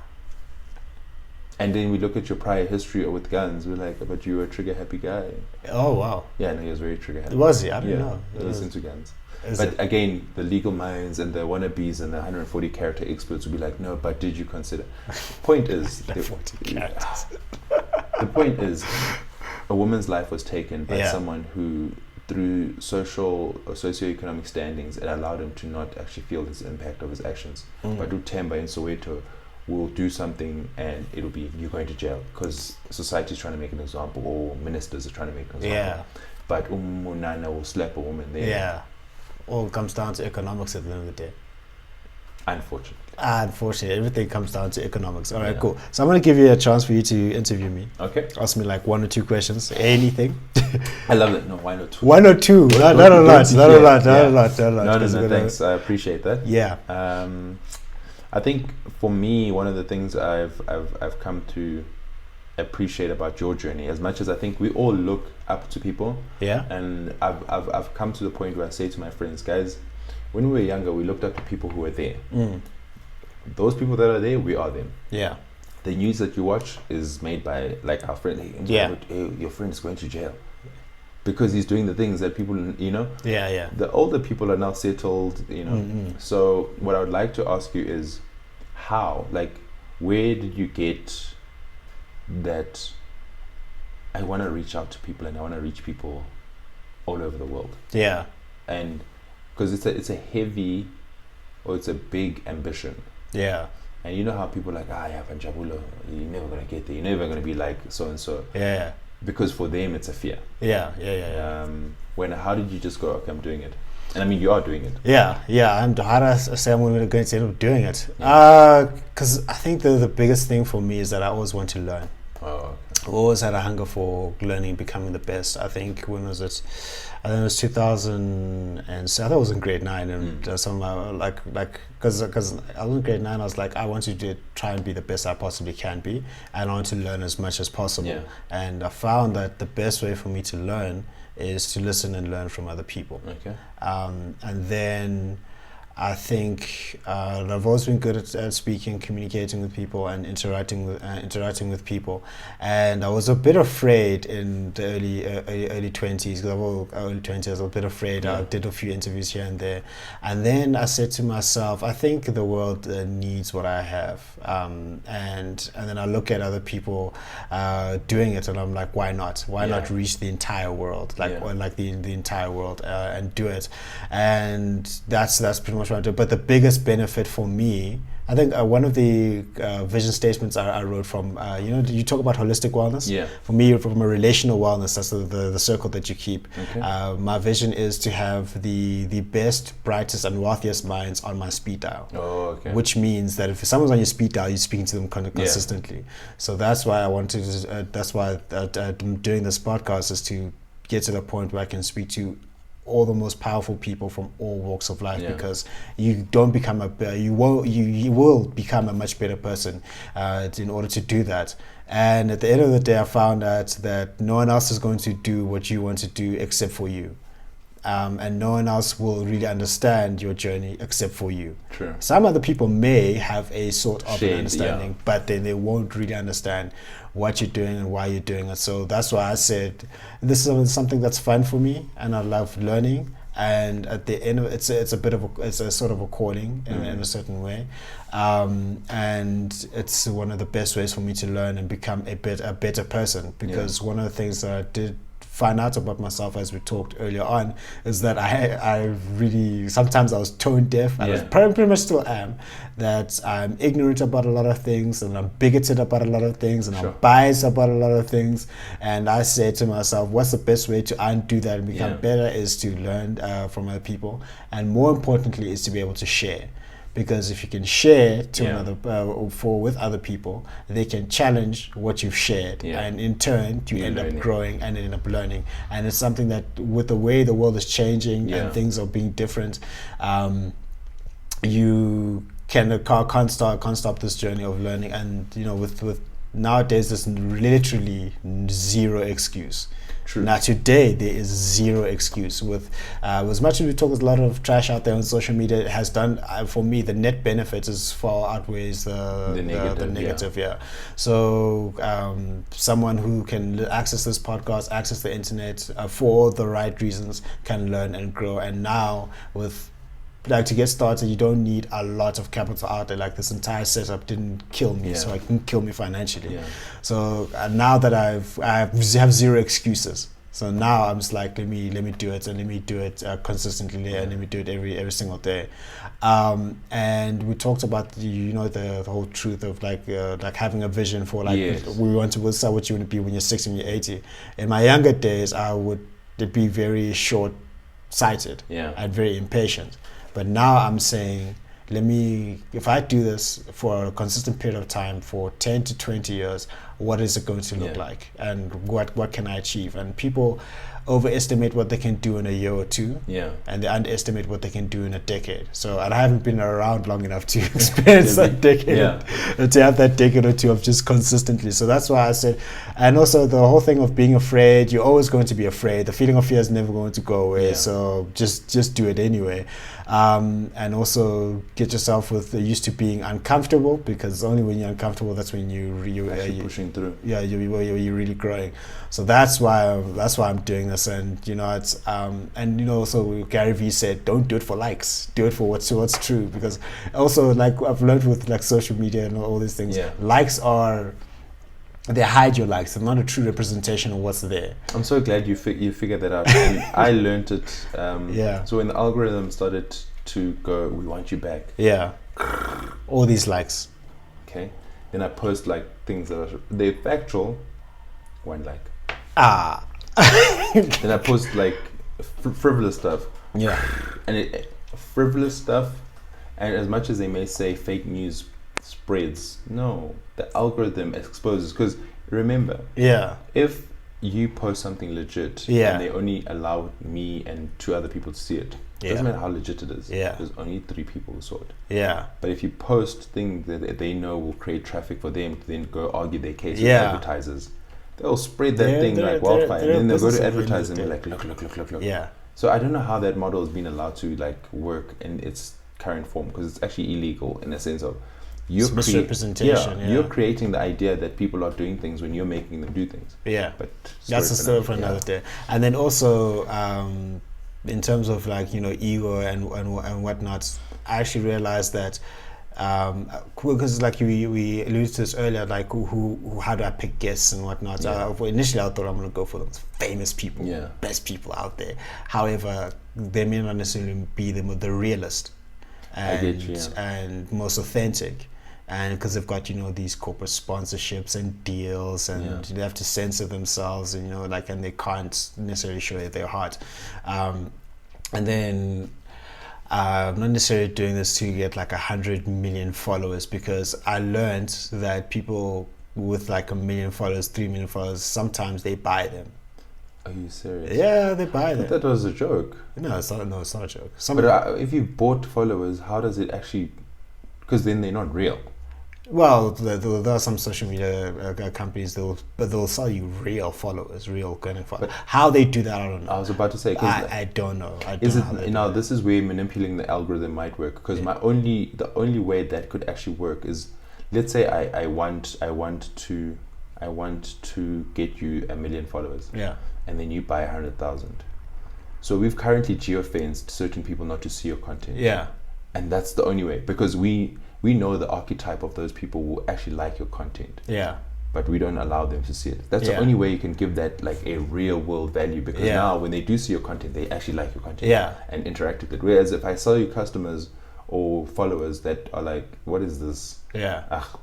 And then we look at your prior history with guns. We're like, but you were a trigger happy guy. Oh wow. Yeah, no, he was very trigger happy. Was he? I don't know. He was into guns. But again, the legal minds and the wannabes and the 140 character experts will be like, no, but did you consider? Point is, the point is, a woman's life was taken by someone who, through social or socioeconomic standings, it allowed him to not actually feel this impact of his actions. But Utemba in Soweto will do something and it'll be, you're going to jail because society is trying to make an example or ministers are trying to make an example. But Nana will slap a woman there. Yeah. All comes down to economics at the end of the day. Unfortunately, everything comes down to economics. All right, cool. So I'm going to give you a chance for you to interview me. Okay. Ask me like 1 or 2 questions, anything. I love it. No, why not 2? 1 or 2. Not a lot. No, thanks. I appreciate that. Yeah. I think for me, one of the things I've come to appreciate about your journey, as much as I think we all look up to people, and I've come to the point where I say to my friends, guys, when we were younger, we looked up to people who were there. Those people that are there, we are them. Yeah. The news that you watch is made by like our friend. Hey, your friend is going to jail because he's doing the things that people, you know. Yeah. The older people are now settled, you know. So what I would like to ask you is, how, like, where did you get that I want to reach out to people, and I want to reach people all over the world. Yeah. And because it's a heavy, or it's a big ambition. Yeah. And you know how people are like, yeah, but Njabulo, you're never gonna get there. You're never gonna be like so and so. Yeah. Because for them, it's a fear. Yeah. How did you just go, okay, I'm doing it? And I mean, you are doing it. Yeah. How do I say I'm going to end up doing it? Because I think the biggest thing for me is that I always want to learn. Oh, okay. I've always had a hunger for learning, becoming the best. I think when was it? I think it was 2000, and so I thought it was in grade 9, and some because I was in grade 9, I was like, I want to try and be the best I possibly can be, and I want to learn as much as possible. Yeah. And I found that the best way for me to learn is to listen and learn from other people. Okay. And then I think I've always been good at speaking, communicating with people, and interacting with people. And I was a bit afraid in the early 20s. Early 20s, I was a bit afraid. Yeah. I did a few interviews here and there, and then I said to myself, I think the world needs what I have. And then I look at other people doing it, and I'm like, why not? Why not reach the entire world, the entire world, and do it? And that's pretty much what I do. But the biggest benefit for me, I think one of the vision statements I wrote from, you talk about holistic wellness. Yeah. For me, from a relational wellness, that's the circle that you keep. Okay. My vision is to have the best, brightest, and wealthiest minds on my speed dial. Oh, okay. Which means that if someone's on your speed dial, you're speaking to them consistently. So that's why I wanted to. That's why I'm doing this podcast, is to get to the point where I can speak to all the most powerful people from all walks of life, because you will become a much better person in order to do that. And at the end of the day, I found out that no one else is going to do what you want to do except for you. And no one else will really understand your journey except for you. True. Some other people may have a sort of an Shade, understanding, but then they won't really understand what you're doing and why you're doing it. So that's why I said this is something that's fun for me, and I love learning. And at the end of it's a sort of a calling in a certain way, and it's one of the best ways for me to learn and become a better person. Because one of the things that I did find out about myself, as we talked earlier on, is that I really, sometimes I was tone deaf, and I pretty much still am, that I'm ignorant about a lot of things, and I'm bigoted about a lot of things, and I'm biased about a lot of things. And I said to myself, what's the best way to undo that and become better is to learn from other people, and more importantly is to be able to share. Because if you can share to with other people, they can challenge what you've shared, and in turn you end up growing and end up learning. And it's something that, with the way the world is changing and things are being different, you can't stop this journey of learning. And with nowadays there's literally zero excuse. True. Now today there is zero excuse. With as much as we talk a lot of trash out there on social media, it has done for me, the net benefit is far outweighs the negative. So someone who can access this podcast, access the internet for the right reasons, can learn and grow. And now with to get started, you don't need a lot of capital out there. Like, this entire setup didn't kill me, so it didn't kill me financially. So now that I have zero excuses. So now I'm just like, let me do it, and let me do it consistently, and let me do it every single day. And we talked about the whole truth of like having a vision for we want to decide what you want to be when you're 60 and you're 80. In my younger days, I would be very short-sighted and very impatient. But now I'm saying, if I do this for a consistent period of time for 10 to 20 years, what is it going to look like? And what can I achieve? And people overestimate what they can do in a year or two, and they underestimate what they can do in a decade. So, and I haven't been around long enough to experience that decade, and to have that decade or two of just consistently. So that's why I said, and also the whole thing of being afraid, you're always going to be afraid. The feeling of fear is never going to go away. So just do it anyway. And also get yourself used to being uncomfortable, because it's only when you're uncomfortable that's when you're pushing through. You're really growing. So that's why I'm doing this. And it's also Gary Vee said, don't do it for likes, do it for what's true. Because also, like, I've learned with like social media and all these things, likes are they hide your likes. They're not a true representation of what's there. I'm so glad you figured that out. And I learned it. So when the algorithm started to go, we want you back. Yeah. All these likes. Okay. Then I post like things that are they're factual. 1 like. Then I post like frivolous stuff. Yeah. And frivolous stuff. And as much as they may say fake news spreads, no, the algorithm exposes. Because remember, if you post something legit and they only allow me and 2 other people to see it, doesn't matter how legit it is. There's only 3 people who saw it. But if you post things that they know will create traffic for them to then go argue their case with advertisers, they'll spread that thing like wildfire, and then they'll go to advertisers and be like, look. So I don't know how that model has been allowed to like work in its current form, because it's actually illegal in the sense of misrepresentation. You're creating the idea that people are doing things when you're making them do things. But that's a story for another day. And then also in terms of like, you know, ego and whatnot, I actually realized that because like we alluded to this earlier, like how do I pick guests and whatnot. Initially I thought I'm going to go for the famous people, best people out there. However, they may not necessarily be the realist and most authentic. And because they've got, you know, these corporate sponsorships and deals, and they have to censor themselves, and, you know, like, and they can't necessarily show their heart. And then I'm not necessarily doing this to get like 100 million followers, because I learned that people with like 1 million followers, 3 million followers, sometimes they buy them. Are you serious? Yeah, they buy them. I thought that was a joke. No, it's not a joke. But if you bought followers, how does it actually? Because then they're not real. Well, there are some social media companies they'll sell you real followers, real kind of followers. But how they do that, I don't know. I was about to say, I don't know. This is where manipulating the algorithm might work. Because the only way that could actually work is, let's say I want to get you 1 million followers. And then you buy 100,000. So we've currently geofenced certain people not to see your content. And that's the only way, because we know the archetype of those people will actually like your content. But we don't allow them to see it. That's the only way you can give that like a real world value, because now when they do see your content, they actually like your content and interact with it. Whereas if I sell you customers or followers that are like, what is this?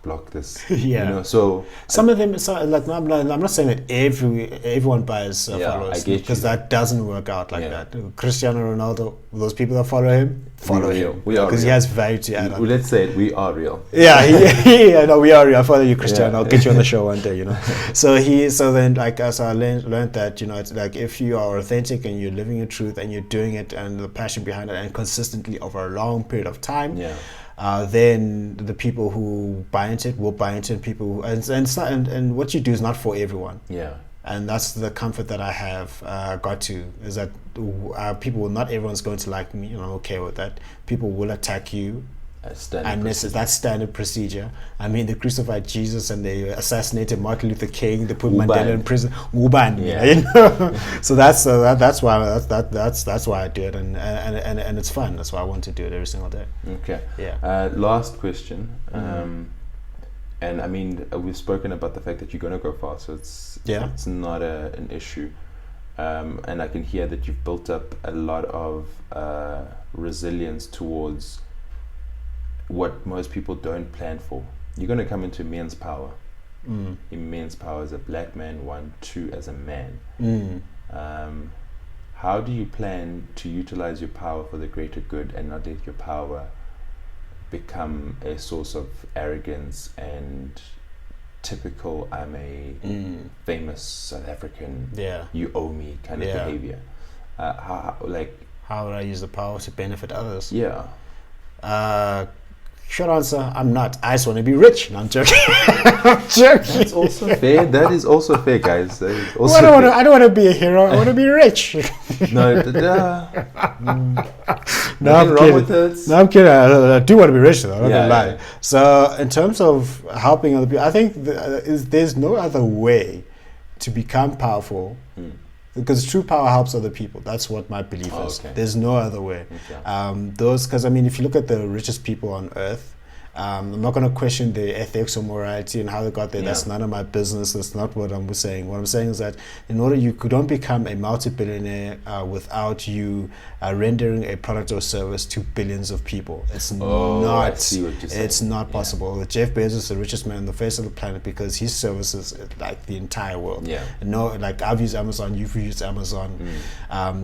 Block this. You know, so some of them, like, I'm not saying that everyone buys followers, because that doesn't work out like that. Cristiano Ronaldo, those people that follow him, because he has value to add. Let's say it, we are real. We are real. I follow you, Cristiano. I'll get you on the show one day, you know. So I learned that, you know, it's like, if you are authentic and you're living your truth and you're doing it and the passion behind it and consistently over a long period of time, then the people who buy into it will buy into it. People and what you do is not for everyone. And that's the comfort that I have got to, is that not everyone's going to like me, and I'm okay with that. People will attack you. And that's standard procedure. I mean, they crucified Jesus and they assassinated Martin Luther King. They put Mandela in prison. You know? So that's why I do it, and it's fun. That's why I want to do it every single day. Last question. And I mean, we've spoken about the fact that you're going to go far, so it's not an issue. And I can hear that you've built up a lot of resilience towards what most people don't plan for. You're going to come into immense power. Immense power as a black man, 1, 2 as a man. How do you plan to utilize your power for the greater good and not let your power become a source of arrogance and typical I'm a famous South African, you owe me kind of behavior? How would I use the power to benefit others? Short answer, I'm not. I just want to be rich. No, I'm joking. I'm joking. That's also fair. That is also fair, guys. That is also I don't want to be a hero. I want to be rich. No, I'm kidding. No, I'm kidding. I do want to be rich, though. I'm not going to lie. So, in terms of helping other people, I think there's no other way to become powerful. Because true power helps other people. That's what my belief is. There's no other way. Because I mean, if you look at the richest people on earth, I'm not going to question their ethics or morality and how they got there. That's none of my business. That's not what I'm saying. What I'm saying is that in order you don't become a multi-billionaire without you rendering a product or service to billions of people. It's not. I see what you're saying. It's not possible. Jeff Bezos is the richest man on the face of the planet because he services like the entire world. Yeah. No, like I've used Amazon. You've used Amazon.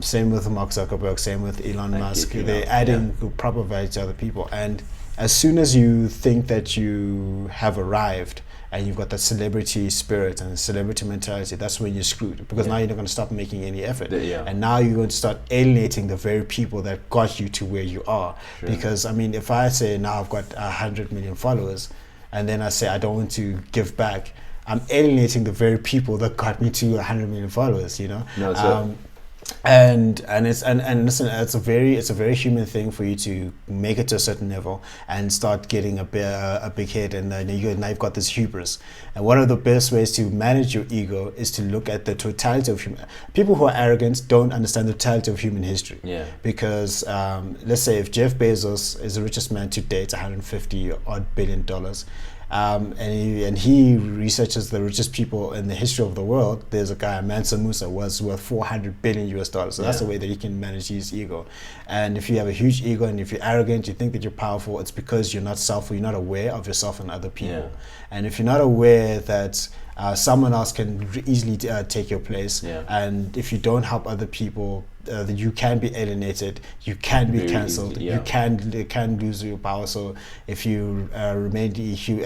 Same with Mark Zuckerberg. Same with Elon Musk. They're adding proper value to other people. And as soon as you think that you have arrived and you've got that celebrity spirit and celebrity mentality, that's when you're screwed, because now you're not going to stop making any effort. And now you're going to start alienating the very people that got you to where you are. Because I mean, if I say now I've got 100 million followers and then I say I don't want to give back, I'm alienating the very people that got me to 100 million followers, you know. And listen, it's a very human thing for you to make it to a certain level and start getting a big head, and now you've got this hubris. And one of the best ways to manage your ego is to look at the totality of human. People who are arrogant don't understand the totality of human history. Because let's say if Jeff Bezos is the richest man to date, $150 billion. And he researches the richest people in the history of the world. There's a guy, Mansa Musa, was worth $400 billion US. So that's the way that he can manage his ego. And if you have a huge ego and if you're arrogant, you think that you're powerful, it's because you're not aware of yourself and other people. And if you're not aware that someone else can easily take your place, and if you don't help other people, you can be alienated, you can be cancelled, you can lose your power. So if you remain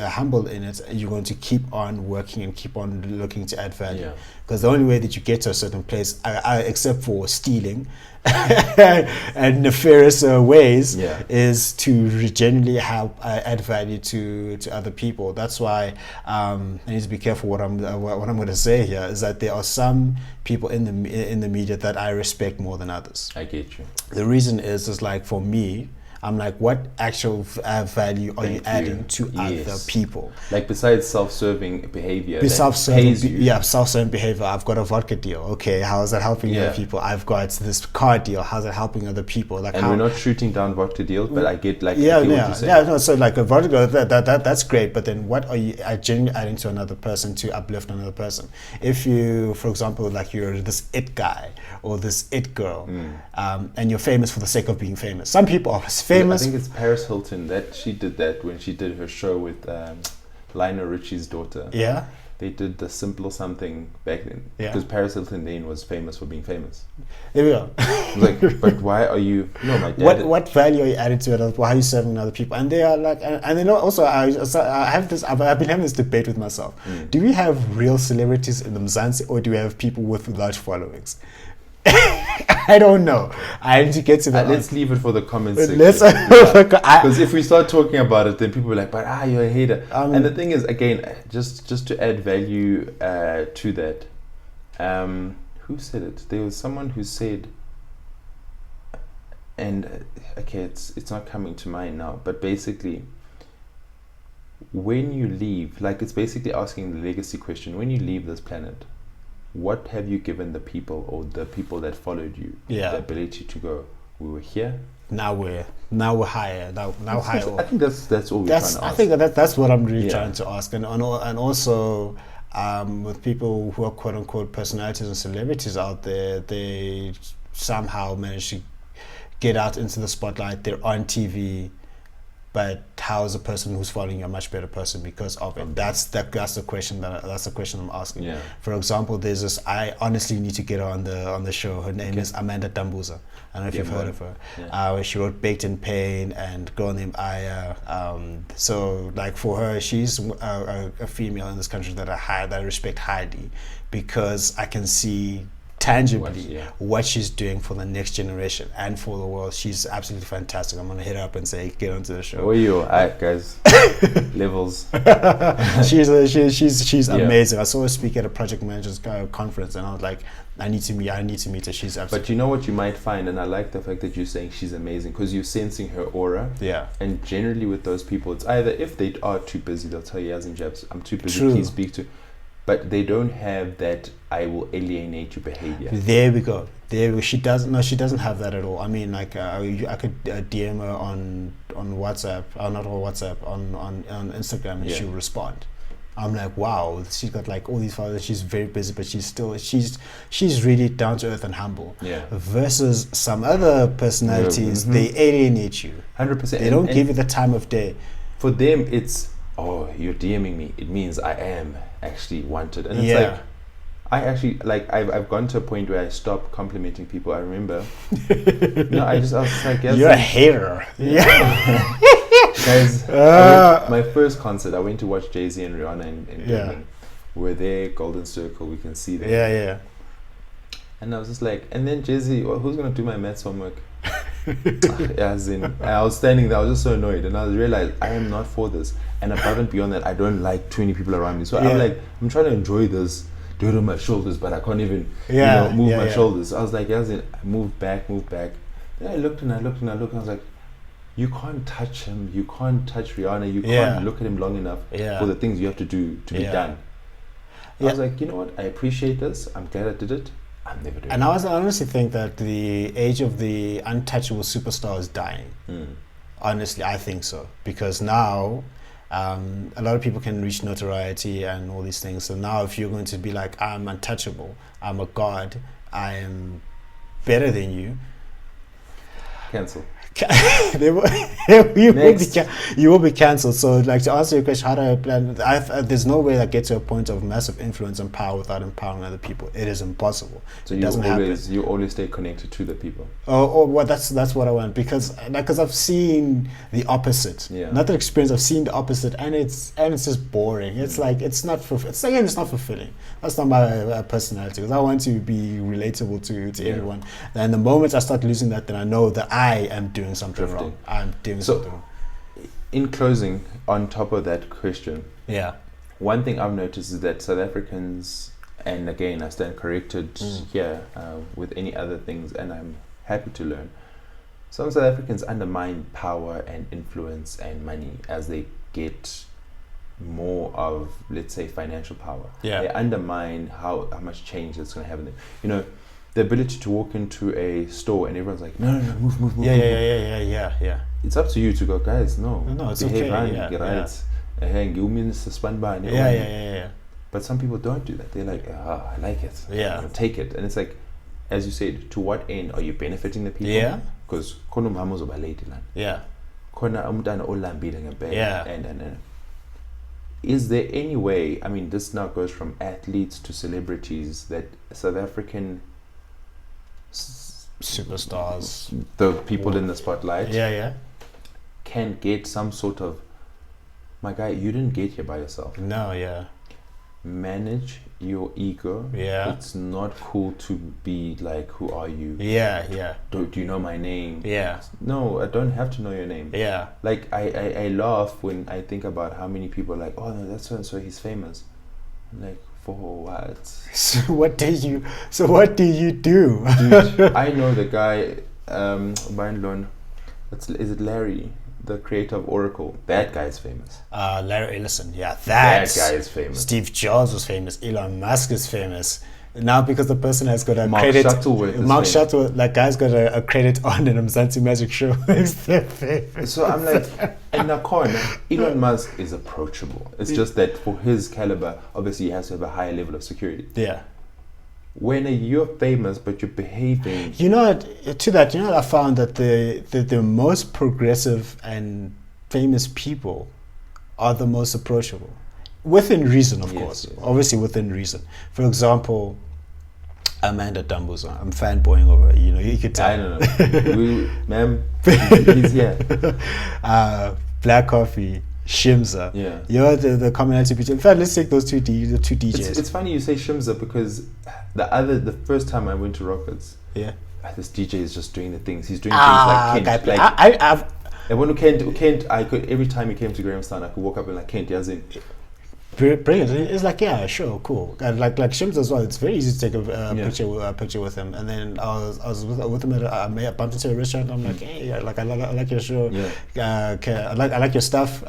humble in it, you're going to keep on working and keep on looking to add value. Because the only way that you get to a certain place, except for stealing and nefarious ways, is to genuinely help add value to other people. That's why I need to be careful what I'm going to say here. Is that there are some people in the media that I respect more than others. I get you. The reason is like, for me, I'm like, what actual value are you adding to other people? Like, besides self-serving behavior, self-serving behavior. I've got a vodka deal. Okay, how is that helping other people? I've got this car deal. How's that helping other people? Like, and we're not shooting down vodka deals, but I get what you're saying. No, so like a vodka, that's great. But then, what are you genuinely adding to another person to uplift another person? If you, for example, like you're this it guy or this it girl, and you're famous for the sake of being famous. Some people are famous. I think it's Paris Hilton that she did that when she did her show with Lionel Richie's daughter. They did the Simple Something back then. Because Paris Hilton then was famous for being famous. There we go. Like, but why are you? No, my dad. What value are you adding to it? Why are you serving other people? And they are like, and they know also. I have this. I've been having this debate with myself. Do we have real celebrities in the Mzansi, or do we have people with large followings? I don't know. I need to get to that. Let's leave it for the comments section. Because if we start talking about it, then people are like, "But you're a hater." And the thing is, again, just to add value to that, who said it? There was someone who said, and okay, it's not coming to mind now, but basically, when you leave, like, it's basically asking the legacy question: when you leave this planet, what have you given the people or the people that followed you the ability to go, we were here, now we're higher, now higher? I think that's all we're trying to ask. I think that's what I'm really trying to ask. And also with people who are quote unquote personalities and celebrities out there, they somehow manage to get out into the spotlight. They're on TV, but how is a person who's following you a much better person because of it? That's the question I'm asking. For example, there's this. I honestly need to get her on the show. Her name is Amanda Dambuza. I don't know if you've heard of her. She wrote Baked in Pain and Girl Named Aya. So like for her, she's a female in this country that I respect highly, because I can see tangibly what she's doing for the next generation and for the world. She's absolutely fantastic. I'm gonna hit her up and say, get onto the show. Oh, alright, guys. Levels. She's amazing. I saw her speak at a project managers conference, and I was like, I need to meet her. She's absolutely. But you know what you might find, and I like the fact that you're saying she's amazing, because you're sensing her aura. And generally with those people, it's either if they are too busy, they'll tell you, as in Jabs, I'm too busy. Please speak to. but they don't have that I will alienate you behavior. There we go. She doesn't have that at all. I mean, like I could DM her on WhatsApp, not on WhatsApp, on Instagram, and she'll respond. I'm like, wow, she's got like all these followers. She's very busy, but she's really down to earth and humble. Yeah. Versus some other personalities, they alienate you. 100%. They don't give you the time of day. For them, it's you're DMing me. It means I am actually wanted, and it's like. I actually I've gone to a point where I stopped complimenting people. I remember, I was like, you're a hater. Yeah, guys. My first concert, I went to watch Jay-Z and Rihanna in Durban. We're there, Golden Circle. We can see them. Yeah. And I was just like, and then Jay-Z, who's gonna do my maths homework? As in, I was standing there. I was just so annoyed, and I realized I am not for this. And above and beyond that, I don't like too many people around me. So I'm trying to enjoy this. Do it on my shoulders, but I can't even move my shoulders. I was like, move back. Then I looked and I was like, you can't touch him, you can't touch Rihanna, you can't look at him long enough for the things you have to do to be done. I was like, you know what, I appreciate this, I'm glad I did it, I'm never doing it. And I honestly think that the age of the untouchable superstar is dying. Honestly, I think so, because now a lot of people can reach notoriety and all these things. So now if you're going to be like, I'm untouchable, I'm a god, I am better than you. Cancel. You will be cancelled. So, like, to answer your question, how do I plan? There's no way I get to a point of massive influence and power without empowering other people. It is impossible. So you always stay connected to the people. Well, that's what I want, because I've seen the opposite. Not the experience. I've seen the opposite, and it's just boring. It's like it's not fulfilling. That's not my personality, because I want to be relatable to everyone. And the moment I start losing that, then I know that I am doing something wrong. I'm doing something wrong. In closing, on top of that question, one thing I've noticed is that South Africans, and again I stand corrected here with any other things, and I'm happy to learn, some South Africans undermine power and influence and money as they get more of, let's say, financial power. They undermine how much change that's going to have in them. The ability to walk into a store and everyone's like, no, move. Yeah. It's up to you to go, guys, no, it's okay. But some people don't do that. They're like, I like it. Take it. And it's like, as you said, to what end are you benefiting the people? Because and is there any way, I mean, this now goes from athletes to celebrities, that South African superstars, the people in the spotlight, can get some sort of, my guy, you didn't get here by yourself. Manage your ego. It's not cool to be like, who are you? Do you know my name? No, I don't have to know your name. Like I laugh when I think about how many people are like, oh no, that's so and so, he's famous. I'm like, for what? So what do you do? Dude, I know the guy, is it Larry, the creator of Oracle? That guy's famous. Larry Ellison, that guy is famous. Steve Jobs was famous. Elon Musk is famous. Now because the person has got a Mark credit. Mark Shuttleworth, that guy's got a credit on an Mzansi Magic Show. So I'm like, and Nakon, Elon Musk is approachable. It's just that for his caliber, obviously he has to have a higher level of security. When you're famous but you're behaving, I found that the most progressive and famous people are the most approachable, within reason, of course. Obviously within reason. For example, Amanda Dambuza, I'm fanboying over her, you could tell. I don't know. Ma'am, he's here. Black Coffee, Shimza. You're the commonality between. In fact, let's take those two DJs. It's funny you say Shimza, because the first time I went to Rockets, this DJ is just doing the things. He's doing things like Kent. Kent, I could, every time he came to Grahamstown, I could walk up and like, Kent, Yazin. Brilliant. It's like, sure, cool. Like Shims as well. It's very easy to take a picture with him. And then I was with him I bumped into a restaurant. I'm like, hey, I like your show. I like your stuff.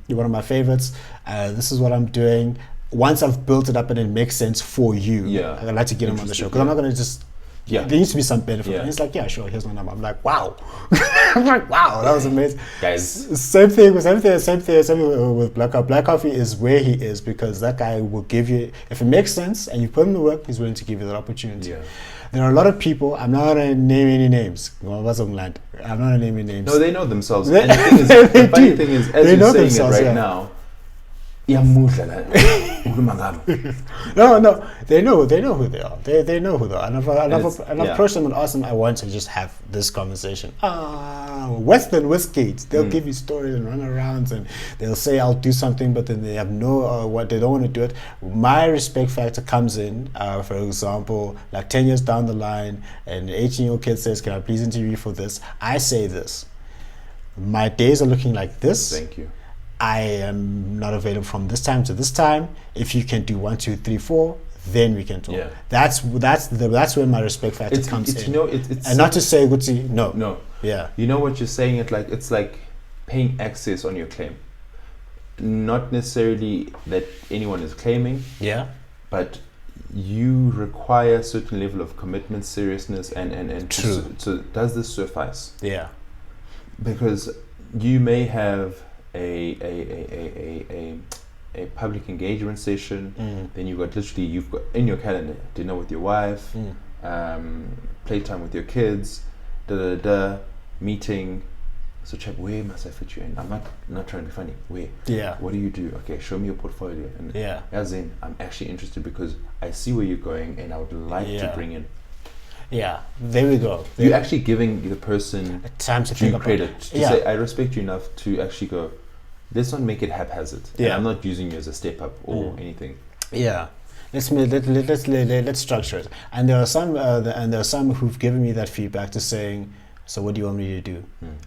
You're one of my favorites. This is what I'm doing. once I've built it up and it makes sense for you, I'd like to get him on the show, because I'm not going to just. There needs to be some benefit. And he's like, yeah, sure, here's my number. I'm like, wow. I'm like, wow, that was amazing. Guys. Same thing with Black Coffee. Black Coffee is where he is because that guy will give you, if it makes sense and you put in the work, he's willing to give you that opportunity. Yeah. There are a lot of people, I'm not going to name any names. I'm not going to name any names. No, they know themselves. And the funny thing is, as you're saying it right now, no, they know who they are. They know who they are. And I've approached them and asked them, I want to just have this conversation. Western Westgate, they'll give you stories and run arounds, and they'll say I'll do something, but then they have what they don't want to do it. My respect factor comes in, for example, like 10 years down the line, and an 18-year-old kid says, can I please interview you for this? I say this. My days are looking like this. Thank you. I am not available from this time to this time. If you can do 1, 2, 3, 4, then we can talk. Yeah. That's where my respect factor comes in. And not to say, Gucci, no. No. Yeah. You know what you're saying? It's like paying access on your claim. Not necessarily that anyone is claiming. Yeah. But you require a certain level of commitment, seriousness, and True. So does this suffice? Yeah. Because you may have a public engagement session, then you've got in your calendar dinner with your wife, playtime with your kids, meeting. So check, where must I fit you in? I'm not trying to be funny. Where? Yeah. What do you do? Okay, show me your portfolio. And as in, I'm actually interested because I see where you're going and I would like to bring in. Yeah, there we go. You're actually giving the person time to due credit to say, I respect you enough to actually go, let's not make it haphazard. Yeah. And I'm not using you as a step up or anything. Yeah. Let's structure it. And there are some who've given me that feedback to saying, so what do you want me to do?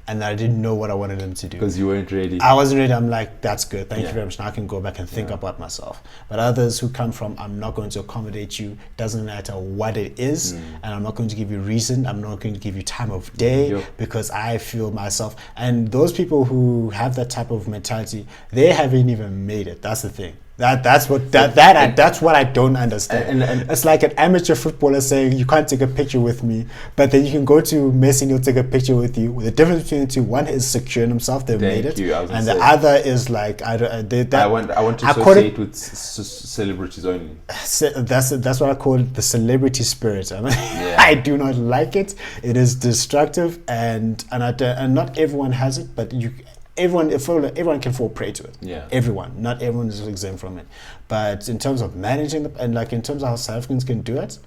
And I didn't know what I wanted them to do. Because you weren't ready. I wasn't ready. I'm like, that's good. Thank you very much. Now I can go back and think about myself. But others who come from, I'm not going to accommodate you. Doesn't matter what it is. And I'm not going to give you reason. I'm not going to give you time of day because I feel myself. And those people who have that type of mentality, they haven't even made it. That's the thing. That's what I don't understand. And it's like an amateur footballer saying you can't take a picture with me, but then you can go to Messi and he'll take a picture with you. The difference between the two, one is secure in himself, they've made it, and the other is like I want to associate with celebrities only. That's what I call the celebrity spirit. I do not like it. It is destructive, and not everyone has it, but everyone can fall prey to it. Yeah. Everyone. Not everyone is exempt from it. But in terms of managing in terms of how South Africans can do it,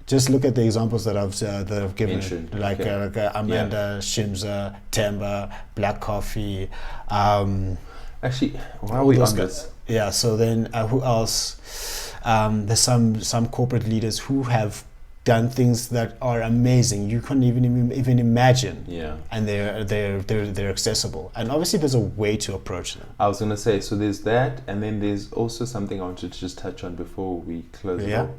just look at the examples that I've given. Like Amanda, Shimza, Temba, Black Coffee. Actually, why are we on this? Yeah. So then, who else? There's some corporate leaders who have done things that are amazing. You couldn't even imagine. Yeah. And they're accessible. And obviously there's a way to approach them. I was gonna say, so there's that, and then there's also something I wanted to just touch on before we close it up.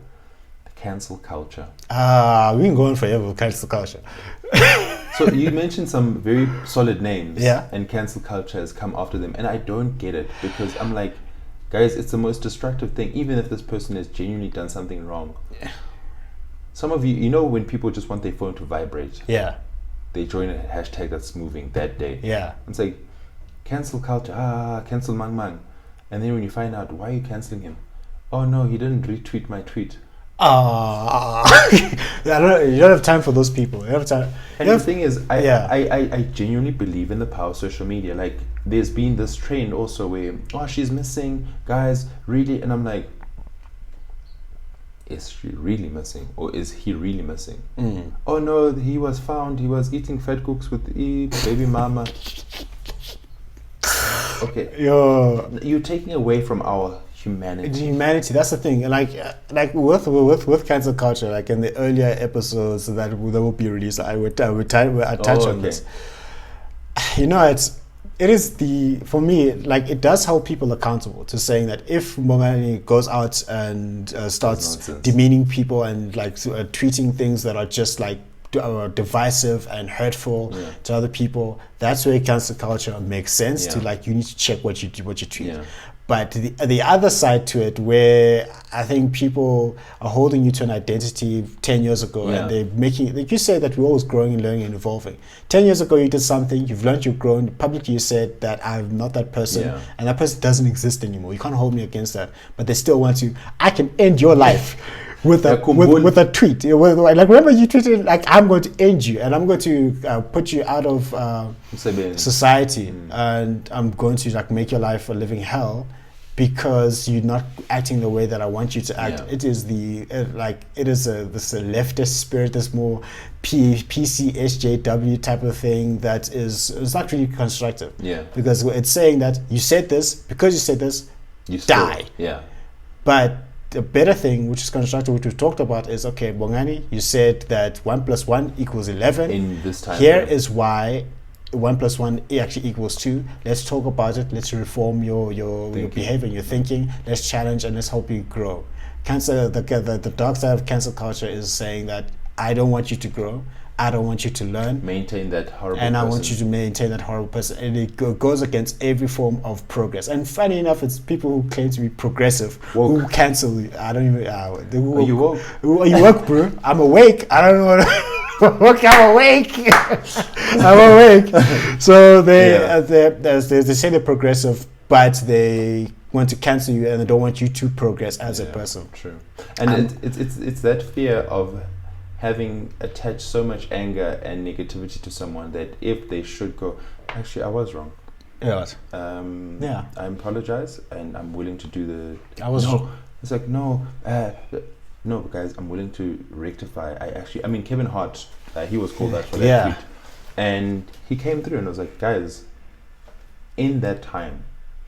The cancel culture. We've been going forever with cancel culture. So you mentioned some very solid names. Yeah. And cancel culture has come after them. And I don't get it because I'm like, guys, it's the most destructive thing, even if this person has genuinely done something wrong. Yeah. Some of you know when people just want their phone to vibrate. Yeah. They join a hashtag that's moving that day. Yeah. It's like, cancel culture, cancel Mang Mang. And then when you find out, why are you canceling him? Oh no, he didn't retweet my tweet. You don't have time for those people. You have time. And the thing is, I genuinely believe in the power of social media. Like, there's been this trend also where, she's missing, guys, really? And I'm like, is she really missing, or is he really missing? Oh no, he was found, he was eating fat cooks with baby mama. Okay, you're taking away from our humanity. That's the thing. Like with cancel culture, like in the earlier episodes that will be released, I touch on this. It is for me, like, it does hold people accountable to saying that if Bongani goes out and starts demeaning people and like tweeting things that are just like divisive and hurtful to other people, that's where cancel culture makes sense. To like, you need to check what you tweet. But the other side to it, where I think people are holding you to an identity 10 years ago, and they're making, like you say, that we're always growing and learning and evolving. 10 years ago, you did something, you've learned, you've grown. Publicly, you said that I'm not that person, and that person doesn't exist anymore. You can't hold me against that. But they still want to, I can end your life. With a tweet, like remember you tweeted like I'm going to end you and I'm going to put you out of society and I'm going to like make your life a living hell because you're not acting the way that I want you to act. It is this leftist spirit, this more PCSJW type of thing that is not really constructive. Because it's saying that you said this, because you said this, you die. But the better thing, which is constructive, which we've talked about, is okay, Bongani, you said that 1 + 1 = 11. In this time. Here is why 1 + 1 actually equals 2. Let's talk about it. Let's reform your behavior, your thinking. Let's challenge and let's help you grow. The dark side of cancel culture is saying that I don't want you to grow. I don't want you to learn. Maintain that horrible and person. I want you to maintain that horrible person. And it goes against every form of progress. And funny enough, it's people who claim to be progressive who cancel you. I don't even... are you woke? Are you woke, bro? I'm awake. I don't know what... I'm awake. I'm awake. So they say they're progressive, but they want to cancel you and they don't want you to progress as a person. True. And it's that fear of having attached so much anger and negativity to someone that if they should go, actually, I was wrong. I apologize and I'm willing to do the. It's like no, guys, I'm willing to rectify. Kevin Hart, he was called that for that tweet, and he came through and was like, guys, in that time,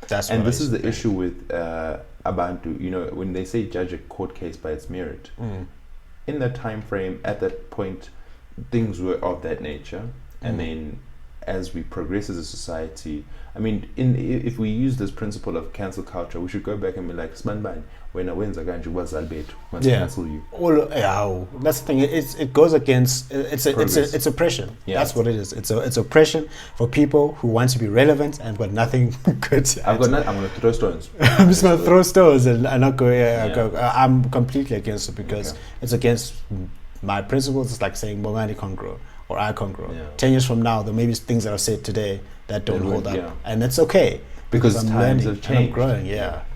this is the issue with Abantu. You know, when they say judge a court case by its merit. In that time frame, at that point, things were of that nature, and then as we progress as a society, if we use this principle of cancel culture, we should go back and be like, "Smanban, when a wins against you was albeit must cancel you." That's the thing. It goes against. It's oppression. That's what it is. It's oppression for people who want to be relevant and got nothing good. I'm going to throw stones. I'm just going to throw stones and not go. I'm completely against it because it's against my principles. It's like saying Bongani can't grow or I can't grow. 10 years from now, there may be things that I've said today that don't hold up, and it's okay. Because I'm learning and I'm growing.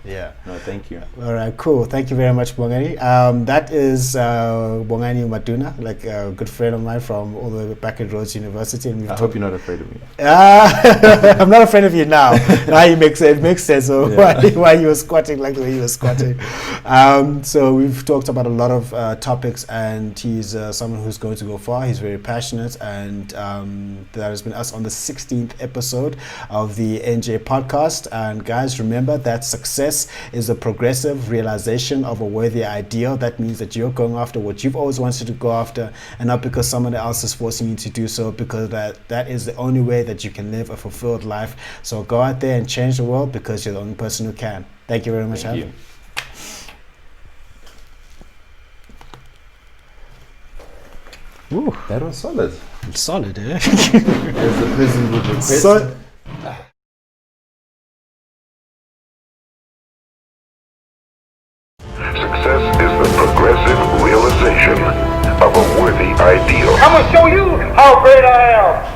No, thank you. All right, cool. Thank you very much, Bongani. That is Bongani Maduna, like a good friend of mine from all the way back at Rhodes University. And I hope you're not afraid of me. I'm not afraid of you now. Now it makes sense why you were squatting like the way you were squatting. So we've talked about a lot of topics, and he's someone who's going to go far. He's very passionate, and that has been us on the 16th episode of the NJ podcast. And guys, remember that success is a progressive realization of a worthy ideal. That means that you're going after what you've always wanted to go after, and not because someone else is forcing you to do so, because that is the only way that you can live a fulfilled life. So go out there and change the world, because you're the only person who can. Thank you very much, Alan. Ooh, that was solid. Solid, eh? As the president would request. Success is the progressive realization of a worthy ideal. I'm gonna show you how great I am.